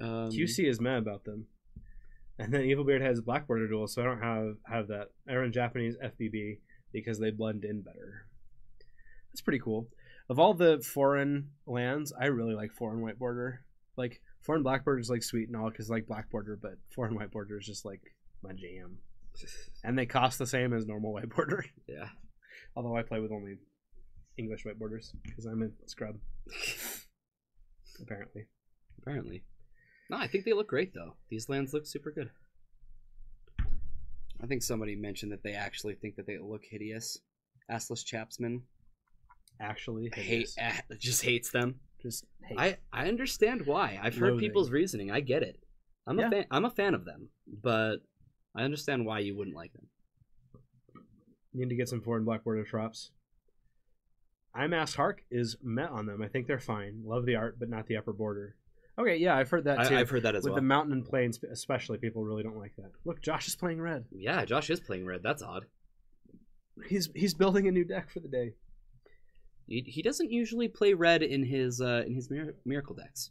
QC is mad about them. And then Evilbeard has Black Border Duel, so I don't have that. I run Japanese FBB because they blend in better. That's pretty cool. Of all the foreign lands, I really like foreign white border. Like, foreign black border is like sweet and all because like black border, but foreign white border is just like my jam. And they cost the same as normal white border. Yeah. Although I play with only English white borders because I'm a scrub. Apparently. No, I think they look great though. These lands look super good. I think somebody mentioned that they actually think that they look hideous. Assless Chapsman Actually, just hates them. Just hate. I understand why. I've heard people's reasoning. I get it. I'm a fan of them, but I understand why you wouldn't like them. Need to get some foreign black border drops. IMAS Hark is met on them. I think they're fine. Love the art, but not the upper border. Okay, yeah, I've heard that too. I've heard that as well. With the mountain and plains, especially, people really don't like that. Look, Josh is playing red. Yeah, Josh is playing red. That's odd. He's building a new deck for the day. He doesn't usually play red in his miracle decks.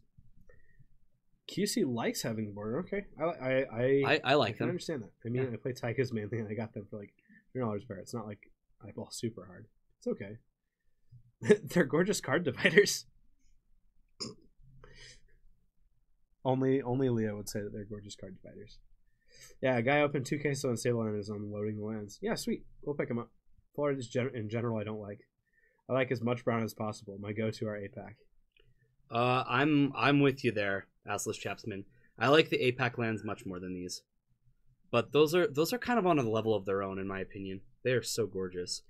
QC likes having border. Okay, I like can them. understand that. I mean, I play Tychus mainly, and I got them for like $3 pair. It's not like I ball super hard. It's okay. They're gorgeous card dividers. Only Leo would say that they're gorgeous card dividers. Yeah, a guy opened 2K so unstable and is unloading the lands. Yeah, sweet. We'll pick them up. Florida in general I don't like. I like as much brown as possible. My go-to are 8-pack. I'm with you there, Assless Chapsman. I like the APAC lands much more than these, but those are kind of on a level of their own in my opinion. They are so gorgeous.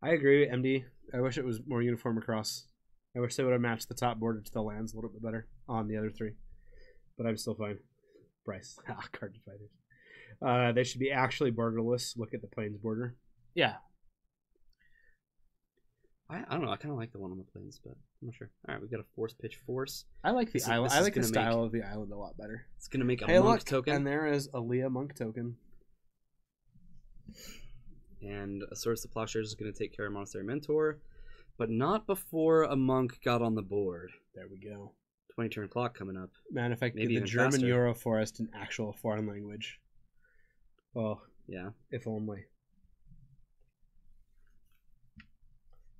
I agree, MD. I wish it was more uniform across. I wish they would have matched the top border to the lands a little bit better on the other three, but I'm still fine. Bryce, card fighters. They should be actually borderless. Look at the plains border. Yeah. I don't know. I kind of like the one on the plains, but I'm not sure. All right, we got a force pitch force. I like the This is- island. this I is like the gonna style make- of the island a lot better. It's gonna make a Hey, monk look, token and there is a Leah monk token. and a Source of Plowshares is gonna take care of Monastery Mentor, but not before a monk got on the board. There we go. 20 turn clock coming up. Man, if I could Maybe get the even German faster. Euro Forest in actual foreign language. Well, Yeah. if only.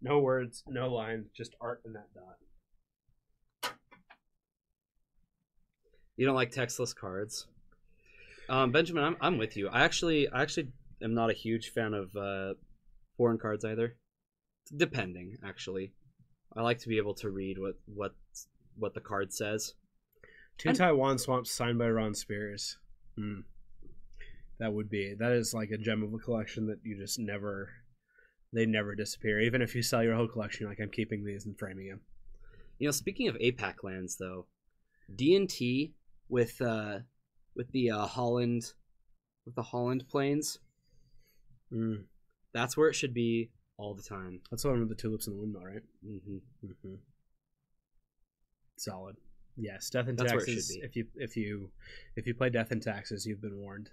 No words, no lines, just art in that dot. You don't like textless cards, Benjamin. I'm with you. I actually am not a huge fan of foreign cards either. Depending, actually, I like to be able to read what the card says. Two Taiwan Swamps signed by Ron Spears. That is like a gem of a collection that you just never, they never disappear. Even if you sell your whole collection, you're like, I'm keeping these and framing them. You know, speaking of APAC lands, though, D&T with the Holland plains, that's where it should be all the time. That's the one with the tulips and the windmill, right? Mm-hmm. Solid. Yes, Death and That's where it Taxes. should If you play Death and Taxes, you've been warned.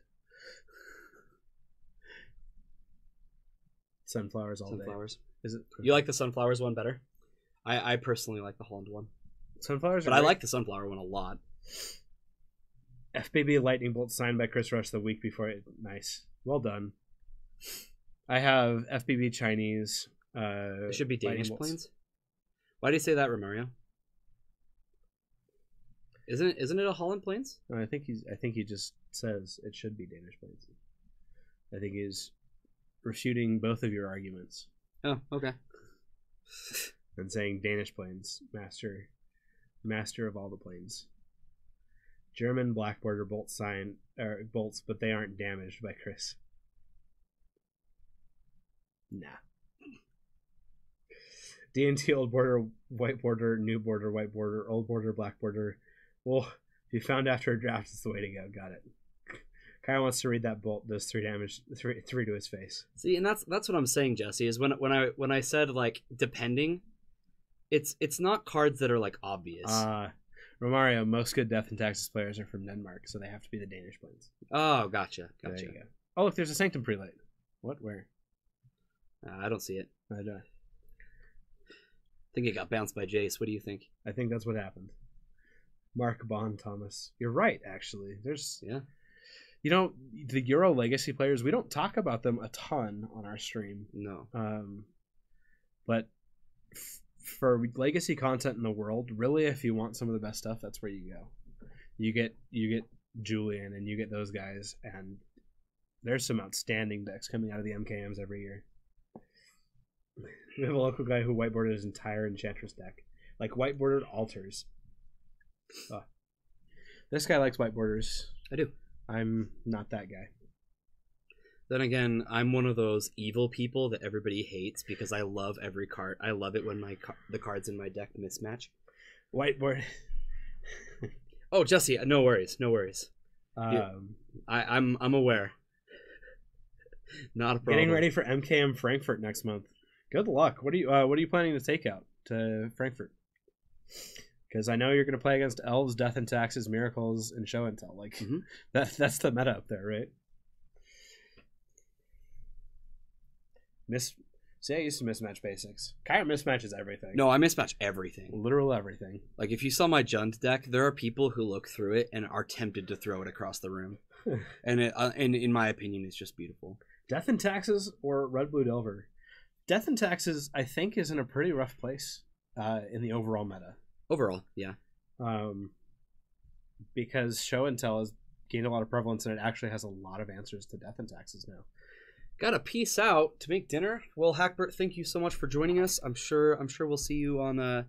Sunflowers all Sunflowers. day. Is it? You like the sunflowers one better? I personally like the Holland one, Sunflowers? but I like the sunflower one a lot. FBB Lightning Bolt signed by Chris Rush the week before it. Nice. Well done. I have FBB Chinese. It should be Lightning Danish Bolts. plains. Why do you say that, Romario? Isn't it a Holland plains? No, I think he just says it should be Danish plains. I think he's refuting both of your arguments Oh, okay. and saying Danish plains, master of all the plains. German black border bolts, but they aren't damaged by Chris. Nah. D&T old border, white border, new border, white border, old border, black border. Well, if you found after a draft, it's the way to go. Got it. Kyle wants to read that bolt does 3 damage, three to his face. See, and that's what I'm saying, Jesse. Is when I said like depending, it's not cards that are like obvious. Romario, most good Death and Taxes players are from Denmark, so they have to be the Danish plains. Oh, gotcha. There you go. Oh, look, there's a Sanctum Prelate. What? Where? I don't see it. I don't. I think it got bounced by Jace. What do you think? I think that's what happened. Mark Bond Thomas. You're right, actually. There's the Euro Legacy players, we don't talk about them a ton on our stream. No. But for Legacy content in the world, really, if you want some of the best stuff, that's where you go. You get Julian and you get those guys, and there's some outstanding decks coming out of the MKMs every year. We have a local guy who whiteboarded his entire Enchantress deck. Like whiteboarded altars. Oh. This guy likes whiteboarders. I do. I'm not that guy. Then again, I'm one of those evil people that everybody hates because I love every card. I love it when the cards in my deck mismatch. Whiteboard. Oh, Jesse, no worries. I'm aware. Not a problem. Getting ready for MKM Frankfurt next month. Good luck. What are you planning to take out to Frankfurt? Because I know you're going to play against Elves, Death and Taxes, Miracles, and Show and Tell. Like that's the meta up there, right? See, I used to mismatch basics. Kyra mismatches everything. No, I mismatch everything. Literal everything. Like if you saw my Jund deck, there are people who look through it and are tempted to throw it across the room. And in my opinion, it's just beautiful. Death and Taxes or Red Blue Delver. Death and Taxes, I think, is in a pretty rough place in the overall meta. Overall, yeah. Because Show and Tell has gained a lot of prevalence, and it actually has a lot of answers to Death and Taxes now. Gotta peace out to make dinner. Well, Hackbert, thank you so much for joining us. I'm sure we'll see you on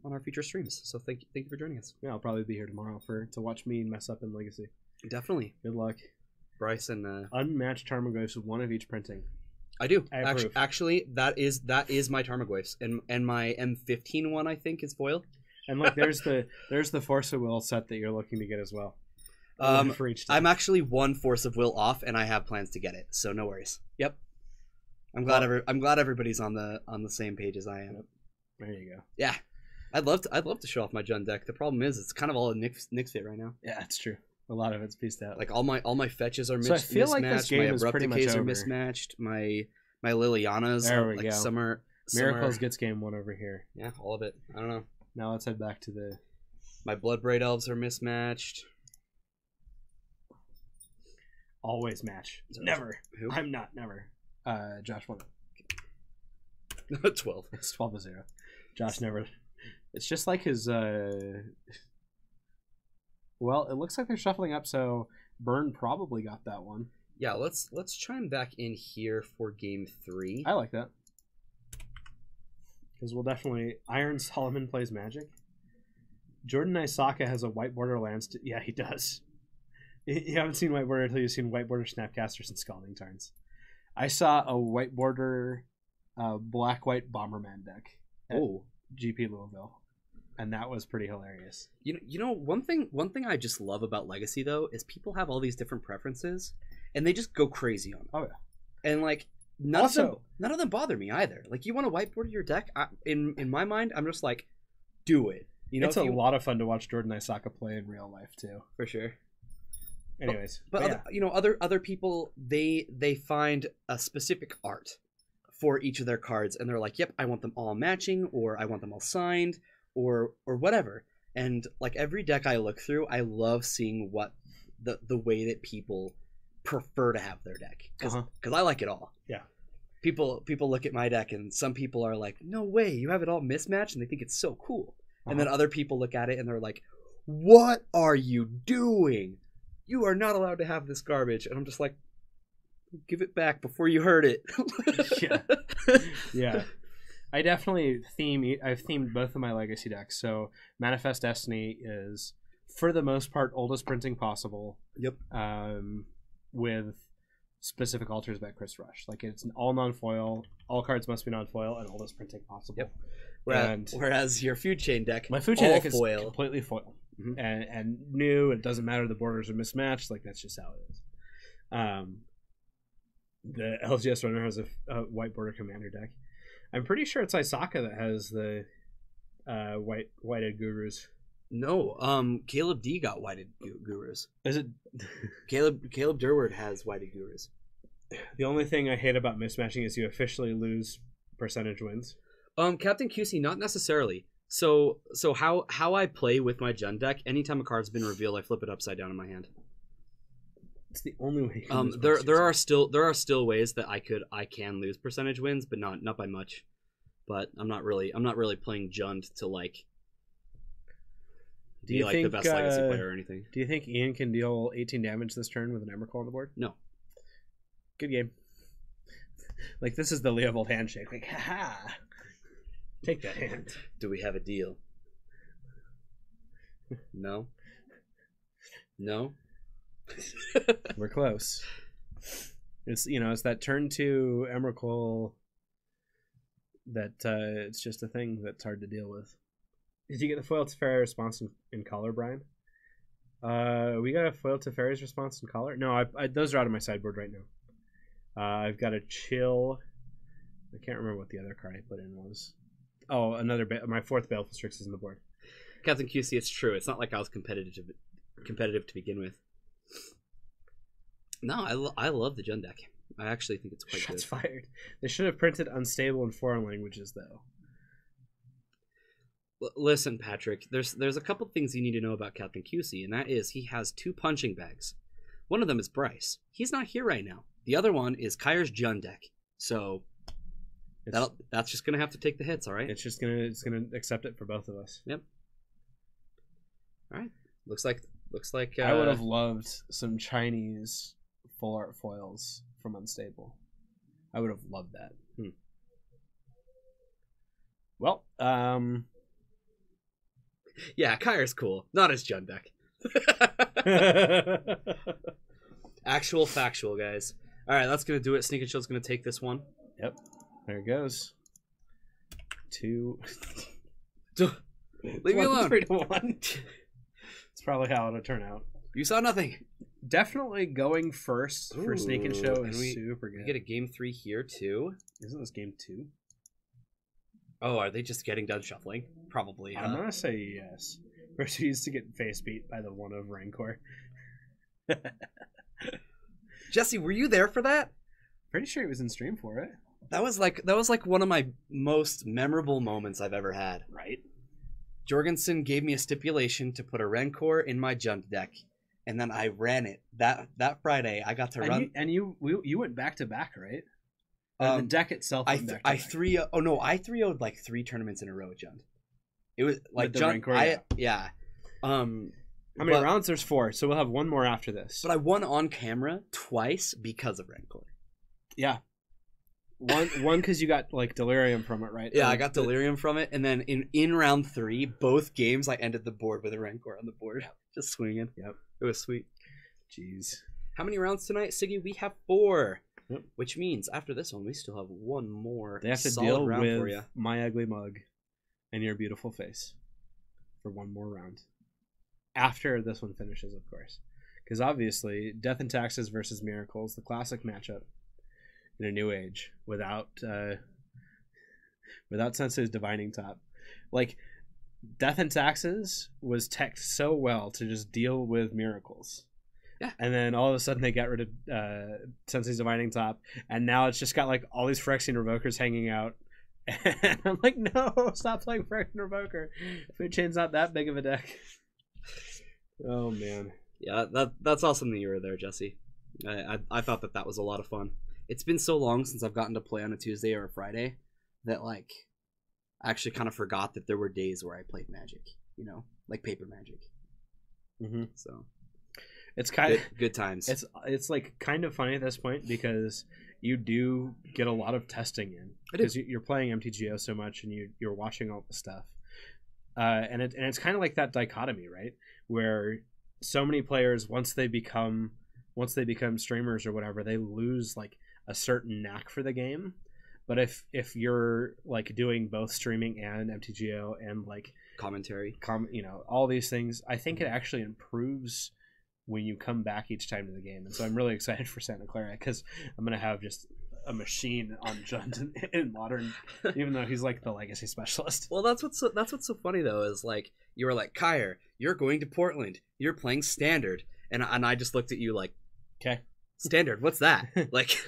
on our future streams. So thank you for joining us. Yeah, I'll probably be here tomorrow to watch me mess up in Legacy. Definitely, Good luck. Bryce and Unmatched Tarmogoyfs, one of each printing. I do. I approve. Actually, that is my Tarmogoyfs, and my M15 one I think is foil. And look, there's the Force of Will set that you're looking to get as well. For each deck. I'm actually one Force of Will off, and I have plans to get it, so no worries. Yep. I'm glad everybody's on the same page as I am. Yep. There you go. Yeah, I'd love to show off my Jund deck. The problem is it's kind of all a Nyx fit right now. Yeah, it's true. A lot of it's pieced out. Like all my fetches are So I feel mismatched. like this game my is abrupt pretty much decays are over. mismatched. My Lilianas There are we like go. summer. Miracles gets game one over here. Yeah, all of it. I don't know. Now let's head back to the. My Bloodbraid Elves are mismatched. Always match. So- Never. Who? I'm not. Never. Josh won. 12. It's 12-0. Josh never. It's just like his. Well, it looks like they're shuffling up, so Burn probably got that one. Yeah, let's chime back in here for game 3. I like that. Because we'll definitely. Iron Solomon plays Magic. Jordan Isaka has a white border lands. Yeah, he does. You haven't seen white border until you've seen white border Snapcasters and Scalding Tarns. I saw a white border black-white Bomberman deck at GP Louisville, and that was pretty hilarious. You know one thing I just love about Legacy though is people have all these different preferences, and they just go crazy on them. Oh yeah, and like none of them bother me either. Like you want to whiteboard your deck? In my mind, I'm just like, do it. You know, it's a lot of fun to watch Jordan Isaka play in real life too. for sure. Anyways, But yeah. other people they find a specific art for each of their cards, and they're like, yep, I want them all matching, or I want them all signed, or whatever. And like every deck I look through, I love seeing what the way that people prefer to have their deck, because I like it all. Yeah. People look at my deck, and some people are like, no way, you have it all mismatched, and they think it's so cool. And then other people look at it and they're like, what are you doing? You are not allowed to have this garbage. And I'm just like, give it back before you hurt it. Yeah. I definitely I've themed both of my Legacy decks. So Manifest Destiny is, for the most part, oldest printing possible. Yep. With specific alters about Chris Rush. Like it's an all non-foil, all cards must be non-foil, and oldest printing possible. Yep. And Whereas your Food Chain deck, my Food Chain deck is foil. completely foil. Mhm. And new. It doesn't matter. The borders are mismatched. Like that's just how it is. The LGS runner has a white border commander deck. I'm pretty sure it's Isaka that has the whited gurus. No, Caleb D got whited gurus. Is it? Caleb Durward has whited gurus. The only thing I hate about mismatching is you officially lose percentage wins. Captain QC, not necessarily. So how I play with my Jund deck, anytime a card's been revealed, I flip it upside down in my hand. It's the only way. There are still ways that I can lose percentage wins, but not by much. But I'm not really playing Jund to like Do you like think the best Legacy player or anything. Do you think Ian can deal 18 damage this turn with an Emrakul on the board? No. Good game. Like this is the Leovold handshake. Like, haha. Take that hand. Do we have a deal? No. No. We're close. It's it's that turn 2 Emrakul that it's just a thing that's hard to deal with. Did you get the foil Teferi's response in color, Brian? We got a foil Teferi's response in color. No, I those are out of my sideboard right now. I've got a chill. I can't remember what the other card I put in was. Oh, my 4th Baleful Strix is in the board. Captain QC, it's true. It's not like I was competitive to begin with. No, I love the Jund deck. I actually think it's quite Shots good. fired. They should have printed unstable in foreign languages, though. Listen, Patrick, there's a couple things you need to know about Captain QC, and that is he has 2 punching bags. One of them is Bryce. He's not here right now. The other one is Kyre's Jund deck. So that's just gonna have to take the hits, all right? It's gonna accept it for both of us. Yep. All right. Looks like. I would have loved some Chinese full art foils from Unstable. I would have loved that. Well, Yeah, Kyre's cool. Not his Jund deck. Actual factual, guys. All right, that's gonna do it. Sneak and Shield's gonna take this one. Yep. There it goes. 2. Leave me alone. 3-1. It's probably how it'll turn out. You saw nothing. Definitely going first for Sneak and Show and is we super good. get a game 3 here too. Isn't this game 2? Oh, are they just getting done shuffling? Probably. I'm gonna say yes. First, we used to get face beat by the one of Rancor. Jesse, were you there for that? Pretty sure he was in stream for it. That was like one of my most memorable moments I've ever had. Right. Jorgensen gave me a stipulation to put a Rancor in my Jund deck, and then I ran it. That Friday, I got to run. You went back to back, right? The deck itself. I 3-0'd like 3 tournaments in a row with Jund. It was like the Jund. Rancor, Yeah. How many rounds? There's 4, so we'll have one more after this. But I won on camera twice because of Rancor. Yeah. One because you got like delirium from it, right? Yeah, I got delirium from it, and then in round 3, both games I ended the board with a Rancor on the board, just swinging. Yep, it was sweet. Jeez. How many rounds tonight, Siggy? We have 4. Yep. Which means after this one, we still have one more. They have to solid deal round with for you. my ugly mug and your beautiful face for one more round. After this one finishes, of course, because obviously, Death and Taxes versus Miracles, the classic matchup in a new age, without Sensei's Divining Top. Like, Death and Taxes was teched so well to just deal with Miracles. Yeah. And then all of a sudden they got rid of Sensei's Divining Top, and now it's just got like all these Phyrexian Revokers hanging out. And I'm like, no, stop playing Phyrexian Revoker. Food Chain's not that big of a deck. Oh man. Yeah, that's awesome that you were there, Jesse. I thought that was a lot of fun. It's been so long since I've gotten to play on a Tuesday or a Friday that like I actually kind of forgot that there were days where I played Magic, like paper Magic. Mm-hmm. So it's kind of good times. It's like kind of funny at this point because you do get a lot of testing in because you're playing MTGO so much and you're watching all the stuff, and it's kind of like that dichotomy, right? Where so many players once they become streamers or whatever, they lose like a certain knack for the game. But if you're like doing both streaming and MTGO and like commentary, all these things, I think it actually improves when you come back each time to the game. And so I'm really excited for Santa Clara because I'm gonna have just a machine on Jund in Modern, even though he's like the legacy specialist. Well, that's what's so funny though is like you were like, Kyre, you're going to Portland, you're playing Standard, and I just looked at you like, okay, Standard, what's that? Like,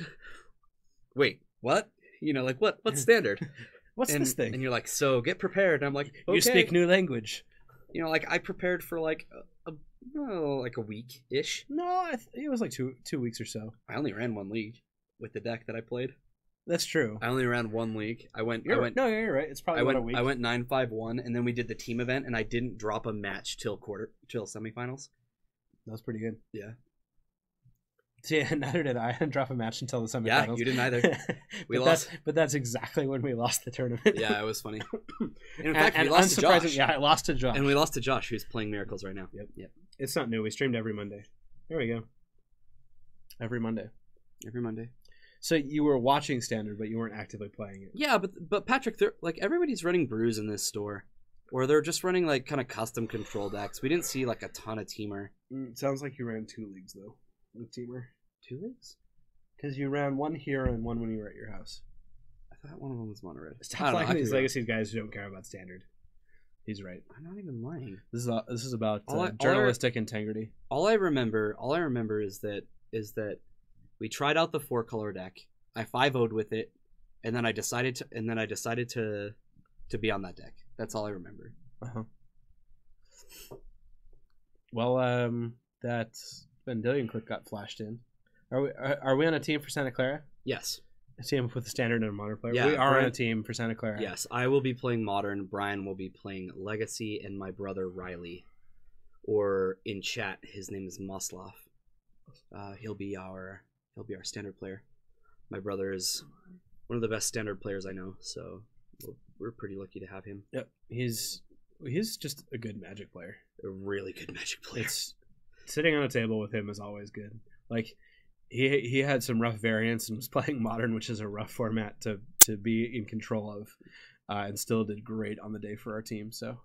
wait, what? Like what's Standard? What's this thing? And you're like, so get prepared. And I'm like, okay. You speak new language. Like I prepared for like a week ish. No, it was like 2 weeks or so. I only ran 1 league with the deck that I played. That's true. I only ran 1 league. No, you're right. It's probably a week. I went 9-5-1, and then we did the team event, and I didn't drop a match till semifinals. That was pretty good. Yeah. Yeah, neither did I. I didn't drop a match until the semifinals. Yeah, you didn't either. We lost. But that's exactly when we lost the tournament. Yeah, it was funny. And in fact, we lost to Josh. Yeah, I lost to Josh. And we lost to Josh, who's playing Miracles right now. Yep. It's not new. We streamed every Monday. There we go. Every Monday. So you were watching Standard, but you weren't actively playing it. Yeah, but Patrick, they're like everybody's running brews in this store, or they're just running like kind of custom control decks. We didn't see like a ton of teamer. Sounds like you ran 2 leagues though with teamer. 2 leagues? Because you ran one here and one when you were at your house. I thought one of them was mono red. Stop liking these legacy guys who don't care about Standard. He's right. I'm not even lying. This is about journalistic integrity. All I remember is that we tried out the 4-color deck. I 5-0'd with it, and then I decided to be on that deck. That's all I remember. Uh-huh. Well, that Vendilion clip got flashed in. Are we on a team for Santa Clara? Yes. A team with a Standard and a Modern player. Yeah, we are on a team for Santa Clara. Yes, I will be playing Modern. Brian will be playing Legacy, and my brother Riley, or in chat, his name is Moslov. He'll be our Standard player. My brother is one of the best Standard players I know, so we're pretty lucky to have him. Yep, he's He's just a good Magic player. A really good Magic player. It's sitting on a table with him is always good. Like he had some rough variants and was playing Modern, which is a rough format to be in control of, and still did great on the day for our team. So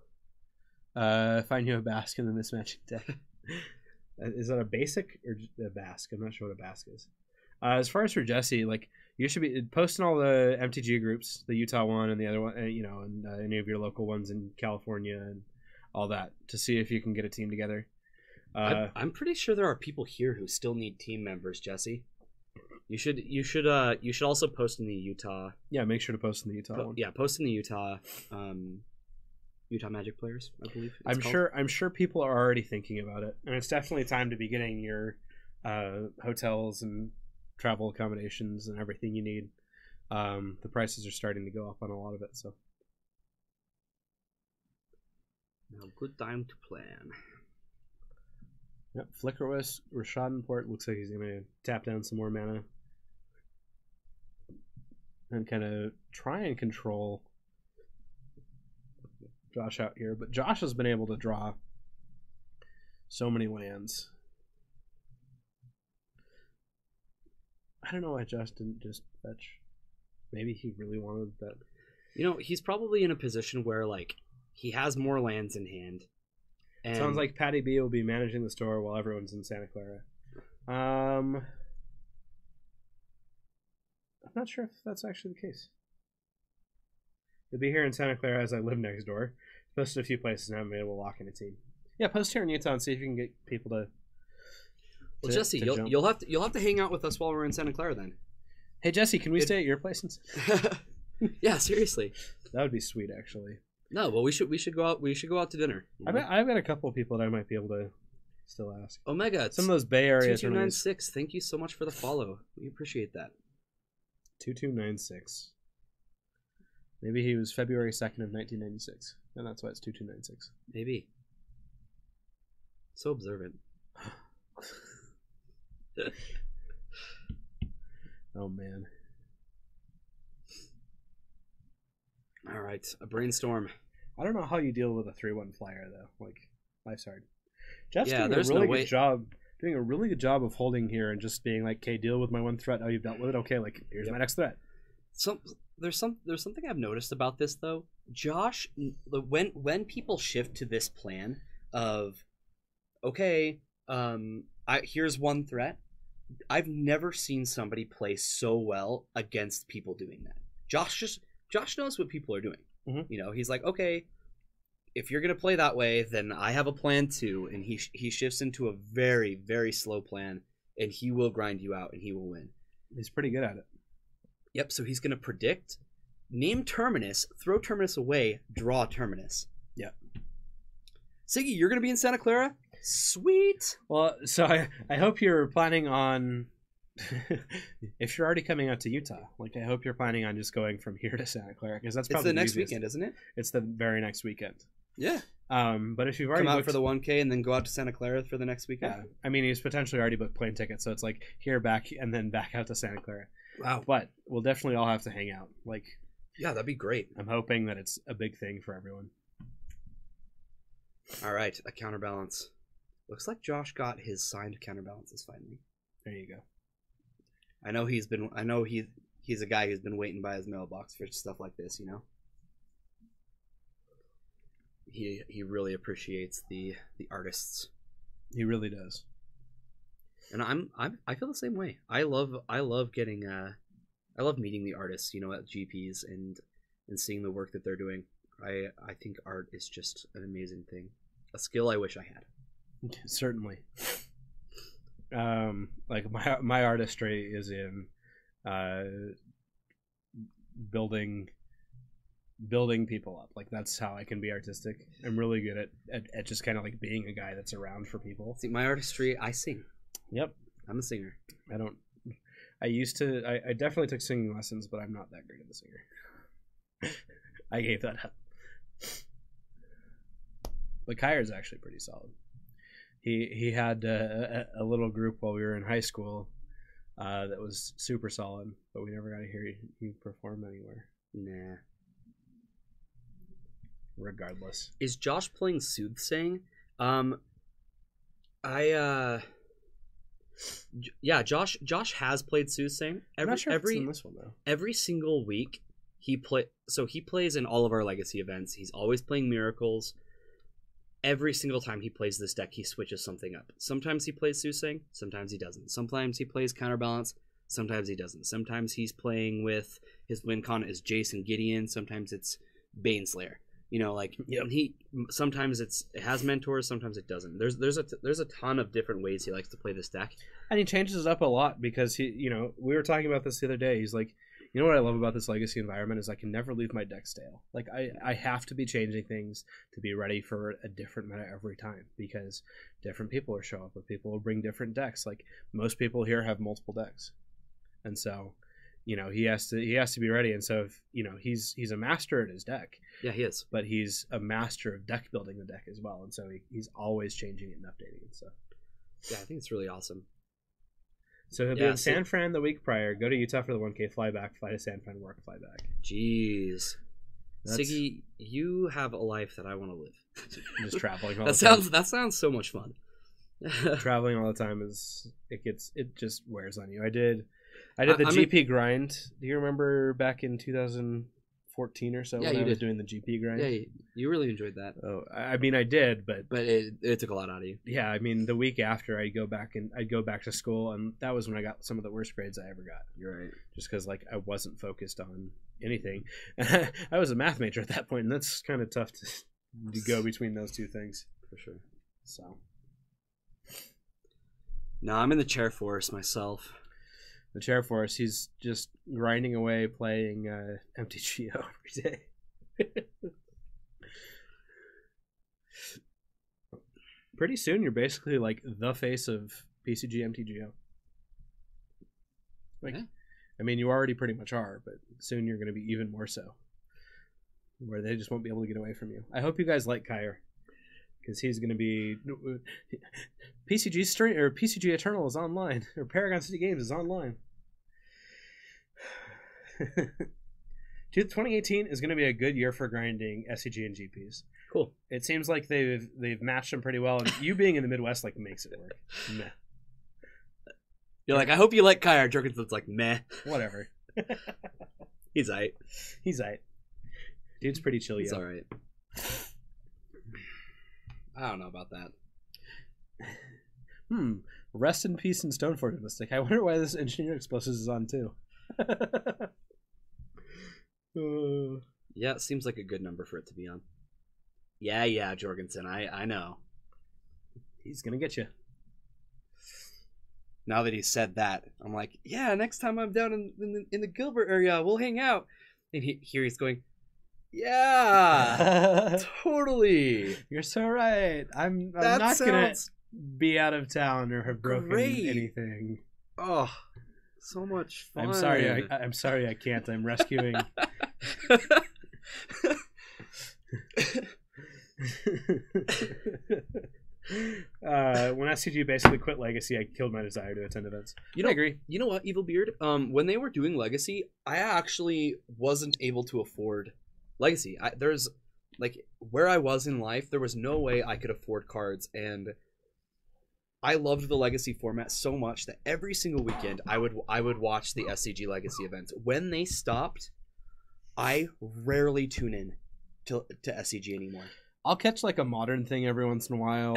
find you a Basque in the mismatching deck. Is that a basic or a Basque? I'm not sure what a Basque is. As far as for Jesse, like you should be posting all the MTG groups, the Utah one and the other one, and any of your local ones in California and all that, to see if you can get a team together. I'm pretty sure there are people here who still need team members, Jesse. You should also post in the Utah. Yeah, make sure to post in the Utah one. Yeah, post in the Utah. Utah Magic players, I believe. I'm sure people are already thinking about it, and it's definitely time to be getting your hotels and travel accommodations and everything you need. The prices are starting to go up on a lot of it, so now, good time to plan. Yep, Flickerwist, Rashadenport looks like he's gonna tap down some more mana and kind of try and control Josh out here, but Josh has been able to draw so many lands. I don't know why Josh didn't just fetch. Maybe he really wanted that. He's probably in a position where like he has more lands in hand. And Sounds like Patty B will be managing the store while everyone's in Santa Clara. I'm not sure if that's actually the case. You'll be here in Santa Clara as I live next door. Posted a few places and haven't been able to lock in a team. Yeah, post here in Utah and see if you can get people to. Well, Jesse, you'll have to hang out with us while we're in Santa Clara then. Hey Jesse, can we stay at your place? Yeah, seriously. That would be sweet, actually. No, well, we should go out. We should go out to dinner. I've got a couple of people that I might be able to still ask. Omega, some of those Bay Area 2296. Thank you so much for the follow. We appreciate that. 2296. Maybe he was February 2nd of 1996, and that's why it's 2296. Maybe. So observant. Oh man. All right, a brainstorm. I don't know how you deal with a 3/1 flyer though. Like, life's hard. Jeff's doing a really good job of holding here and just being like, "Okay, deal with my one threat. Oh, you've dealt with it. Okay, like here's my next threat." There's something I've noticed about this though. Josh, when people shift to this plan of, okay, here's one threat. I've never seen somebody play so well against people doing that. Josh knows what people are doing. Mm-hmm. He's like, okay, if you're gonna play that way, then I have a plan too, and he shifts into a very, very slow plan, and he will grind you out, and he will win. He's pretty good at it. Yep. So he's gonna predict, name Terminus, throw Terminus away, draw Terminus. Yep. Siggy, you're gonna be in Santa Clara. Sweet. Well, so I hope you're planning on. If you're already coming out to Utah, like I hope you're planning on just going from here to Santa Clara, because that's probably the next easiest. weekend, isn't it? It's the very next weekend. Yeah. But if you've already come out for the 1K and then go out to Santa Clara for the next weekend. Yeah, I mean he's potentially already booked plane tickets, so it's like here, back, and then back out to Santa Clara. Wow. But we'll definitely all have to hang out. Like, yeah, that'd be great. I'm hoping that it's a big thing for everyone. All right, a counterbalance. Looks like Josh got his signed counterbalances finally. There you go. I know he's a guy who's been waiting by his mailbox for stuff like this, He really appreciates the artists. He really does. And I feel the same way. I love getting I love meeting the artists, at GPs and seeing the work that they're doing. I think art is just an amazing thing. A skill I wish I had. Certainly. Like my artistry is in building people up. Like that's how I can be artistic. I'm really good at just kind of like being a guy that's around for people. See, my artistry, I sing. Yep. I'm a singer. I definitely took singing lessons, but I'm not that great of a singer. I gave that up. But Kyra's actually pretty solid. He had a little group while we were in high school that was super solid, but we never got to hear you perform anywhere. Nah. regardless. Is Josh playing Soothsaying? Yeah, Josh has played Soothsaying. I'm not sure if it's in this one though. Every single week he plays in all of our legacy events. He's always playing Miracles. Every single time he plays this deck, he switches something up. Sometimes he plays Soothsaying, sometimes he doesn't. Sometimes he plays Counterbalance, sometimes he doesn't. Sometimes he's playing with his win con is Jason Gideon, sometimes it's Baneslayer. You know, like he sometimes it has mentors, sometimes it doesn't. There's a ton of different ways he likes to play this deck, and he changes it up a lot because we were talking about this the other day. He's like, you know what I love about this legacy environment is I can never leave my deck stale. Like I have to be changing things to be ready for a different meta every time because different people will show up, and people will bring different decks. Like most people here have multiple decks, and so he has to be ready. And so if, he's a master at his deck. Yeah, he is. But he's a master of deck building the deck as well, and so he's always changing it and updating it. So yeah, I think it's really awesome. So he'll be in San Fran the week prior. Go to Utah for the 1K, fly back, fly to San Fran, work, fly back. Jeez, Siggy, you have a life that I want to live. Just traveling all that the time. That sounds so much fun. Traveling all the time it just wears on you. I did the GP grind. Do you remember back in 2014 or so when I was doing the GP grind? Yeah, you really enjoyed that. Oh, I mean, I did, but it took a lot out of you. Yeah, I mean, the week after I'd go back to school, and that was when I got some of the worst grades I ever got. You're right. Just because I wasn't focused on anything. I was a math major at that point, and that's kind of tough to go between those two things for sure. So. No, I'm in the chair force myself. The chair force, he's just grinding away playing MTGO every day. Pretty soon you're basically like the face of PCG MTGO. I mean, you already pretty much are, but soon you're going to be even more so, where they just won't be able to get away from you. I hope you guys like Kyre, because he's going to be PCG Eternal is online, or Paragon City Games is online. 2018 is going to be a good year for grinding SCG and GPs. Cool. It seems like they've matched them pretty well, and you being in the Midwest makes it work. Meh. You're like, I hope you like Kyre. Jorgensen's like, meh. Whatever. He's aight. Dude's pretty chill. He's alright. I don't know about that. Rest in peace in Stoneforge Mystic. I wonder why this Engineer Explosives is on too. Yeah, it seems like a good number for it to be on. Yeah, Jorgensen. I know. He's gonna get you. Now that he said that, I'm like, yeah, next time I'm down in the Gilbert area, we'll hang out. And here he's going, yeah, totally. You're so right. I'm not gonna be out of town or have broken anything. Oh, so much fun. I'm sorry I can't. I'm rescuing. When SCG basically quit Legacy, I killed my desire to attend events. I agree. You know what, Evil Beard? When they were doing Legacy, I actually wasn't able to afford Legacy. There's like where I was in life, there was no way I could afford cards, and I loved the Legacy format so much that every single weekend I would watch the SCG Legacy events. When they stopped, I rarely tune in to SCG anymore. I'll catch like a modern thing every once in a while.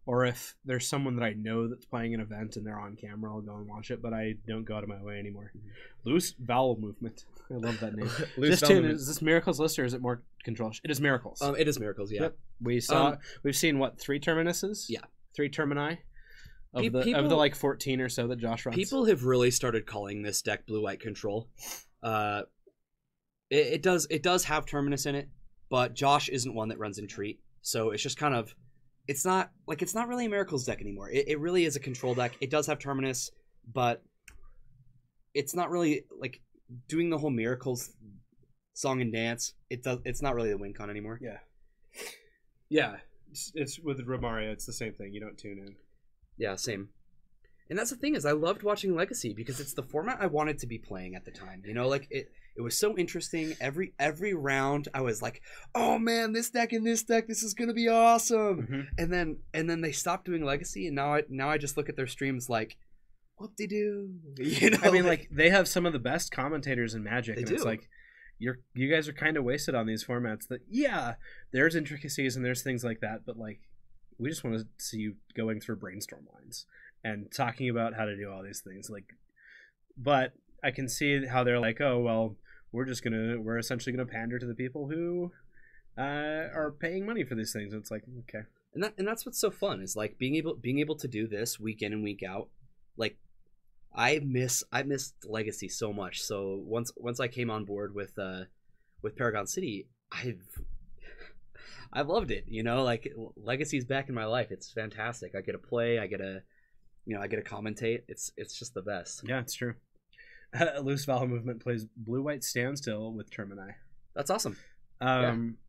Or if there's someone that I know that's playing an event and they're on camera, I'll go and watch it, but I don't go out of my way anymore. Loose Vowel Movement. I love that name. Is this Miracles list or is it more Control? It is Miracles. It is Miracles, yeah. Yep. We've seen what, 3 Terminuses? Yeah. 3 Termini? Of the like 14 or so that Josh runs. People have really started calling this deck Blue-White Control. It does have Terminus in it, but Josh isn't one that runs in Treat, so it's just kind of, it's not really a Miracles deck anymore. It really is a control deck. It does have Terminus, but it's not really like doing the whole Miracles song and dance. It's not really the win con anymore. Yeah. It's with Romario. It's the same thing. You don't tune in. Yeah, same. And that's the thing is, I loved watching Legacy because it's the format I wanted to be playing at the time. You know, like It was so interesting. Every round, I was like, "Oh man, this deck and this deck, this is gonna be awesome." Mhm. And then they stopped doing Legacy, and now I just look at their streams like, "What they do?" You know, I mean, like they have some of the best commentators in Magic, They and do. it's like you guys are kind of wasted on these formats. That there's intricacies and there's things like that, but like we just want to see you going through brainstorm lines and talking about how to do all these things. Like, but I can see how they're like, oh well, we're essentially gonna pander to the people who are paying money for these things. It's like, okay, and that's what's so fun is like being able to do this week in and week out. Like I miss Legacy so much. So once I came on board with Paragon City, I've loved it. You know, like Legacy's back in my life. It's fantastic. I get to play. I get to commentate. It's just the best. yeah, it's true. Loose Vowel Movement plays Blue White Standstill with Termini. That's awesome.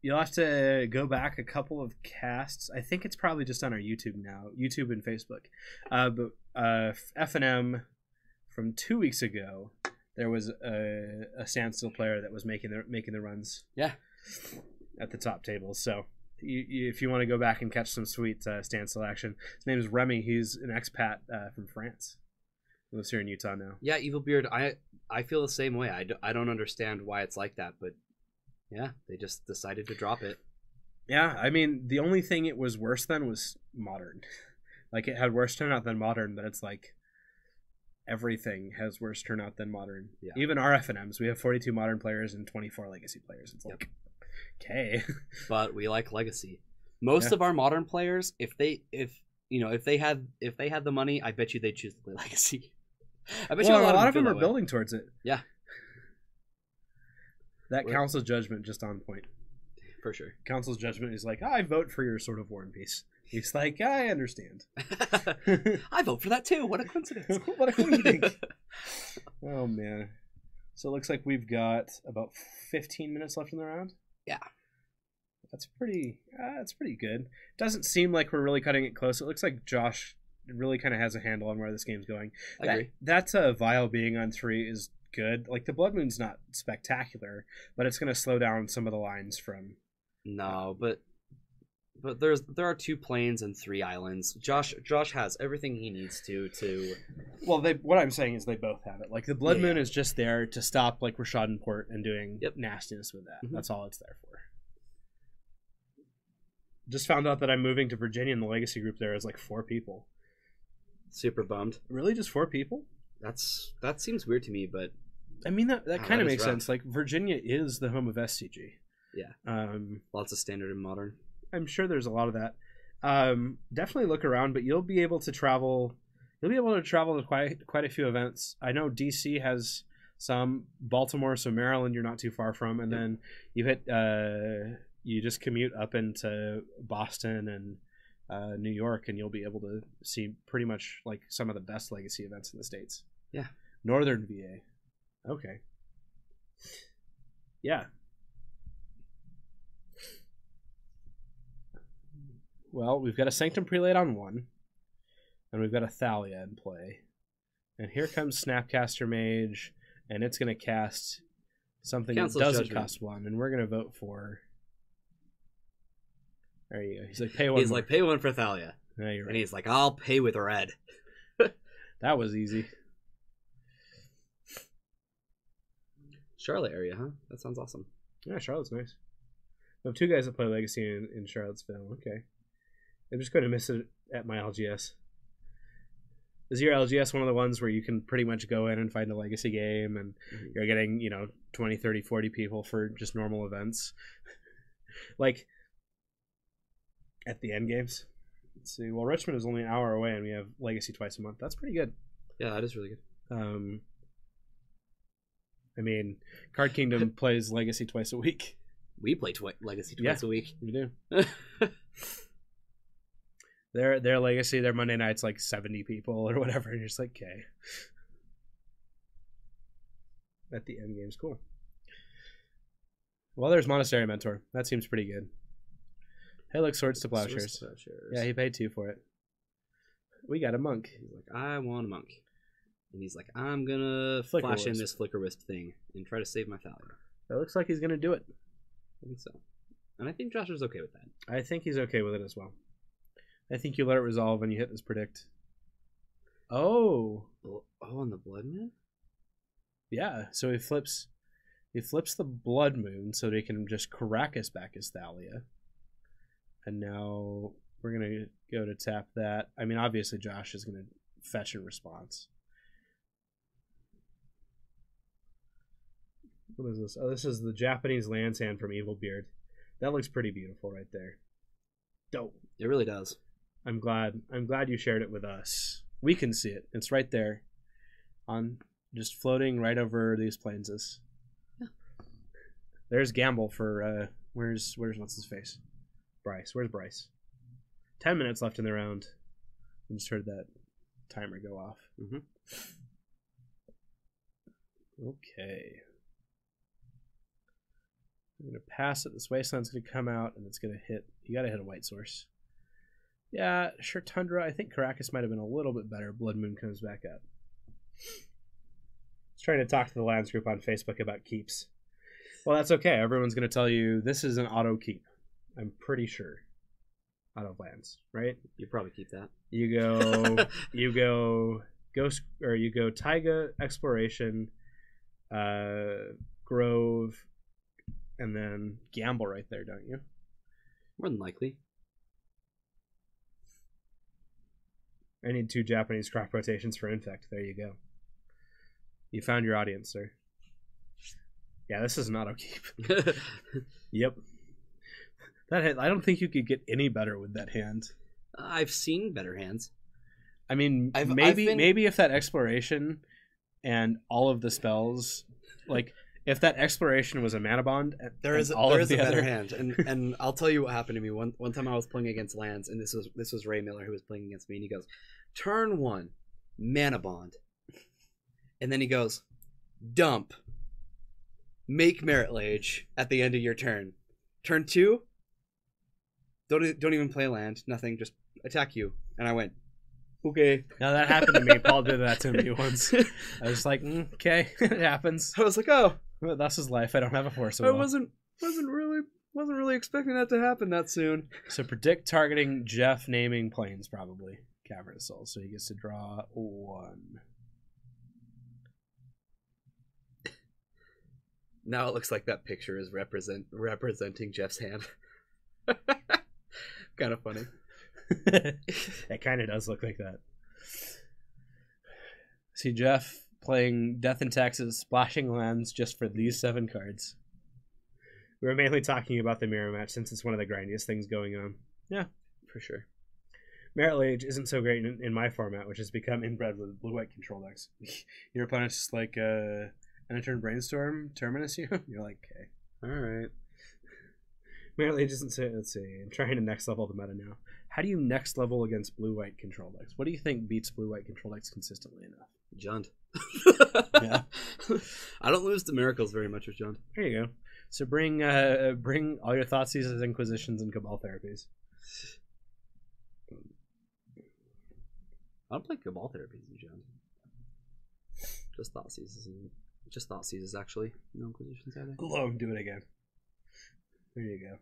You'll have to go back a couple of casts. I think it's probably just on our YouTube now, YouTube and Facebook. But F&M from 2 weeks ago, there was a standstill player that was making the runs. Yeah, at the top table. So if you want to go back and catch some sweet standstill action, his name is Remy. He's an expat from France. He lives here in Utah now. Yeah, Evil Beard. I feel the same way. I don't understand why it's like that, but yeah, they just decided to drop it. Yeah, I mean, the only thing it was worse than was Modern. Like, it had worse turnout than Modern, but it's like everything has worse turnout than Modern. Yeah. Even our FNMs. We have 42 Modern players and 24 Legacy players. It's like, okay. But we like Legacy. Most of our Modern players, if they had the money, I bet you they'd choose to play Legacy. I bet you a lot of them feel are that way. building towards it. Yeah. That Council's Judgment just on point. For sure. Council's Judgment is like, I vote for your Sword of War and Peace. He's like, I understand. I vote for that too. What a coincidence. What a coincidence. Oh, man. So it looks like we've got about 15 minutes left in the round. Yeah. That's pretty good. Doesn't seem like we're really cutting it close. It looks like Josh really kind of has a handle on where this game's going. I agree. That's a Vial being on 3 is good. Like, the Blood Moon's not spectacular, but it's going to slow down some of the lines from... No, but there are 2 plains and 3 islands. Josh has everything he needs to. Well, what I'm saying is they both have it. Like, the Blood Moon is just there to stop like Rashad and Port and doing nastiness with that. Mhm. That's all it's there for. Just found out that I'm moving to Virginia, and the Legacy group there is like 4 people. Super bummed. Really, just 4 people? That seems weird to me, but I mean that kind of is makes rough. sense. Like, Virginia is the home of SCG. Yeah. Lots of standard and modern. I'm sure there's a lot of that. Definitely look around, but you'll be able to travel. You'll be able to travel to quite a few events. I know DC has some. Baltimore, so Maryland, you're not too far from, and then you hit. You just commute up into Boston and New York, and you'll be able to see pretty much like some of the best Legacy events in the States. Yeah. Northern VA. Okay. Yeah. Well, we've got a Sanctum Prelate on 1, and we've got a Thalia in play. And here comes Snapcaster Mage, and it's going to cast something Council's that doesn't Judgment. cost 1, and we're going to vote for... There you go. He's like, pay 1 He's more. like, pay 1 for Thalia. Yeah, you're right. And he's like, I'll pay with red. That was easy. Charlotte area, huh? That sounds awesome. Yeah, Charlotte's nice. We have 2 guys that play Legacy in Charlottesville. Okay. I'm just going to miss it at my LGS. Is your LGS one of the ones where you can pretty much go in and find a Legacy game and you're getting, 20, 30, 40 people for just normal events? Like, at the end games? Let's see. Well, Richmond is only an hour away and we have Legacy twice a month. That's pretty good. Yeah, that is really good. I mean, Card Kingdom plays Legacy twice a week. We play Legacy twice a week. We do. Their Legacy, their Monday night's like 70 people or whatever, and you're just like, okay. At the end game's cool. Well, there's Monastery Mentor. That seems pretty good. Hey, look, Swords to Plowshares. Yeah, he paid 2 for it. We got a monk. He's like, I want a monk. And he's like, I'm gonna Flicker flash in Wisp. this Flicker Wisp thing and try to save my Thalia. It looks like he's gonna do it. I think so. And I think Josh is okay with that. I think he's okay with it as well. I think you let it resolve when you hit this predict. Oh, Oh, on the Blood Moon? yeah. So he flips the Blood Moon so that he can just Caracas back his Thalia. And now we're gonna go to tap that. I mean, obviously Josh is gonna fetch in response. What is this? Oh, this is the Japanese Land's Hand from Evil Beard. That looks pretty beautiful right there. Dope. It really does. I'm glad you shared it with us. We can see it. It's right there, on just floating right over these plains. Yeah. There's Gamble for where's what's his face? Bryce. Where's Bryce? 10 minutes left in the round. I just heard that timer go off. Mm-hmm. Okay. I'm gonna pass it. This wasteland's gonna come out, and it's gonna hit. You gotta hit a white source. Yeah, sure. Tundra. I think Caracas might have been a little bit better. Blood Moon comes back up. I was trying to talk to the lands group on Facebook about keeps. Well, that's okay. Everyone's gonna tell you this is an auto keep. I'm pretty sure. Out of lands, right? You probably keep that. You go, you go Ghost, or you go Taiga, Exploration, Grove, and then Gamble right there, don't you? More than likely. I need 2 Japanese crop rotations for Infect. There you go. You found your audience, sir. Yeah, this is an auto keep. Yep. That hit, I don't think you could get any better with that hand. I've seen better hands. I mean, I've been- maybe if that Exploration and all of the spells, like if that Exploration was a mana bond, There is all of a the better other hand, and I'll tell you what happened to me one time. I was playing against lands, and this was Ray Miller who was playing against me, and he goes, "Turn 1, mana bond," and then he goes, "Dump, make Merit Lage at the end of your turn. Turn 2, don't even play land, nothing, just attack you." And I went, "Okay." Now that happened to me. Paul did that to me once. I was like, okay, it happens. I was like, "Oh, Well, that's his life. I don't have a force. I wasn't really expecting that to happen that soon." So predict targeting Jeff naming planes probably Cavern of Souls. So he gets to draw 1. Now it looks like that picture is representing Jeff's hand. Kind of funny. It kind of does look like that. See Jeff playing Death in Texas, splashing lands just for these 7 cards. We were mainly talking about the mirror match since it's one of the grindiest things going on. Yeah, for sure. Merit Lage isn't so great in my format, which has become inbred with blue-white control decks. Your opponent's just like an turn brainstorm terminus you. You're like, okay, All right. Merit Lage isn't so. Let's see. I'm trying to next level the meta now. how do you next level against blue-white control decks? What do you think beats blue-white control decks consistently enough? Jund. Yeah. I don't lose to miracles very much with Jund. There you go. So bring all your Thoughtseizes, Inquisitions, and Cabal Therapies. I don't play Cabal Therapies in Jund. Just Thoughtseizes actually. No Inquisitions either. Alone, do it again. There you go.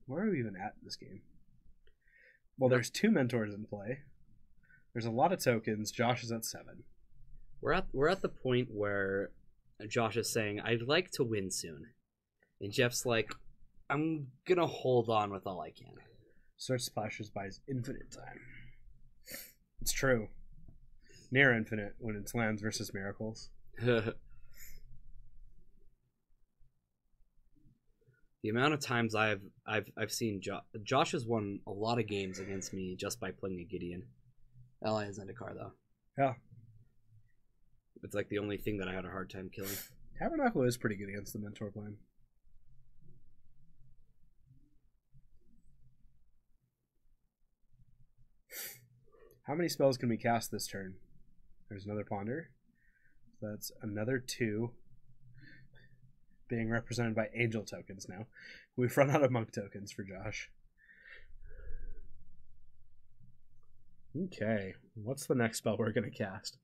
Where are we even at in this game? Well, there's 2 mentors in play. There's a lot of tokens. Josh is at 7. We're at the point where Josh is saying, "I'd like to win soon," and Jeff's like, "I'm gonna hold on with all I can." Search Splashers buys infinite time. It's true. Near infinite when it's lands versus miracles. The amount of times I've seen Josh has won a lot of games against me just by playing a Gideon. Ally is Zendikar though. Yeah. It's like the only thing that I had a hard time killing. Tabernacle is pretty good against the mentor plan. How many spells can we cast this turn? There's another Ponder. That's another 2. Being represented by Angel tokens now. We've run out of Monk tokens for Josh. Okay, what's the next spell we're gonna cast?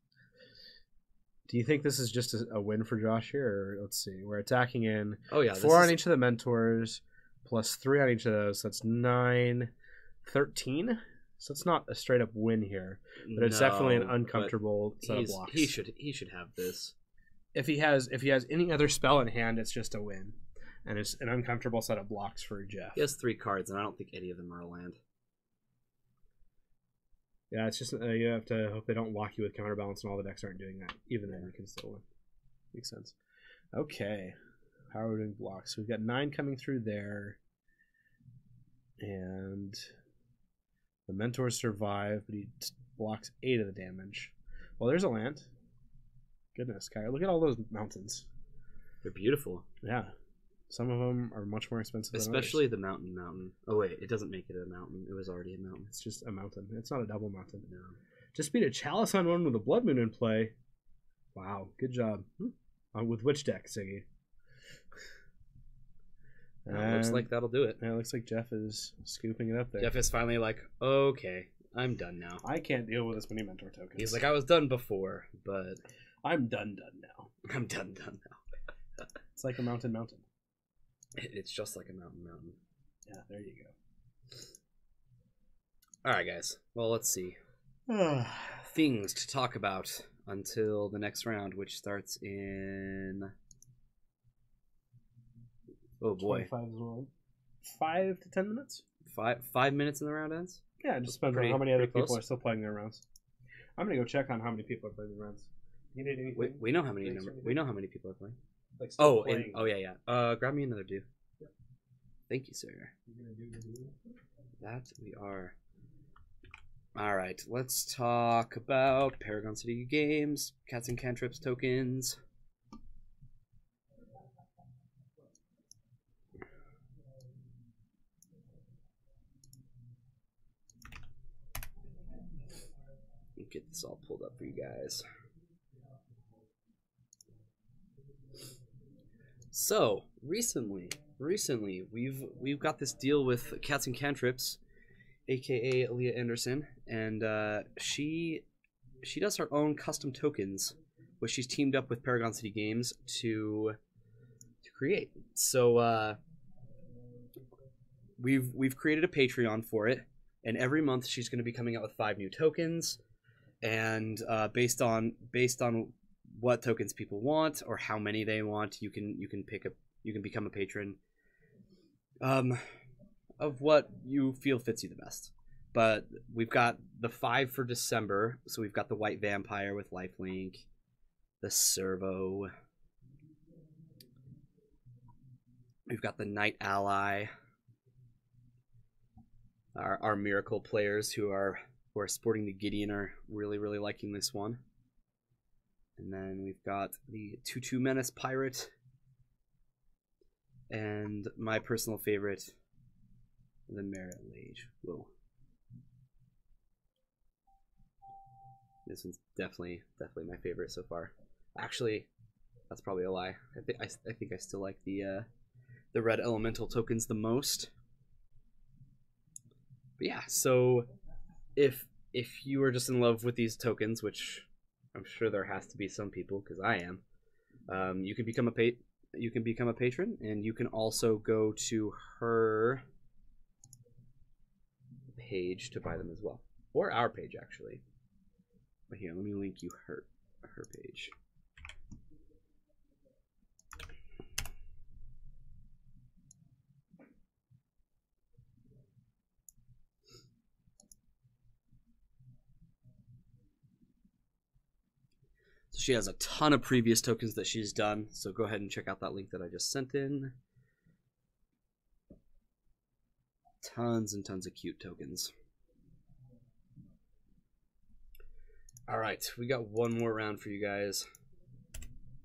Do you think this is just a win for Josh here? Or let's see. We're attacking in Oh yeah, 4 on each of the mentors, plus 3 on each of those. So that's 9, 13. So it's not a straight up win here, but it's definitely an uncomfortable set of blocks. He should have this. If he has any other spell in hand, it's just a win, and it's an uncomfortable set of blocks for Jeff. He has 3 cards, and I don't think any of them are a land. Yeah, it's just you have to hope they don't lock you with counterbalance, and all the decks aren't doing that. Even then, you can still win. Makes sense. Okay, how are we doing blocks? We've got 9 coming through there, and the mentors survive, but he blocks 8 of the damage. Well, there's a land. Goodness, Kyra, look at all those mountains. They're beautiful. Yeah, some of them are much more expensive Especially than others. the mountain. Oh wait, it doesn't make it a mountain. It was already a mountain. It's just a mountain. It's not a double mountain. No. Just beat a chalice on one with a blood moon in play. Wow, good job. With which deck, Siggy? Looks like that'll do it. Yeah, it looks like Jeff is scooping it up there. Jeff is finally like, okay, I'm done now. I can't deal with this many mentor tokens. He's like, I was done before, but I'm done now. I'm done now. It's like a mountain. It's just like a mountain. Yeah, there you go. All right, guys. Well, let's see. Things to talk about until the next round, which starts in... Oh boy. 25 as well. 5 to 10 minutes? 5 minutes and the round ends? Yeah, it just depends on how many other people are still playing their rounds. I'm gonna go check on how many people are playing the rounds. You need anything? We know how many people are playing. Like still Oh, playing. yeah. Grab me another dew. Yeah. Thank you, sir. You're gonna do the deal? That we are. All right, let's talk about Paragon City Games, Cats and Cantrips tokens. Get this all pulled up for you guys. So recently we've got this deal with Cats and Cantrips, aka Aaliyah Anderson, and she does her own custom tokens, which she's teamed up with Paragon City Games to create. So we've created a Patreon for it, and every month she's going to be coming out with 5 new tokens. And based on what tokens people want or how many they want, you can become a patron of what you feel fits you the best. But we've got the 5 for December, so we've got the White Vampire with lifelink, the Servo, we've got the Night Ally, our Miracle players who are sporting the Gideon are really liking this one. And then we've got the 2/2 Menace Pirate, and my personal favorite, the Merit Lage. Whoa. This one's definitely my favorite so far. Actually, that's probably a lie. I think I still like the red elemental tokens the most. But yeah, so if you are just in love with these tokens, which I'm sure there has to be some people, because I am, you can become a patron, and you can also go to her page to buy them as well, or our page actually. But here, let me link you her page. She has a ton of previous tokens that she's done, so go ahead and check out that link that I just sent in. Tons and tons of cute tokens. Alright, we got one more round for you guys.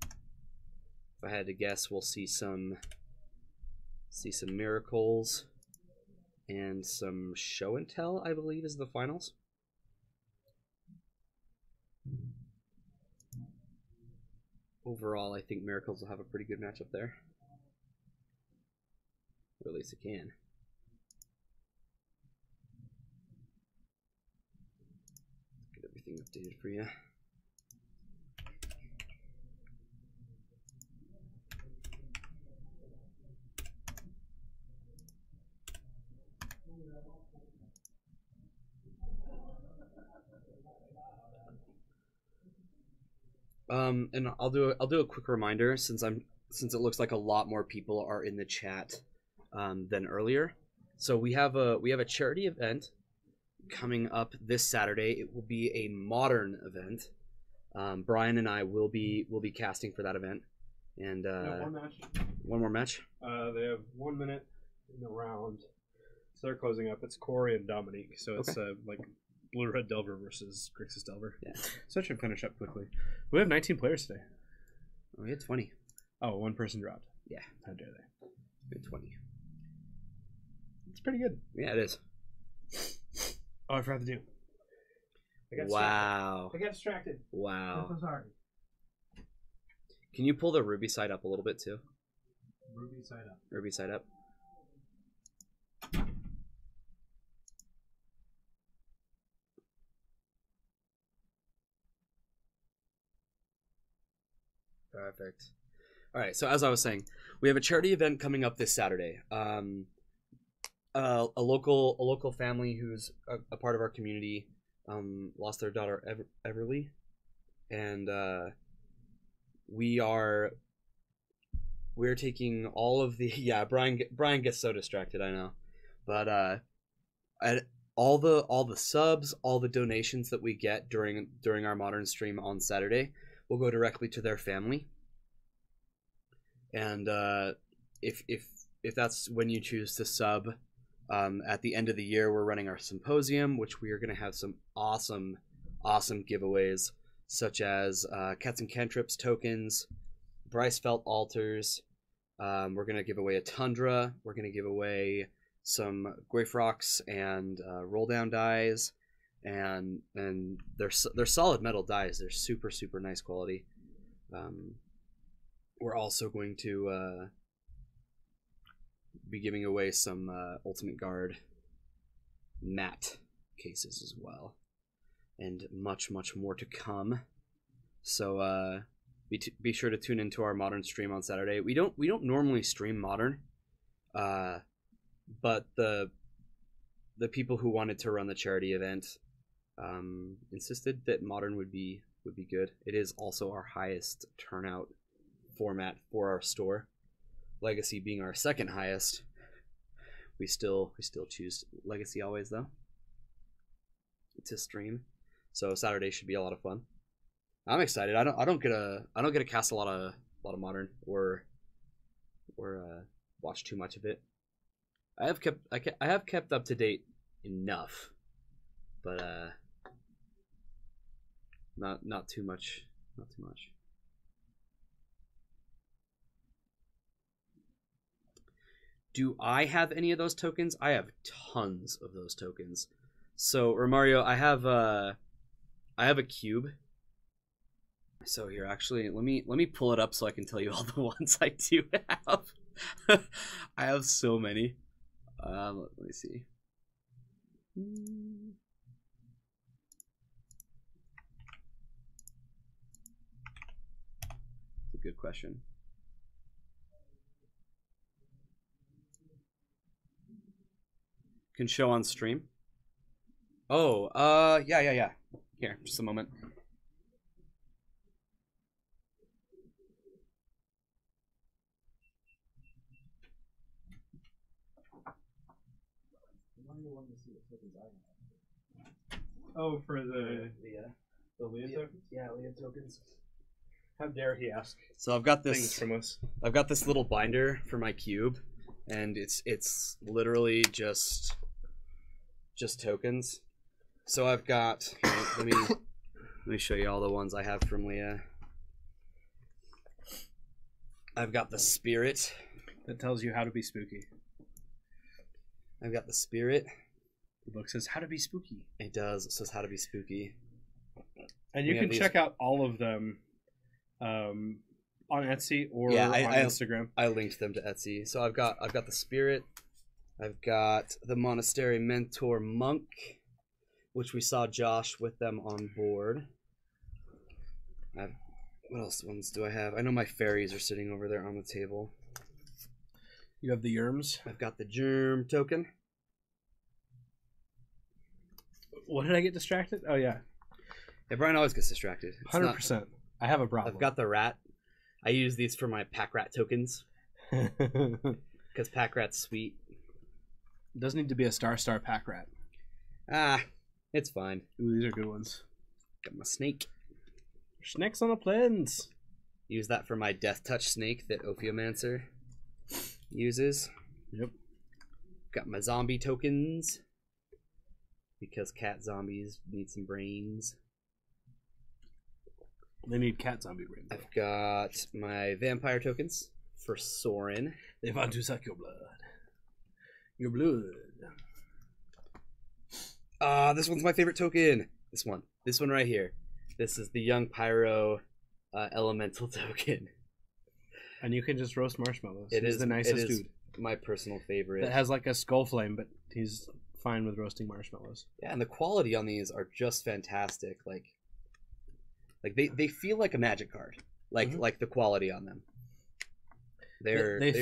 If I had to guess, we'll see some miracles and some show and tell, I believe, is the finals. Overall, I think Miracles will have a pretty good matchup there. Or at least it can. everything updated for you. And I'll do a quick reminder since it looks like a lot more people are in the chat than earlier. So we have a charity event coming up this Saturday. It will be a modern event. Brian and I will be casting for that event. And one match. One more match. They have 1 minute in the round, so they're closing up. It's Corey and Dominique, so it's like Blue Red Delver versus Grixis Delver. Yeah. So it should finish up quickly. We have 19 players today. Oh, we had 20. Oh, one person dropped. Yeah. How dare they? We had 20. It's pretty good. Yeah, it is. Oh, I forgot to do. Wow. I got distracted. Wow. I'm so sorry. Can you pull the Ruby side up a little bit too? Ruby side up. Ruby side up. Perfect. All right. So as I was saying, we have a charity event coming up this Saturday. A local family who's a part of our community lost their daughter Everly, and we're taking all of the Brian gets so distracted, I know, but all the subs, all the donations that we get during our modern stream on Saturday will go directly to their family. And if that's when you choose to sub, at the end of the year we're running our symposium, which we are going to have some awesome giveaways, such as Cats and Cantrips tokens, Bryce Felt altars. We're going to give away a Tundra. We're going to give away some Grafe Rocks and roll down dies, and they're solid metal dies. They're super nice quality. We're also going to be giving away some Ultimate Guard matte cases as well, and much more to come. So be sure to tune into our modern stream on Saturday. We don't normally stream modern, but the people who wanted to run the charity event insisted that modern would be good. It is also our highest turnout format for our store. Legacy being our second highest. We still choose Legacy always though to stream. So Saturday should be a lot of fun. I'm excited. I don't get to cast a lot of modern or watch too much of it. I have kept up to date enough, but not too much. Not too much. Do I have any of those tokens? I have tons of those tokens. So Romario, I have a cube. So here, actually, let me pull it up so I can tell you all the ones I do have. I have so many. Let me see. That's a good question. Can show on stream. Oh, yeah. Here, just a moment. Oh, for the Leah tokens? Yeah, Leah tokens. How dare he ask So I've got things this. from us? I've got this little binder for my cube, and it's literally just tokens. So I've got. Let me show you all the ones I have from Leah. I've got the Spirit. That tells you how to be spooky. I've got the Spirit. The book says how to be spooky. It does. It says how to be spooky. And you We can have check out all of them on Etsy or on Instagram. I linked them to Etsy. So I've got the Spirit. I've got the Monastery Mentor Monk. which we saw Josh with them on board. What else ones do I have? I know my fairies are sitting over there on the table. You have the Yerms. I've got the germ token. What did I get distracted? Oh yeah, Yeah, Brian always gets distracted. 100%. I have a problem. I've got the rat. I use these for my pack rat tokens because pack rat's sweet. Doesn't need to be a star pack rat. Ah, it's fine. Ooh, these are good ones. Got my snake. Snakes on the plains. Use that for my death touch snake that Ophiomancer uses. Yep. Got my zombie tokens because cat zombies need some brains. They need cat zombie brains. I've got my vampire tokens for Sorin. They want to suck your blood. Your blood. This one's my favorite token. This one right here. This is the Young Pyro Elemental token. And you can just roast marshmallows. It He's is the nicest dude. My personal favorite. That has like a skull flame, but he's fine with roasting marshmallows. Yeah, and the quality on these are just fantastic. Like they feel like a magic card. Like the quality on them. They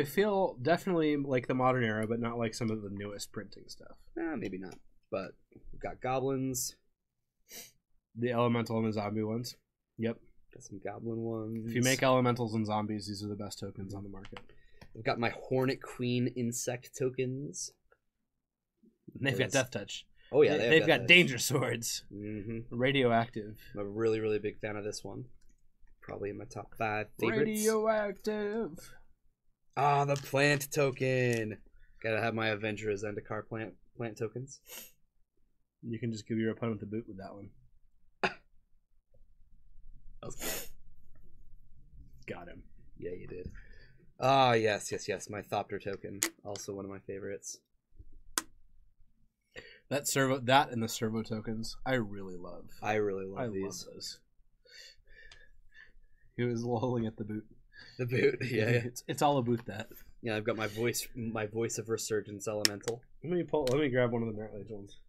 feel definitely like the modern era, but not like some of the newest printing stuff. Maybe not. But we've got goblins. The elemental and the zombie ones. Yep. Got some goblin ones. If you make elementals and zombies, these are the best tokens on the market. I've got my Hornet Queen insect tokens. They've got death touch. Oh yeah, they've got danger swords. Mm-hmm. Radioactive. I'm a really, really big fan of this one. Probably in my top 5 favorites. Radioactive. The plant token. Gotta have my Avenger Zendikar plant tokens. You can just give your opponent the boot with that one. Got him. Yeah, you did. Yes. My Thopter token, also one of my favorites. That and the servo tokens, I really love. I really love these. Love those. He was lolling at the boot. The boot, yeah. It's all a boot that. Yeah, I've got my voice of Resurgence Elemental. Let me grab one of the Merit Lage ones.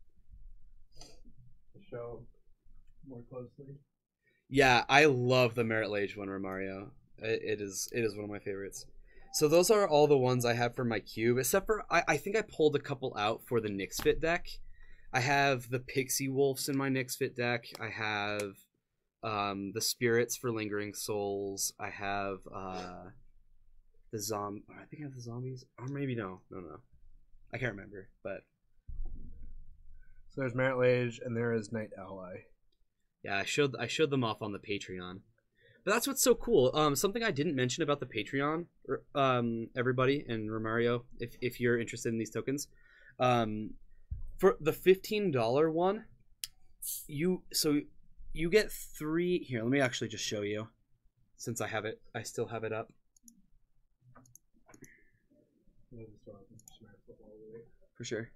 Show more closely. Yeah, I love the Merit Lage one, Romario. It is one of my favorites. So those are all the ones I have for my cube, except for I think I pulled a couple out for the Nyx Fit deck. I have the Pixie Wolves in my Nyx Fit deck. I have the Spirits for Lingering Souls. I have the I think I have the zombies, or maybe no. I can't remember, but so there's Merit Lage and there is Night Ally. Yeah, I showed them off on the Patreon. But that's what's so cool. Something I didn't mention about the Patreon, everybody, and Romario, if you're interested in these tokens, for the $15 one, you get 3. Here, let me actually just show you, since I still have it up. For sure.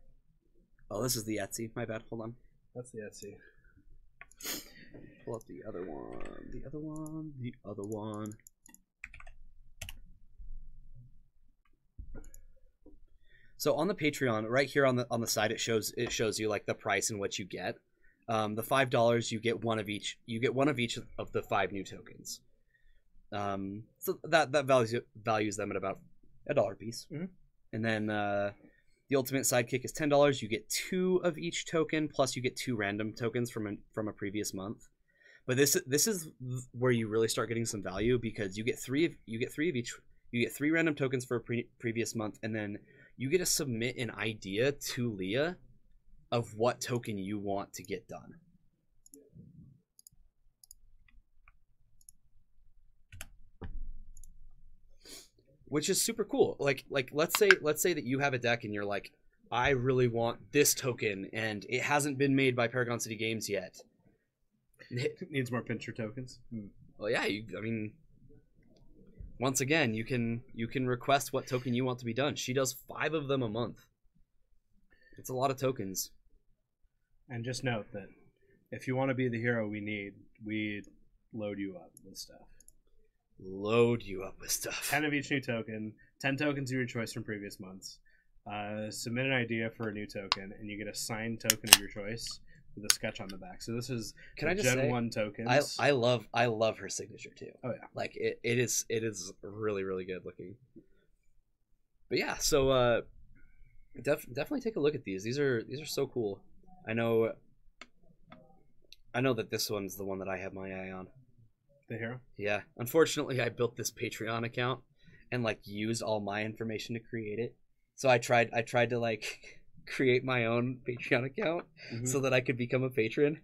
Oh, this is the Etsy. My bad. Hold on. That's the Etsy. Pull up the other one. So on the Patreon, right here on the side, it shows you like the price and what you get. The $5, you get one of each. You get one of each of the 5 new tokens. So that values them at about $1 a piece. Mm-hmm. And then the Ultimate Sidekick is $10. You get 2 of each token, plus you get 2 random tokens from a previous month. But this is where you really start getting some value, because you get 3 of each. You get 3 random tokens for a previous month, and then you get to submit an idea to Leah of what token you want to get done. Which is super cool. Like let's say that you have a deck and you're like, I really want this token and it hasn't been made by Paragon City Games yet. It needs more pincher tokens. Well, yeah, once again, you can request what token you want to be done. She does 5 of them a month. It's a lot of tokens. And just note that if you want to be the hero we load you up with stuff. 10 of each new token, 10 tokens of your choice from previous months. Submit an idea for a new token, and you get a signed token of your choice with a sketch on the back. So this is Can the I just Gen say, 1 tokens. I love her signature too. Oh, yeah. Like it is really really good looking. But yeah, so definitely take a look at these. These are so cool. I know that this one's the one that I have my eye on. The hero? Yeah. Unfortunately, I built this Patreon account and like used all my information to create it. So I tried to like create my own Patreon account so that I could become a patron.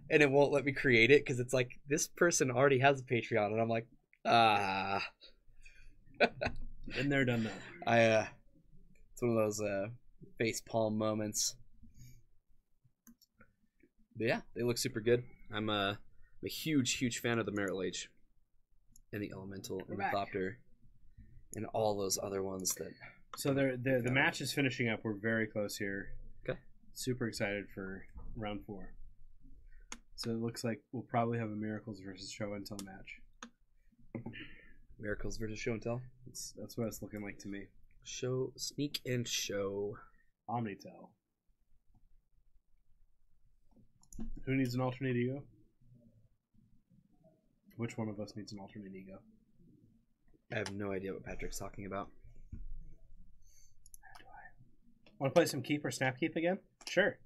And it won't let me create it because it's like this person already has a Patreon, and I'm like, Been there, done that. It's one of those face palm moments. But yeah, they look super good. I'm a huge fan of the Merit Age and the Elemental and the Thopter and all those other ones that. So the match is finishing up. We're very close here. Okay. Super excited for round 4. So it looks like we'll probably have a Miracles versus Show and Tell match. Miracles versus Show and Tell. That's what it's looking like to me. Show, sneak and show. Omnitel. Who needs an alternate ego? Which one of us needs an alternate ego? I have no idea what Patrick's talking about. Want to play some Keep or Snap Keep again? Sure.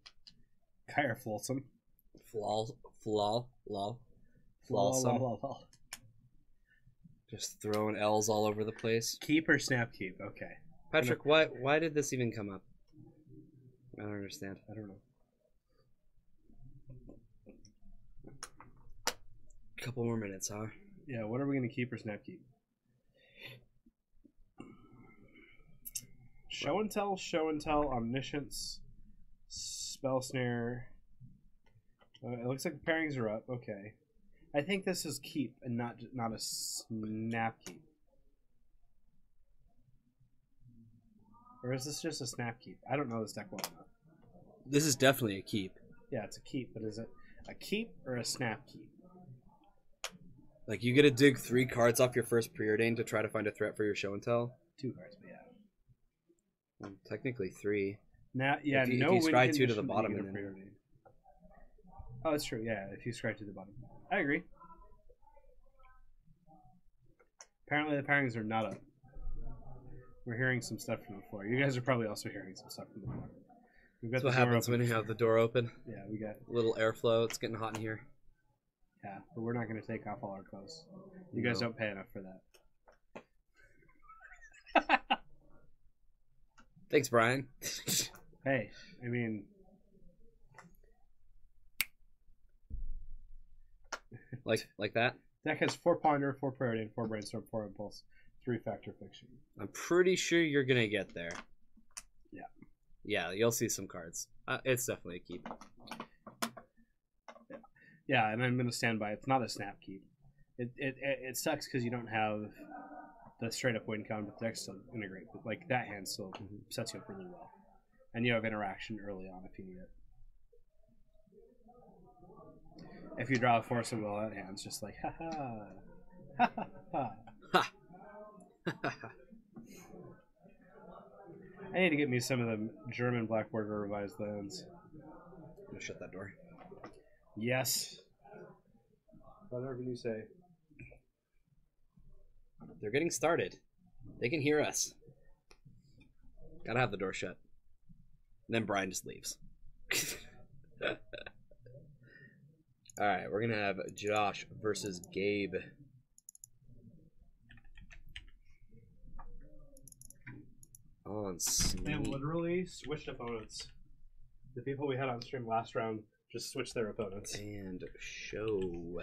Kyra Flolsome. Flawsome. Just throwing L's all over the place. Keep or Snap Keep? Okay. Patrick, why did this even come up? I don't understand. I don't know. Couple more minutes, huh? Yeah, what are we going to keep or Snap Keep? Show and Tell, Omniscience, Spell Snare. It looks like the pairings are up. Okay. I think this is Keep and not a Snap Keep. Or is this just a Snap Keep? I don't know this deck well enough. This is definitely a keep. Yeah, it's a Keep, but is it a Keep or a Snap Keep? Like, you get to dig 3 cards off your first preordain to try to find a threat for your Show and Tell? 2 cards, but yeah. Well, technically 3. Now, yeah, if you no win scry 2 to condition the that bottom you and get a then... preordain. Oh, that's true, yeah, if you scry to the bottom. I agree. Apparently the pairings are not up. We're hearing some stuff from the floor. You guys are probably also hearing some stuff from the floor. That's what happens when you have the door open. Yeah, we got a little airflow. It's getting hot in here. Yeah, but we're not going to take off all our clothes. You guys don't pay enough for that. Thanks, Brian. Hey, I mean... like that? Deck has 4 Ponder, 4 Preordain, 4 Brainstorm, 4 Impulse, 3 Factor Fiction. I'm pretty sure you're going to get there. Yeah. Yeah, you'll see some cards. It's definitely a keep. Yeah, and I'm going to stand by. It's not a Snap Keep. It sucks because you don't have the straight up win count, but the deck still integrate. But like that hand still sets you up really well, and you have interaction early on if you need it. If you draw a Force of Will, that hand's just like ha ha ha ha ha. I need to get me some of the German Black Border revised lands. I'm gonna shut that door. Yes. Whatever you say. They're getting started. They can hear us. Gotta have the door shut. And then Brian just leaves. Alright, we're gonna have Josh versus Gabe. On They have Sneak. literally switched opponents. The people we had on stream last round just switched their opponents. And Show.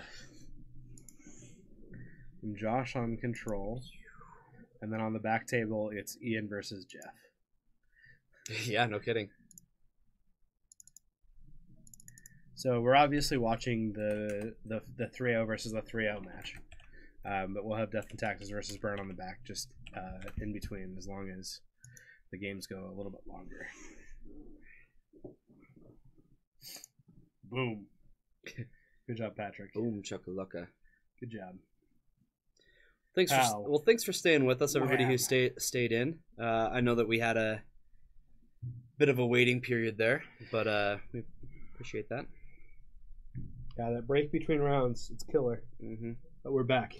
And Josh on Control. And then on the back table, it's Ian versus Jeff. Yeah, no kidding. So we're obviously watching the 3-0 versus the 3-0 match. But we'll have Death and Taxes versus Burn on the back just in between as long as the games go a little bit longer. Boom. Good job, Patrick. Boom, chakalaka. Good job. Thanks for staying with us, everybody Wow. who stayed in. I know that we had a bit of a waiting period there, but we Appreciate that. Yeah, that break between rounds, it's killer. Mm-hmm. But we're back.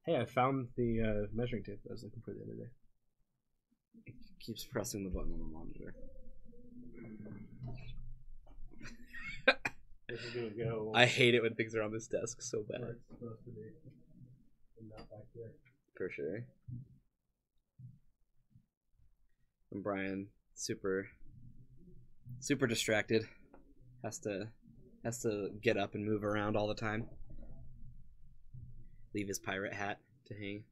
Hey, I found the measuring tape that I was looking for the other day. It keeps pressing the button on the monitor. This is gonna go. I hate it when things are on this desk so bad. where it's supposed to be, and not back there. For sure. And Brian, super distracted. Has to get up and move around all the time. Leave his pirate hat to hang.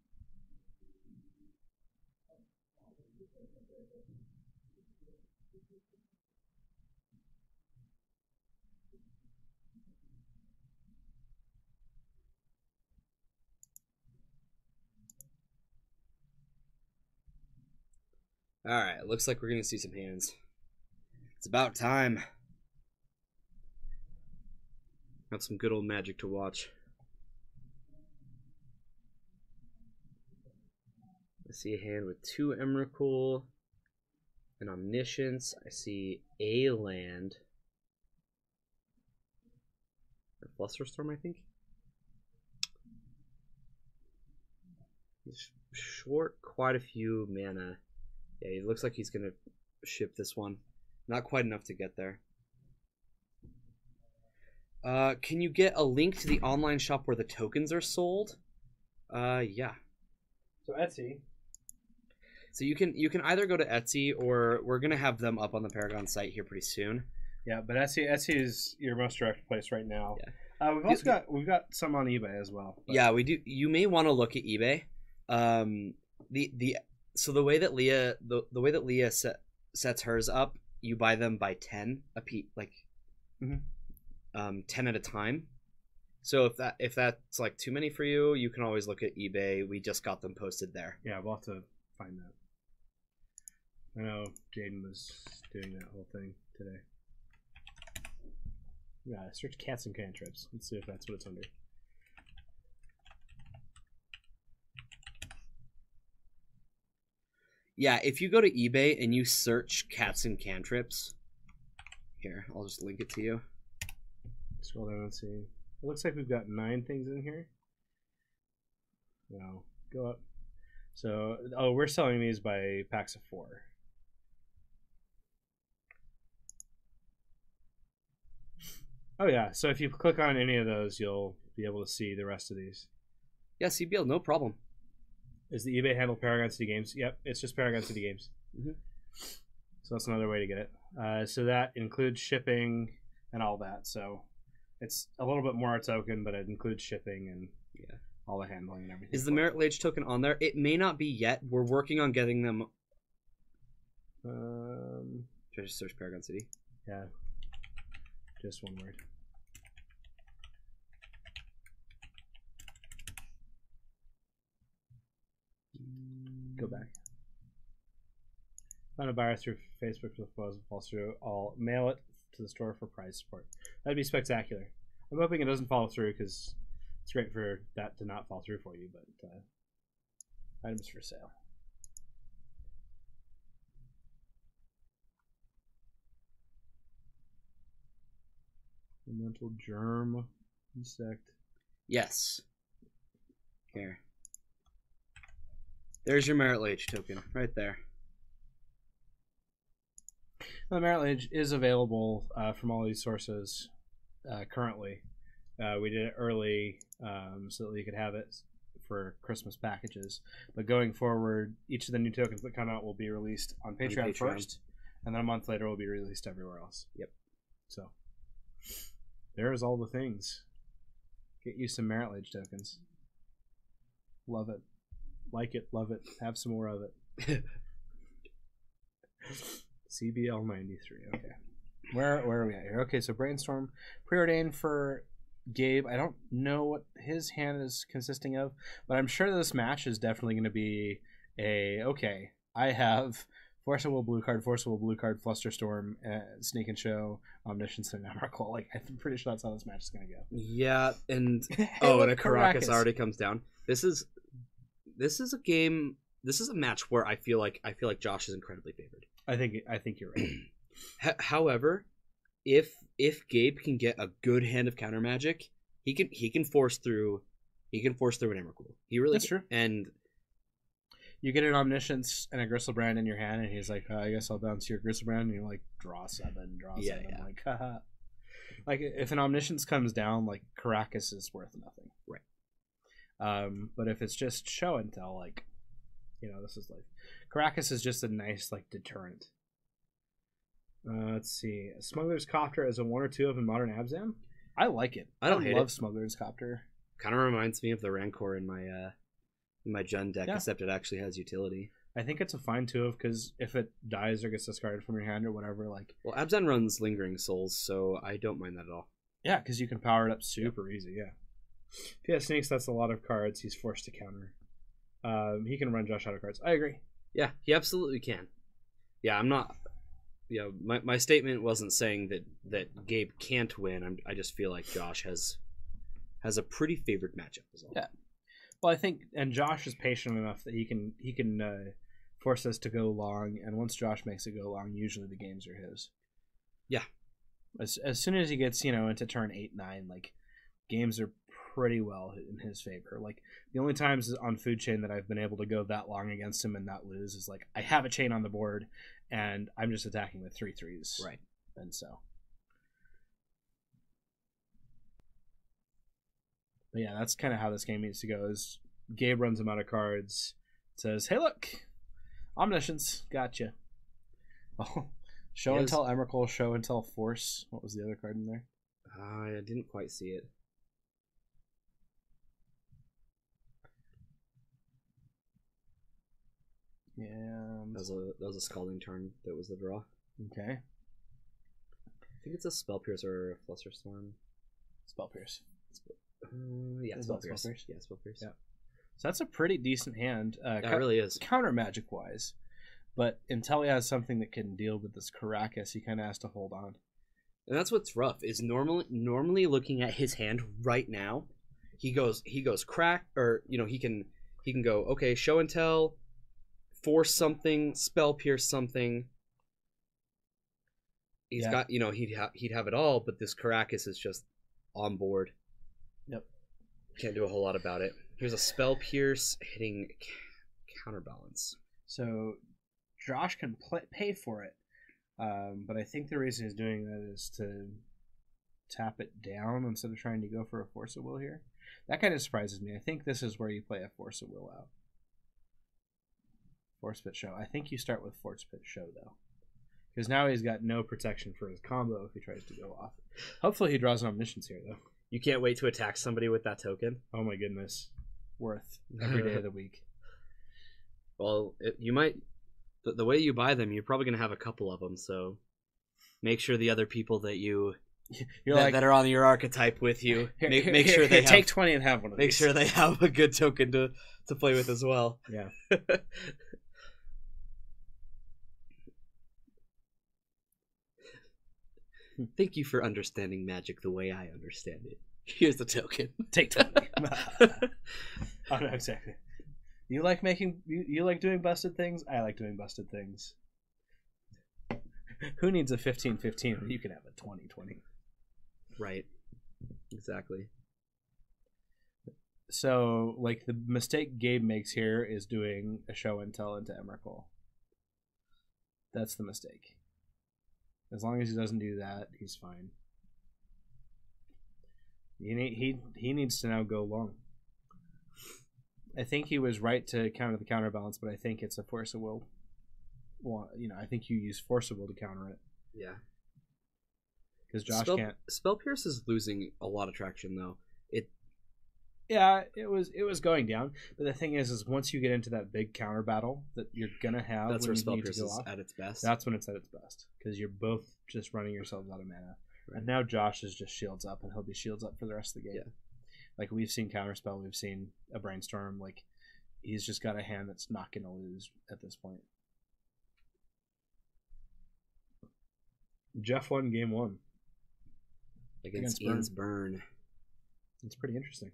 Alright, looks like we're gonna see some hands. It's about time. Have some good old Magic to watch. I see a hand with 2 Emrakul, an Omniscience. I see a land. A Flusterstorm, I think. He's short quite a few mana. Yeah, he looks like he's going to ship this one. Not quite enough to get there. Can you get a link to the online shop where the tokens are sold? Yeah. So Etsy. So you can either go to Etsy, or we're gonna have them up on the Paragon site here pretty soon. Yeah, but Etsy is your most direct place right now. Yeah. We've got some on eBay as well. But... Yeah, we do. You may want to look at eBay. So the way that Leah sets hers up, you buy them by 10 a piece, like 10 at a time. So if that's like too many for you, you can always look at eBay. We just got them posted there. Yeah, we'll have to find that. I know Jaden was doing that whole thing today. Yeah, search cats and cantrips. Let's see if that's what it's under. Yeah, if you go to eBay and you search cats and cantrips, here, I'll just link it to you. Scroll down and see. It looks like we've got 9 things in here. No, go up. So, we're selling these by packs of 4. Oh yeah, so if you click on any of those, you'll be able to see the rest of these. Yeah, CBL, no problem. Is the eBay handle Paragon City Games? Yep, it's just Paragon City Games. So that's another way to get it. So that includes shipping and all that. So it's a little bit more a token, but it includes shipping and all the handling and everything. Is the Merit Lage token on there? It may not be yet. We're working on getting them. Should I just search Paragon City? Yeah. Just one word. Go back. Find a buyer through Facebook with falls through. I'll mail it to the store for prize support. That'd be spectacular. I'm hoping it doesn't fall through because it's great for that to not fall through for you, but items for sale. Elemental germ insect. Yes. Here. There's your Merit Lage token right there. The Merit Lage is available from all these sources currently. We did it early so that you could have it for Christmas packages. But going forward, each of the new tokens that come out will be released on Patreon first, and then a month later will be released everywhere else. Yep. So there's all the things. Get you some Merit Lage tokens. Love it. Like it, love it, have some more of it. CBL 93. Okay. Where are we at here? Okay, so Brainstorm preordained for Gabe. I don't know what his hand is consisting of, but I'm sure this match is definitely going to be okay, I have Forcible Blue card, Flusterstorm, Sneak and Show, Omniscience, and Emrakul. Like, I'm pretty sure that's how this match is going to go. Yeah, and and a Caracas already comes down. This is a game. This is a match where I feel like Josh is incredibly favored. I think you're right. However, if Gabe can get a good hand of counter magic, he can force through an Emrakul. He really That's true. And You get an Omniscience and a Gristlebrand in your hand, and he's like, I guess I'll bounce your Gristlebrand, and you're like, draw 7, draw 7. Yeah. Like, haha. Like, if an Omniscience comes down, like, Caracas is worth nothing. Right. But if it's just show and tell, like, this is like... Caracas is just a nice, like, deterrent. Let's see. Smuggler's Copter is a 1 or 2 of in Modern Abzan. I like it. I don't hate love it. Smuggler's Copter. kind of reminds me of the Rancor in my Jund deck, Yeah. except it actually has utility. I think it's a fine 2 of, because if it dies or gets discarded from your hand or whatever, like... Well, Abzan runs Lingering Souls, so I don't mind that at all. Yeah, because you can power it up super easy, yeah. If he has Sneaks, that's a lot of cards he's forced to counter. He can run Josh out of cards. I agree. Yeah, he absolutely can. Yeah, I'm not... my statement wasn't saying that Gabe can't win. I just feel like Josh has a pretty favored matchup as well. Yeah. Well, I think, and Josh is patient enough that he can force us to go long, and once Josh makes it go long, usually the games are his. Yeah. As soon as he gets, into turn 8, 9, like, games are pretty well in his favor. Like, the only times on Food Chain that I've been able to go that long against him and not lose is, like, I have a chain on the board, and I'm just attacking with 3/3s. Right. And so... But yeah, that's kind of how this game needs to go. Is Gabe runs him out of cards, says, "Hey, look, Omniscience, gotcha." Oh, show and tell Emrakul, show and tell Force. What was the other card in there? I didn't quite see it. Yeah, That was a Scalding Turn. That was the draw. okay. I think it's a Spell Pierce or a Flusterstorm. Spell Pierce. Yeah, Is Spell that Pierce. Spell Pierce? Yeah, Spell Pierce. Yeah. So that's a pretty decent hand. It really is. Counter magic wise, but until he has something that can deal with this Caracas, he kind of has to hold on. And that's what's rough is normally looking at his hand right now, he goes crack, or he can go, okay, show and tell, force something, spell pierce something. He's got he'd have it all, but this Caracas is just on board. Yep. Can't do a whole lot about it. Here's a spell pierce hitting counterbalance. So Josh can pay for it. But I think the reason he's doing that is to tap it down instead of trying to go for a Force of Will here. That kind of surprises me. I think this is where you play a Force of Will out. Force Pit Show. I think you start with Force Pit Show, though. Because now he's got no protection for his combo if he tries to go off. Hopefully he draws an Omniscience here, though. You can't wait to attack somebody with that token. Oh my goodness. Worth every day of the week. Well, you might... The way you buy them, you're probably going to have a couple of them, so make sure the other people that that are on your archetype with you, make sure they take 20 and have one of these. Make sure they have a good token to play with as well. Yeah. Thank you for understanding Magic the way I understand it. Here's the token. Take 20. Oh, no, exactly. You like you like doing busted things? I like doing busted things. Who needs a 15/15 when you can have a 20/20? Right. Exactly. So, like, the mistake Gabe makes here is doing a show and tell into Emrakul. That's the mistake. As long as he doesn't do that, he's fine. He needs to now go long. I think he was right to counter the counterbalance, but I think it's a Force of Will. Well, I think you use Force of Will to counter it. Yeah. Because Josh can't. Spell Pierce is losing a lot of traction, though. Yeah, it was going down, but the thing is once you get into that big counter battle that you're gonna have, that's where Spell Pierce is off, at its best. That's when it's at its best, because you're both just running yourselves out of mana. Right. And now Josh is just shields up, and he'll be shields up for the rest of the game. Yeah. Like, we've seen Counterspell, we've seen a Brainstorm. Like, he's just got a hand that's not gonna lose at this point. Jeff won game 1 against Ian's Burn. It's pretty interesting.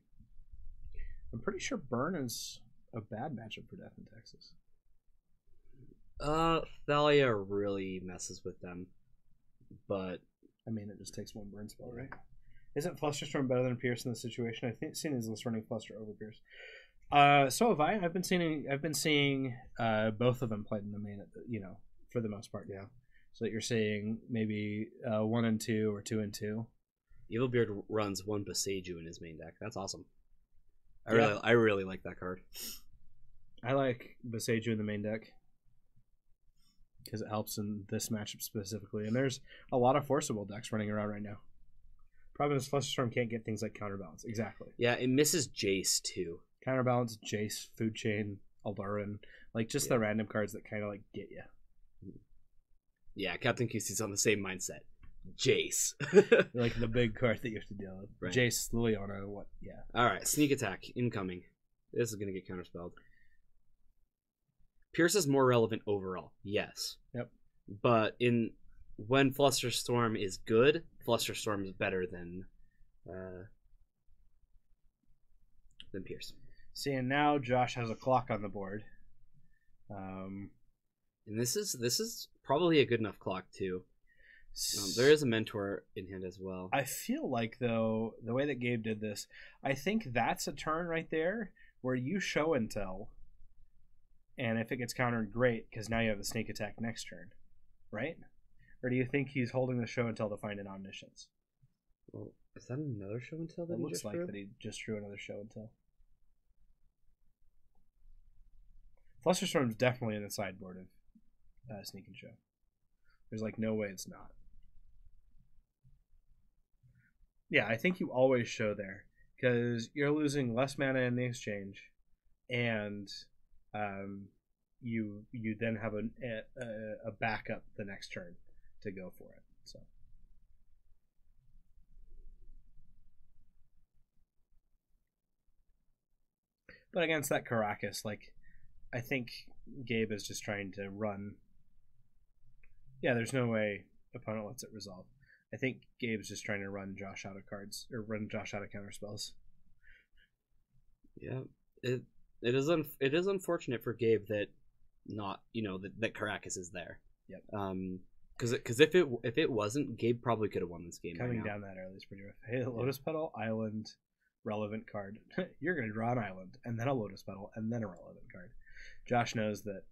I'm pretty sure Burn is a bad matchup for Death in Texas. Thalia really messes with them, but I mean, it just takes one burn spell, right? Isn't Flusterstorm better than Pierce in this situation? I think seen his list running Fluster over Pierce. So have I. I've been seeing both of them played in the main, for the most part. Yeah. So that you're seeing maybe 1 and 2 or 2 and 2. Evilbeard runs 1 Boseiju in his main deck. That's awesome. I really like that card. I like Boseiju in the main deck because it helps in this matchup specifically. And there's a lot of forcible decks running around right now. Problem is Flusterstorm can't get things like Counterbalance. Exactly. Yeah, it misses Jace too. Counterbalance, Jace, Food Chain, Aldurin. Like just the random cards that kind of like get you. Yeah, Captain QC's on the same mindset. Jace. Like the big card that you have to deal with. Right. Jace, Liliana, what? Yeah. Alright, Sneak Attack, incoming. This is going to get counterspelled. Pierce is more relevant overall, yes. Yep. But when Flusterstorm is good, Flusterstorm is better than Pierce. See, and now Josh has a clock on the board. And this is probably a good enough clock too. There is a mentor in hand as well. I feel like though the way that Gabe did this, I think that's a turn right there where you show and tell, and if it gets countered, great, because now you have the sneak attack next turn, right? Or do you think he's holding the show and tell to find an omniscience? Well, is that another show and tell that it he looks just like drew? that he just drew another show and tell. Flusterstorm's definitely in the sideboard of Sneak and Show. There's like no way it's not. Yeah, I think you always show there because you're losing less mana in the exchange, and you then have a backup the next turn to go for it. So. But against that Caracas, like, I think Gabe is just trying to run. Yeah, there's no way opponent lets it resolve. I think Gabe's just trying to run Josh out of cards, or run Josh out of counter spells. Yeah, it is unfortunate for Gabe that that Caracas is there. Yep. Because if it wasn't, Gabe probably could have won this game. Coming right now. down that early is pretty rough. Hey, Lotus Petal, Island, relevant card. You're going to draw an Island, and then a Lotus Petal, and then a relevant card. Josh knows that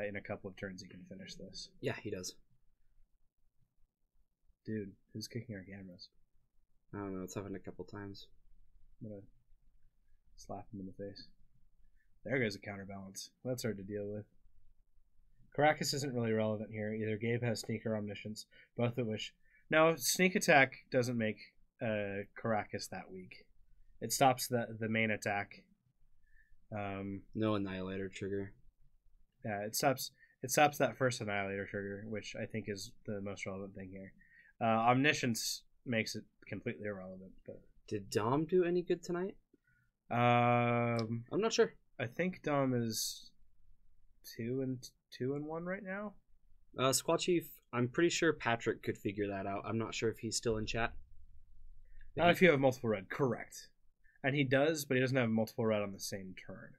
in a couple of turns he can finish this. Yeah, he does. Dude, who's kicking our cameras? I don't know. It's happened a couple times. I'm going to slap him in the face. There goes a counterbalance. That's hard to deal with. Caracas isn't really relevant here. Either Gabe has Sneak or Omniscience, both of which... No, Sneak Attack doesn't make Caracas that weak. It stops the main attack. No Annihilator trigger. Yeah, it stops that first Annihilator trigger, which I think is the most relevant thing here. Omniscience makes it completely irrelevant. But did Dom do any good tonight? I'm not sure. I think Dom is 2 and 1 right now. Squad Chief, I'm pretty sure Patrick could figure that out. I'm not sure if he's still in chat. Not if you have multiple red, correct. And he does, but he doesn't have multiple red on the same turn.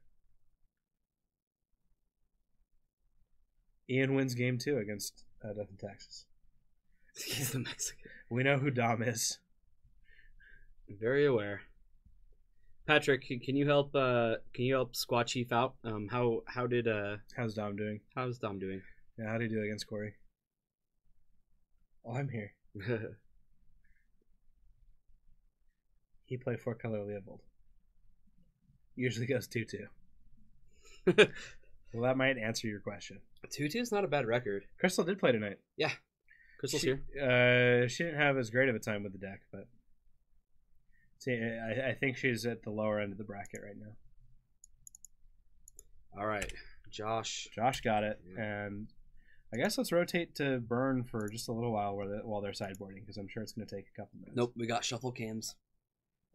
Ian wins game 2 against Death and Taxes. He's the Mexican. We know who Dom is. Very aware. Patrick, can you help Squad Chief out? How's Dom doing? How's Dom doing? Yeah, how did he do against Corey? Oh, I'm here. He played 4-color Leopold. Usually goes 2-2. Well, that might answer your question. 2-2 is not a bad record. Crystal did play tonight. Yeah. Crystal's here. She didn't have as great of a time with the deck, but see, I think she's at the lower end of the bracket right now. All right, Josh. Josh got it, and I guess let's rotate to Burn for just a little while while they're sideboarding, because I'm sure it's going to take a couple minutes. Nope, we got shuffle cams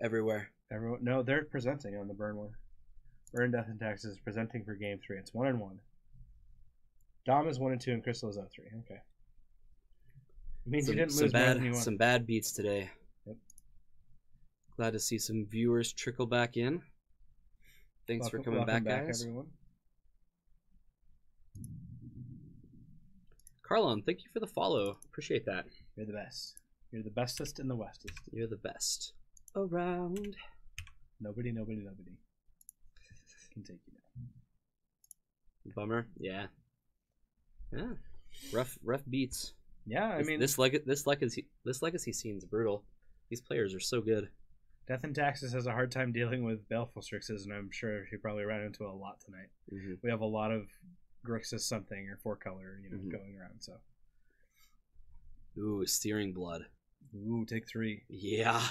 everywhere. No, they're presenting on the Burn one. Burn, Death, and Taxes is presenting for game 3. It's 1 and 1. Dom is 1 and 2, and Crystal is 0-3. Okay. It means you didn't lose more than you won. Some bad beats today. Yep. Glad to see some viewers trickle back in. Thanks for coming back, guys. Everyone. Carlon, thank you for the follow. Appreciate that. You're the best. You're the bestest in the westest. You're the best around. Nobody can take you down. Bummer. Yeah. Yeah. Rough beats. Yeah, I mean, this legacy scene's brutal. These players are so good. Death and Taxes has a hard time dealing with Baleful Strixes, and I'm sure he probably ran into a lot tonight. Mm-hmm. We have a lot of Grixis something or 4-color, Mm-hmm. going around. So, Ooh, Searing Blood. ooh, take 3. Yeah.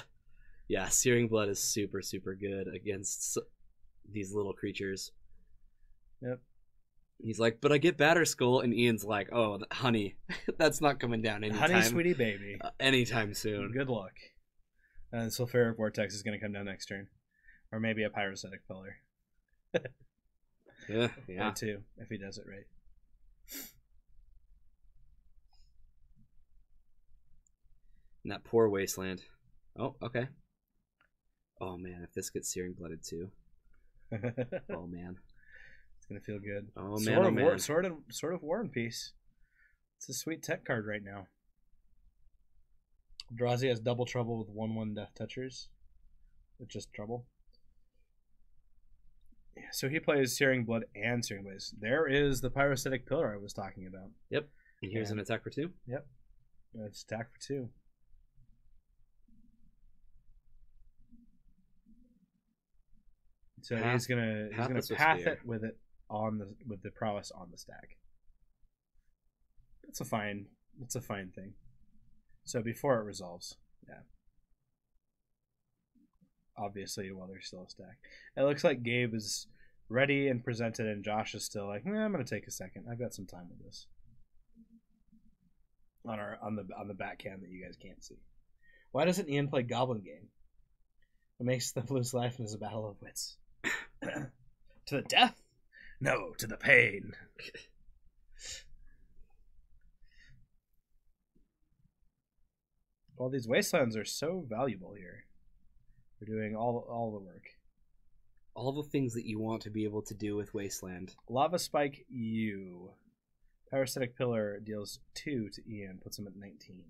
Searing Blood is super good against these little creatures. Yep. He's like, but I get Batterskull, and Ian's like, oh, honey, that's not coming down anytime. Honey, sweetie baby. Anytime soon. Good luck. And Sulfuric Vortex is going to come down next turn. Or maybe a Pyrocytic Pillar. Yeah. Or 2, if he does it right. And that poor Wasteland. Oh, okay. Oh, man, if this gets Searing Blooded too. Oh, man. It's going to feel good. Oh, man. Sword of War and Peace. It's a sweet tech card right now. Eldrazi has double trouble with 1/1 Death Touchers. With just trouble. Yeah, so he plays Searing Blood and Searing Blaze. There is the Pyrocytic Pillar I was talking about. Yep. And here's an attack for 2. Yep. It's attack for 2. So he's gonna path it with the prowess on the stack. It's a fine thing. So before it resolves, yeah. Obviously, while there's still a stack, it looks like Gabe is ready and presented, and Josh is still like, I'm gonna take a second. I've got some time with this. On the back cam that you guys can't see. Why doesn't Ian play Goblin Game? What makes them lose life is a battle of wits. To the death? No, to the pain. Well, these wastelands are so valuable here. They're doing all the work. All the things that you want to be able to do with Wasteland. Lava Spike U. Parasitic Pillar deals 2 to Ian, puts him at 19.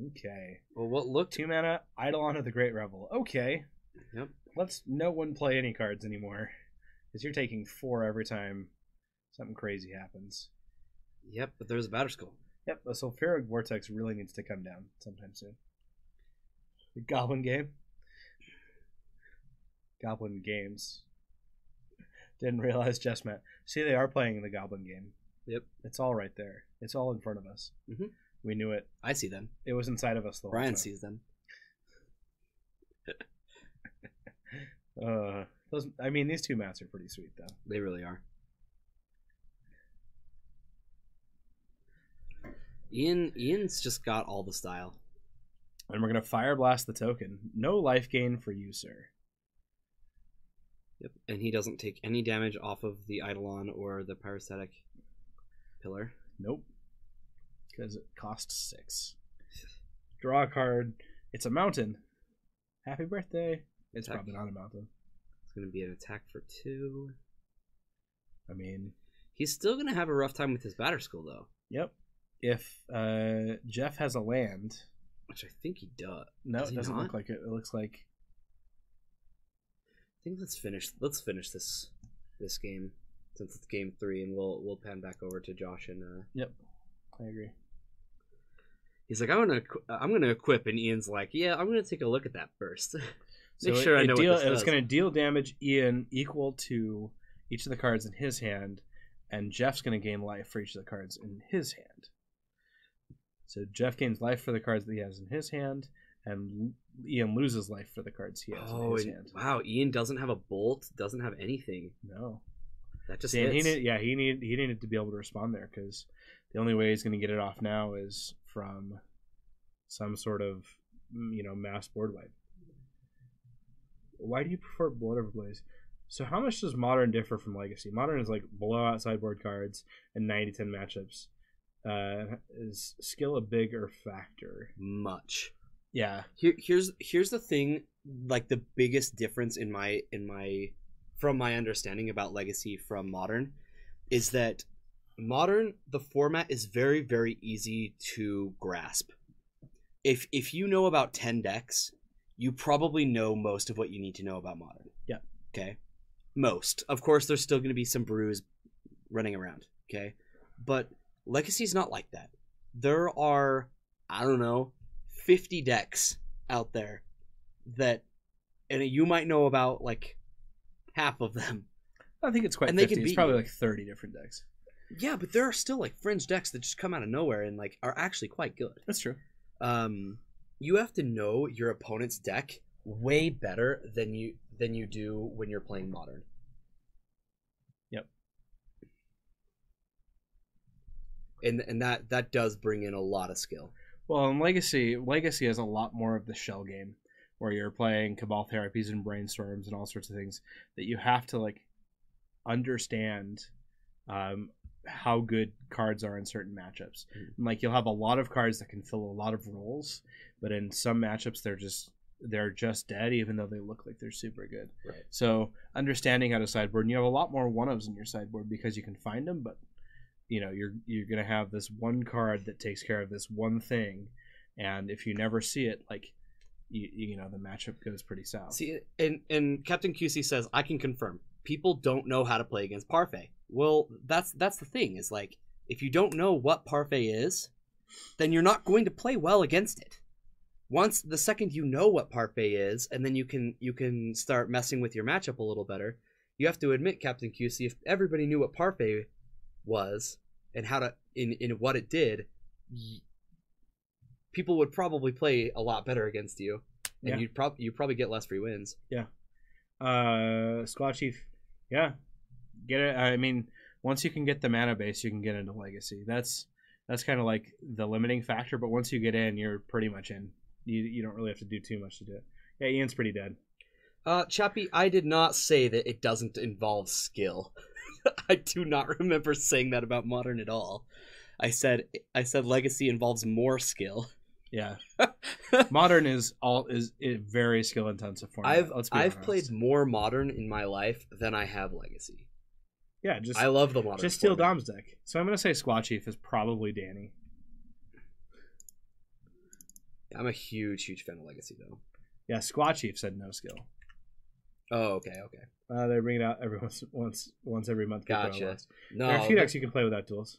Okay. Well, what looked... 2 mana, Eidolon of the Great Revel. Okay. Yep. Let's no one play any cards anymore. Because you're taking 4 every time something crazy happens. Yep, but there's a Batterskull. Yep, the Sulfuric Vortex really needs to come down sometime soon. The Goblin Game. Goblin Games. Didn't realize just meant. See, they are playing the Goblin Game. Yep. It's all right there. It's all in front of us. Mm-hmm. We knew it. I see them. It was inside of us the whole Brian time. sees them. These 2 mats are pretty sweet, though. They really are. Ian's just got all the style. And we're going to Fire Blast the token. No life gain for you, sir. Yep, and he doesn't take any damage off of the Eidolon or the Parasitic Pillar. Nope. Because it costs 6. Draw a card. It's a mountain. Happy birthday. It's Attack. probably not a mountain. It's going to be an attack for 2. I mean... He's still going to have a rough time with his Batterskull, though. Yep. If Jeff has a land... Which I think he does. No, does it doesn't look like it. It looks like... I think let's finish this game, since it's game 3, and we'll pan back over to Josh and Yep, I agree. He's like, I'm gonna equip, and Ian's like, yeah, I'm gonna take a look at that first. Make So sure I know what this it's does. going to deal damage Ian equal to each of the cards in his hand, and Jeff's going to gain life for each of the cards in his hand. So Jeff gains life for the cards that he has in his hand, and Ian loses life for the cards he has in his hand. Wow, Ian doesn't have a bolt, doesn't have anything. No. That just See, and hits. he needed to be able to respond there, because the only way he's going to get it off now is from some sort of mass board wipe. Why do you prefer Blood over Blaze? So how much does Modern differ from Legacy? Modern is like blowout sideboard cards and 9-10 matchups. Is skill a bigger factor? Much. Yeah. Here's the thing, like the biggest difference in my from my understanding about Legacy from Modern is that Modern, the format is very, very easy to grasp. If you know about 10 decks, you probably know most of what you need to know about Modern. Yeah. Okay? Most. Of course, there's still going to be some brews running around. Okay? But Legacy's not like that. There are, I don't know, 50 decks out there that, and you might know about like half of them. I think it's quite And they 50. can It's beat probably you. like 30 different decks. Yeah, but there are still like fringe decks that just come out of nowhere and like are actually quite good. That's true. You have to know your opponent's deck way better than you do when you're playing Modern. Yep. And that does bring in a lot of skill. Well, in Legacy has a lot more of the shell game, where you're playing Cabal Therapies and Brainstorms and all sorts of things that you have to like understand how good cards are in certain matchups. And, like, you'll have a lot of cards that can fill a lot of roles, but in some matchups they're just dead, even though they look like they're super good. Right. So understanding how to sideboard, and you have a lot more one-ofs in your sideboard because you can find them, but you know you're gonna have this one card that takes care of this one thing, and if you never see it, like you know the matchup goes pretty south. See, and Captain QC says, I can confirm, people don't know how to play against Parfait. Well, that's the thing, is like, if you don't know what Parfait is, then you're not going to play well against it. Once the second you know what Parfait is, and then you can start messing with your matchup a little better. You have to admit, Captain QC, if everybody knew what Parfait was and how to in what it did, people would probably play a lot better against you, and you'd probably get less free wins. Yeah. Squad Chief, yeah, get it. I mean, once you can get the mana base, you can get into Legacy. That's kind of like the limiting factor. But once you get in, you're pretty much in. You don't really have to do too much to do it. Yeah, Ian's pretty dead. Chappie, I did not say that it doesn't involve skill. I do not remember saying that about Modern at all. I said Legacy involves more skill. Yeah, Modern is a very skill intensive format. I've played more Modern in my life than I have Legacy. Yeah, I love the Modern. Just steal format. Dom's deck. So I'm gonna say Squad Chief is probably Danny. I'm a huge fan of Legacy though. Yeah, Squad Chief said no skill. Oh, okay. They bring it out every once every month. Gotcha. No, there are a few decks you can play without duels.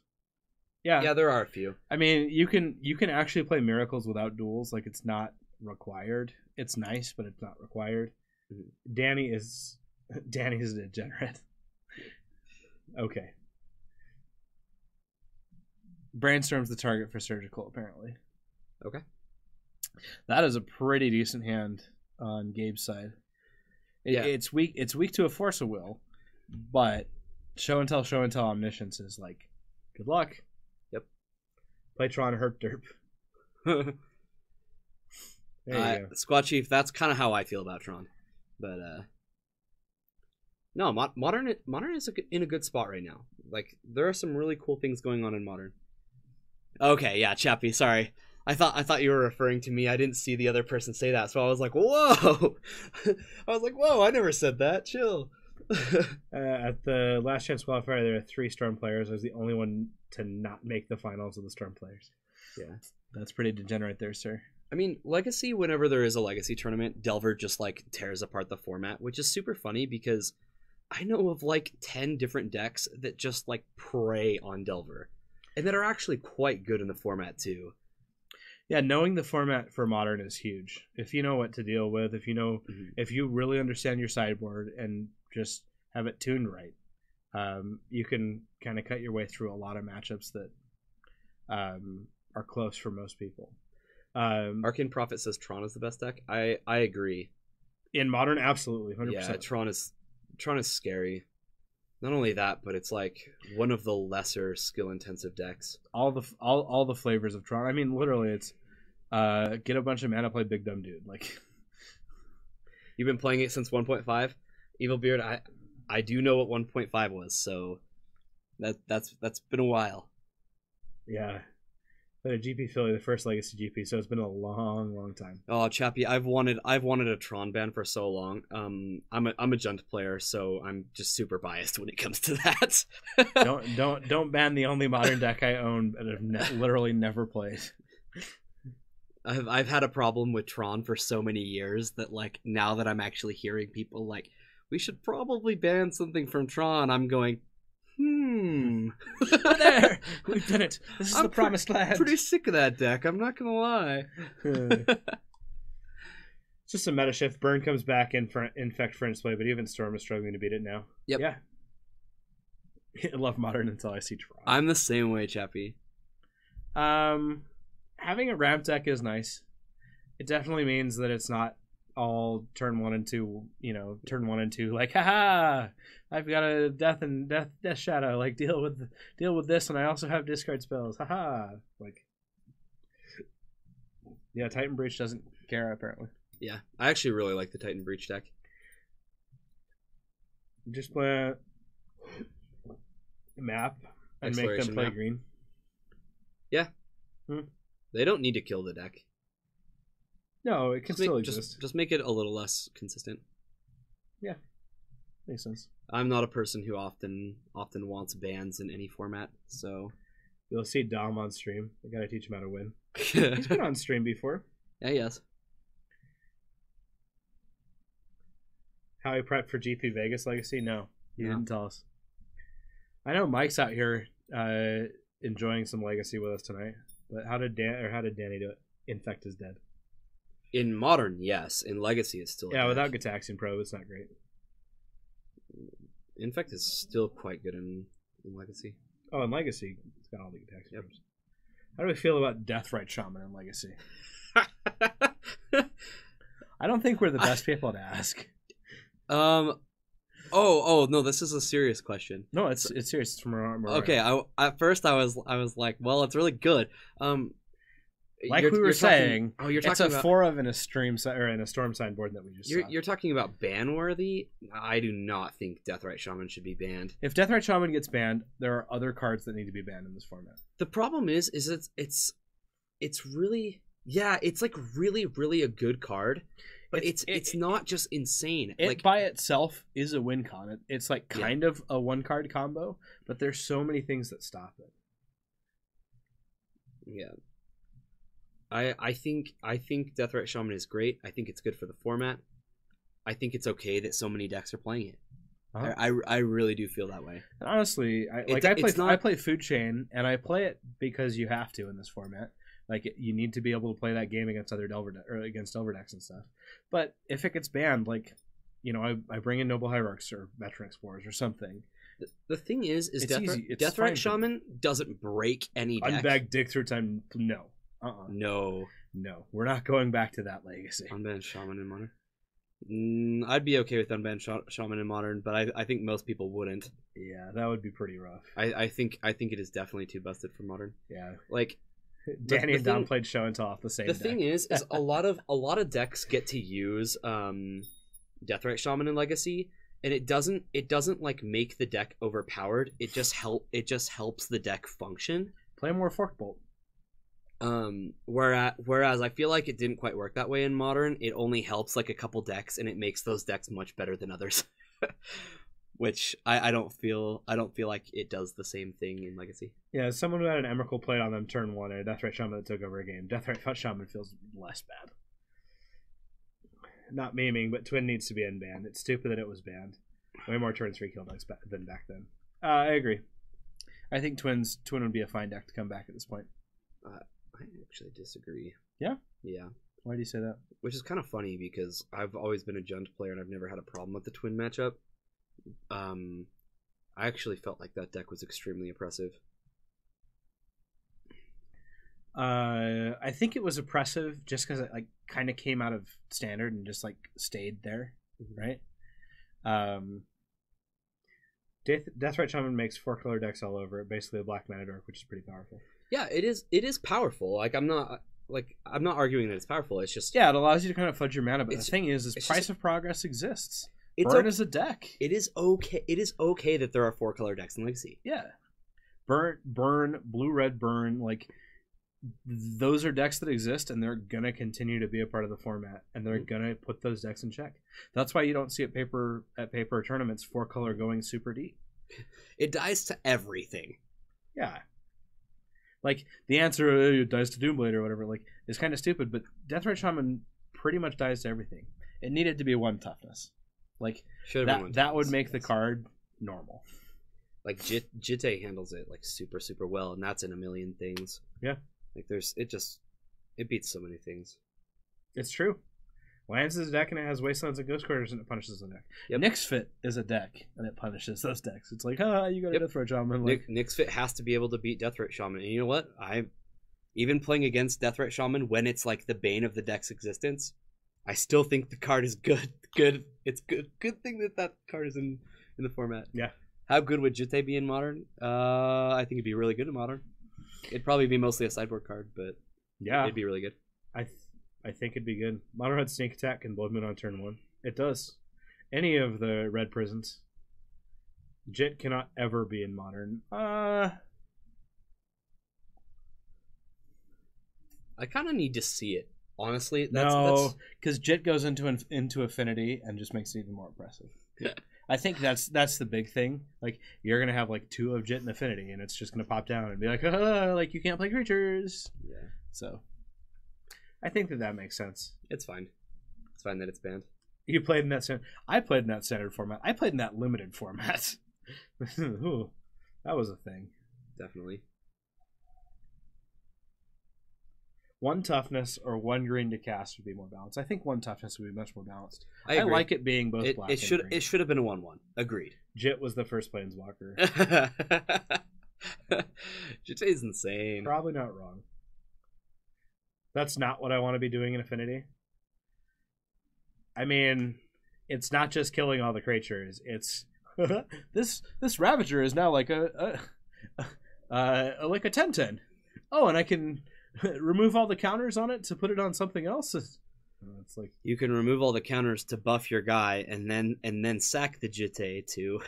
Yeah, there are a few. I mean, you can actually play Miracles without duels. Like, it's not required. It's nice, but it's not required. Mm-hmm. Danny is a degenerate. Okay. Brainstorm's the target for Surgical, apparently. Okay. That is a pretty decent hand on Gabe's side. It's weak to a Force of Will, but show and tell Omniscience is like, good luck. Yep. Play Tron Herp Derp. There you go. Squad Chief, that's kind of how I feel about Tron. But no, Modern is in a good spot right now. Like, there are some really cool things going on in Modern. Okay, yeah, Chappie, sorry. I thought you were referring to me. I didn't see the other person say that, so I was like, whoa! I never said that. Chill. At the last chance qualifier, there are 3 Storm players. I was the only one to not make the finals of the Storm players. Yeah. That's pretty degenerate there, sir. I mean, Legacy, whenever there is a Legacy tournament, Delver just, like, tears apart the format, which is super funny because I know of, like, 10 different decks that just, like, prey on Delver. And that are actually quite good in the format, too. Yeah, knowing the format for Modern is huge. If you know what to deal with, if you really understand your sideboard and just have it tuned right, you can kind of cut your way through a lot of matchups that are close for most people. Arcane Prophet says Tron is the best deck. I agree. In Modern, absolutely, 100%. Yeah, Tron is scary. Not only that, but it's like one of the lesser skill-intensive decks. All the flavors of Tron. I mean, literally, it's get a bunch of mana, play Big Dumb Dude. Like, you've been playing it since 1.5. Evil Beard, I do know what 1.5 was, so that's been a while. Yeah, But a GP Philly, the first Legacy GP, so it's been a long time. Oh, Chappie, I've wanted a Tron ban for so long. I'm a Junt player, so I'm just super biased when it comes to that. Don't ban the only modern deck I own, but have literally never played. I've had a problem with Tron for so many years that like now that I'm actually hearing people like we should probably ban something from Tron, I'm going, We're there, we've done it. This is the promised land. Pretty sick of that deck. I'm not gonna lie. It's just a meta shift. Burn comes back in Infect French play, but even Storm is struggling to beat it now. Yep. Yeah. I love Modern until I see Tron. I'm the same way, Chappie. Having a ramp deck is nice. It definitely means that it's not all turn 1 and 2, turn 1 and 2 like, haha, I've got a death shadow, like deal with this, and I also have discard spells, haha. Like, yeah, Titan Breach doesn't care apparently. Yeah, I actually really like the Titan Breach deck. Just play a map and make them Exploration play map. green. Yeah. They don't need to kill the deck. No, it can still exist. Just make it a little less consistent. Yeah, makes sense. I'm not a person who often wants bans in any format, so You'll see Dom on stream. I gotta teach him how to win. He's been on stream before. Yeah, yes. How he prepped for GP Vegas Legacy? No, he No. didn't tell us. I know Mike's out here enjoying some Legacy with us tonight. But how did Danny do it? Infect is dead. In Modern, yes. In Legacy, it's still Yeah, a without deck. Gitaxian Probe, it's not great. Infect is still quite good in Legacy. Oh, in Legacy, it's got all the Gitaxian Yep. Probes. How do we feel about Deathrite Shaman in Legacy? I don't think we're the best people to ask. Oh no, this is a serious question. No, it's serious. It's from Mariah. Okay, at first I was like, well, it's really good. Like we were saying, you're it's talking a about 4 of in a stream or in a storm sign board that we just saw. you're talking about ban worthy. I do not think Deathrite Shaman should be banned. If Deathrite Shaman gets banned, there are other cards that need to be banned in this format. The problem is it's really, yeah, it's like really a good card, but it's not just insane. It like by itself is a win con. It's like kind of a 1-card combo, but there's so many things that stop it. yeah. I think Deathrite Shaman is great. I think it's good for the format. I think it's okay that so many decks are playing it. Uh-huh. I really do feel that way. And honestly, I play Food Chain, and I play it because you have to in this format. Like, you need to be able to play that game against other against Delver decks and stuff. But if it gets banned, like, I bring in Noble Hierarchs or Veteran Explorers or something. The thing is It's easy. It's Deathrite fine Shaman doesn't break any deck. Unbag Dig Through Time, no. No. No, we're not going back to that legacy. Unbanned Shaman in Modern. I'd be okay with Unbanned Shaman in Modern, but I think most people wouldn't. Yeah, that would be pretty rough. I think it is definitely too busted for Modern. Yeah, Like Danny and Dom played show and tell off the same. The thing is a lot of decks get to use Deathrite Shaman in Legacy, and it doesn't like make the deck overpowered. It just helps the deck function. Play more Fork Bolt. Whereas I feel like it didn't quite work that way in Modern. It only helps like a couple decks, and it makes those decks much better than others. Which I don't feel like it does the same thing in Legacy. Yeah, someone who had an Emrakul played on them turn 1 and a Deathrite Shaman that took over a game. Deathrite Shaman feels less bad. Not memeing, but Twin needs to be unbanned. It's stupid that it was banned. Way more turn 3 kill decks than back then. I agree. I think Twin would be a fine deck to come back at this point. I actually disagree. Yeah? Yeah. Why do you say that? Which is kind of funny because I've always been a Junt player and I've never had a problem with the Twin matchup. I actually felt like that deck was extremely oppressive. I think it was oppressive just because it like kind of came out of standard and just like stayed there, right? Deathrite Shaman makes 4-color decks all over it, basically a black mana dork, which is pretty powerful. Yeah, it is powerful. Like I'm not arguing that it's powerful. It's just it allows you to kind of fudge your mana. But the thing is Price of Progress exists. Burn is a deck. It is okay. It is okay that there are 4-color decks in Legacy. Yeah, burn, blue, red, burn. Like those are decks that exist, and they're gonna continue to be a part of the format, and they're gonna put those decks in check. That's why you don't see at paper tournaments 4-color going super deep. It dies to everything. Yeah. Like, the answer dies to Doomblade or whatever, like, is kind of stupid, but Deathrite Shaman pretty much dies to everything. It needed to be 1 toughness. Like, that would make the card normal. Like, Jitte handles it, like, super, super well, and that's in a million things. Yeah. Like, it beats so many things. It's true. Lands is a deck, and it has Wastelands and Ghost Quarters, and it punishes the deck. Yep. Nyx Fit is a deck, and it punishes those decks. It's like, you got a Deathrite Shaman. Like, Nyx Fit has to be able to beat Deathrite Shaman, and you know what? Even playing against Deathrite Shaman when it's like the bane of the deck's existence, I still think the card is good. It's good. Good thing that card is in the format. Yeah. How good would Jitte be in Modern? I think it'd be really good in Modern. It'd probably be mostly a sideboard card, but yeah, it'd be really good. I think it'd be good. Modern Red Sneak Attack and Blood Moon on turn 1. It does. Any of the red prisons. Jit cannot ever be in Modern. I kind of need to see it, honestly. No, because Jit goes into Affinity and just makes it even more impressive. Yeah. I think that's the big thing. Like, you're gonna have like 2 of Jit in Affinity, and it's just gonna pop down and be like, like you can't play creatures. Yeah. So, I think that makes sense. It's fine. It's fine that it's banned. You played in that I played in that standard format. I played in that limited format. Ooh, that was a thing. Definitely. 1 toughness or 1 green to cast would be more balanced. I think 1 toughness would be much more balanced. I like it being both black and green. It should have been a 1/1. Agreed. Jit was the first planeswalker. Jit is insane. Probably not wrong. That's not what I want to be doing in Affinity. I mean, it's not just killing all the creatures. It's this Ravager is now like a 10/10. Oh, and I can remove all the counters on it to put it on something else. It's like, you can remove all the counters to buff your guy, and then sack the Jitte to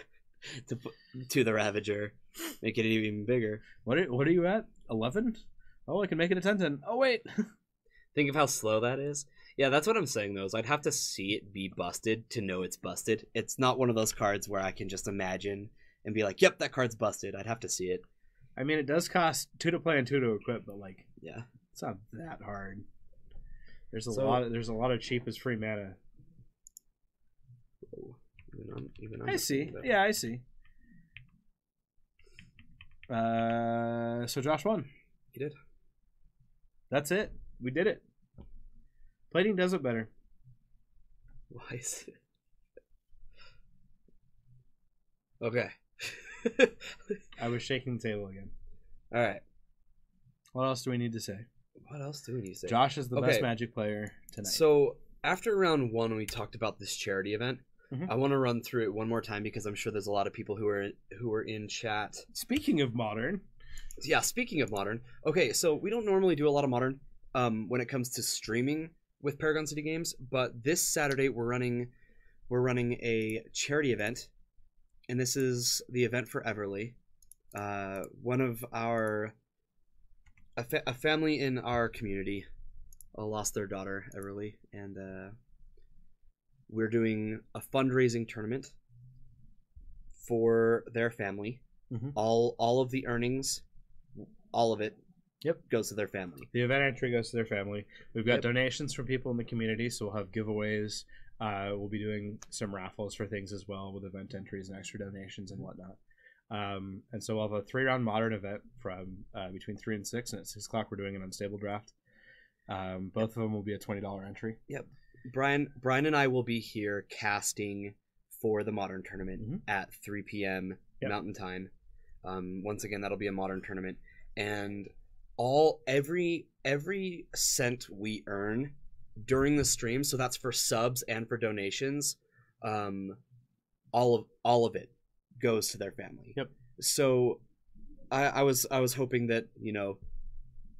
the Ravager, make it even bigger. What are you at? 11? Oh, I can make it a 10/10. Oh wait. Think of how slow that is. Yeah, that's what I'm saying though. Is I'd have to see it be busted to know it's busted. It's not one of those cards where I can just imagine and be like, "Yep, that card's busted." I'd have to see it. I mean, it does cost 2 to play and 2 to equip, but like, yeah, it's not that hard. There's a lot of cheap as free mana. Even on I see. Yeah, I see. So Josh won. He did. That's it. We did it. Plating does it better. Why is it? Okay. I was shaking the table again. All right. What else do we need to say? What else do we need to say? Josh is the best Magic player tonight. So after round 1, we talked about this charity event. Mm-hmm. I want to run through it one more time because I'm sure there's a lot of people who are in chat. Speaking of Modern. Yeah, speaking of Modern. Okay, so we don't normally do a lot of Modern when it comes to streaming with Paragon City Games, but this Saturday we're running a charity event, and this is the event for Everly. One of a family in our community lost their daughter, Everly, and we're doing a fundraising tournament for their family. Mm-hmm. All of the earnings, all of it, goes to their family. The event entry goes to their family. We've got donations from people in the community, so we'll have giveaways. We'll be doing some raffles for things as well with event entries and extra donations and whatnot. And so we'll have a 3-round Modern event from between 3 and 6, and at 6 o'clock we're doing an unstable draft. Both of them will be a $20 entry. Yep. Brian and I will be here casting for the Modern tournament at 3 p.m. Mountain Time. Once again, that'll be a Modern tournament, and every cent we earn during the stream, so that's for subs and for donations, all of it goes to their family. Yep. So I was hoping that,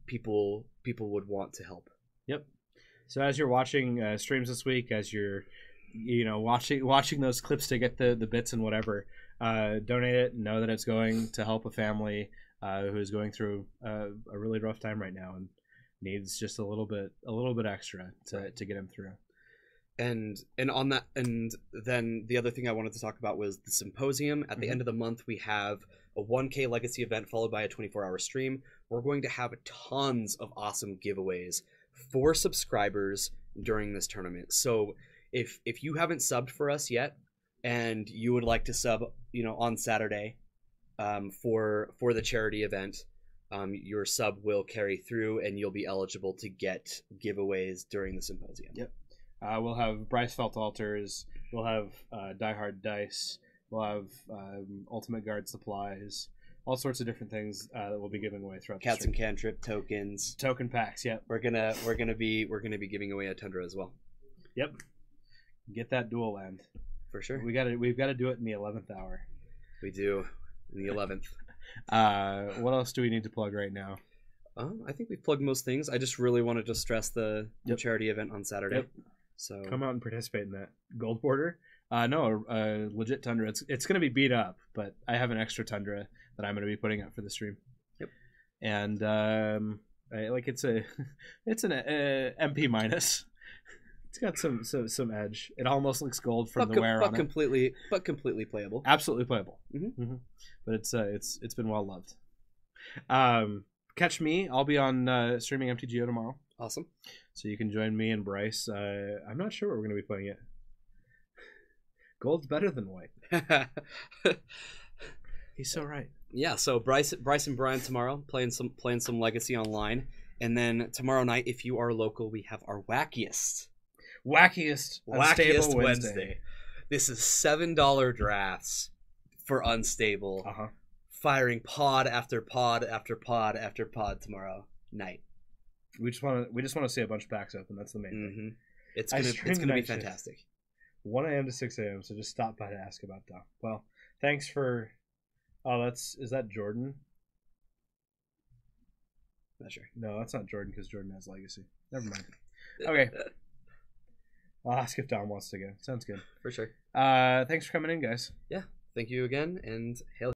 people would want to help. Yep. So as you're watching streams this week, as you're watching those clips to get the bits and whatever, donate it. Know that it's going to help a family who is going through a really rough time right now and needs just a little bit extra to get him through. And on that, and then the other thing I wanted to talk about was the symposium. At the end of the month, we have a 1K legacy event followed by a 24-hour stream. We're going to have tons of awesome giveaways for subscribers during this tournament. So if you haven't subbed for us yet and you would like to sub, on Saturday for the charity event, your sub will carry through and you'll be eligible to get giveaways during the symposium. Yep. We'll have Bryce Felt Altars. We'll have Die Hard Dice. We'll have Ultimate Guard supplies. All sorts of different things that we'll be giving away throughout Cats the stream. and Cantrip tokens. Token packs. Yep. We're gonna be giving away a Tundra as well. Yep. Get that dual land For sure. We've got to do it in the 11th hour. We do in the 11th. What else do we need to plug right now? I think we've plugged most things. I just really wanted to stress the Yep. charity event on Saturday. Yep. So Come out and participate in that. Gold border? No, legit Tundra. It's going to be beat up, but I have an extra Tundra that I'm going to be putting up for the stream. Yep. And it's an MP minus. It's got some edge. It almost looks gold from the wear on it. completely playable. Absolutely playable. Mhm. But it's been well loved. Catch me. I'll be on streaming MTGO tomorrow. Awesome. So you can join me and Bryce. I'm not sure what we're going to be playing yet. Gold's better than white. He's so right. Yeah, so Bryce and Brian tomorrow playing some Legacy online, and then tomorrow night, if you are local, we have our wackiest Unstable Wednesday. This is $7 drafts for Unstable, firing pod after pod after pod after pod tomorrow night. We just want to see a bunch of packs open. That's the main thing. It's I gonna stream be night shift. fantastic. 1 a.m. to 6 a.m. So just stop by to ask about that. Well, thanks for. Oh, is that Jordan? Not sure. No, that's not Jordan because Jordan has Legacy. Never mind. Okay. I'll ask if Dom wants to go. Sounds good. For sure. Thanks for coming in, guys. Yeah. Thank you again, and hail.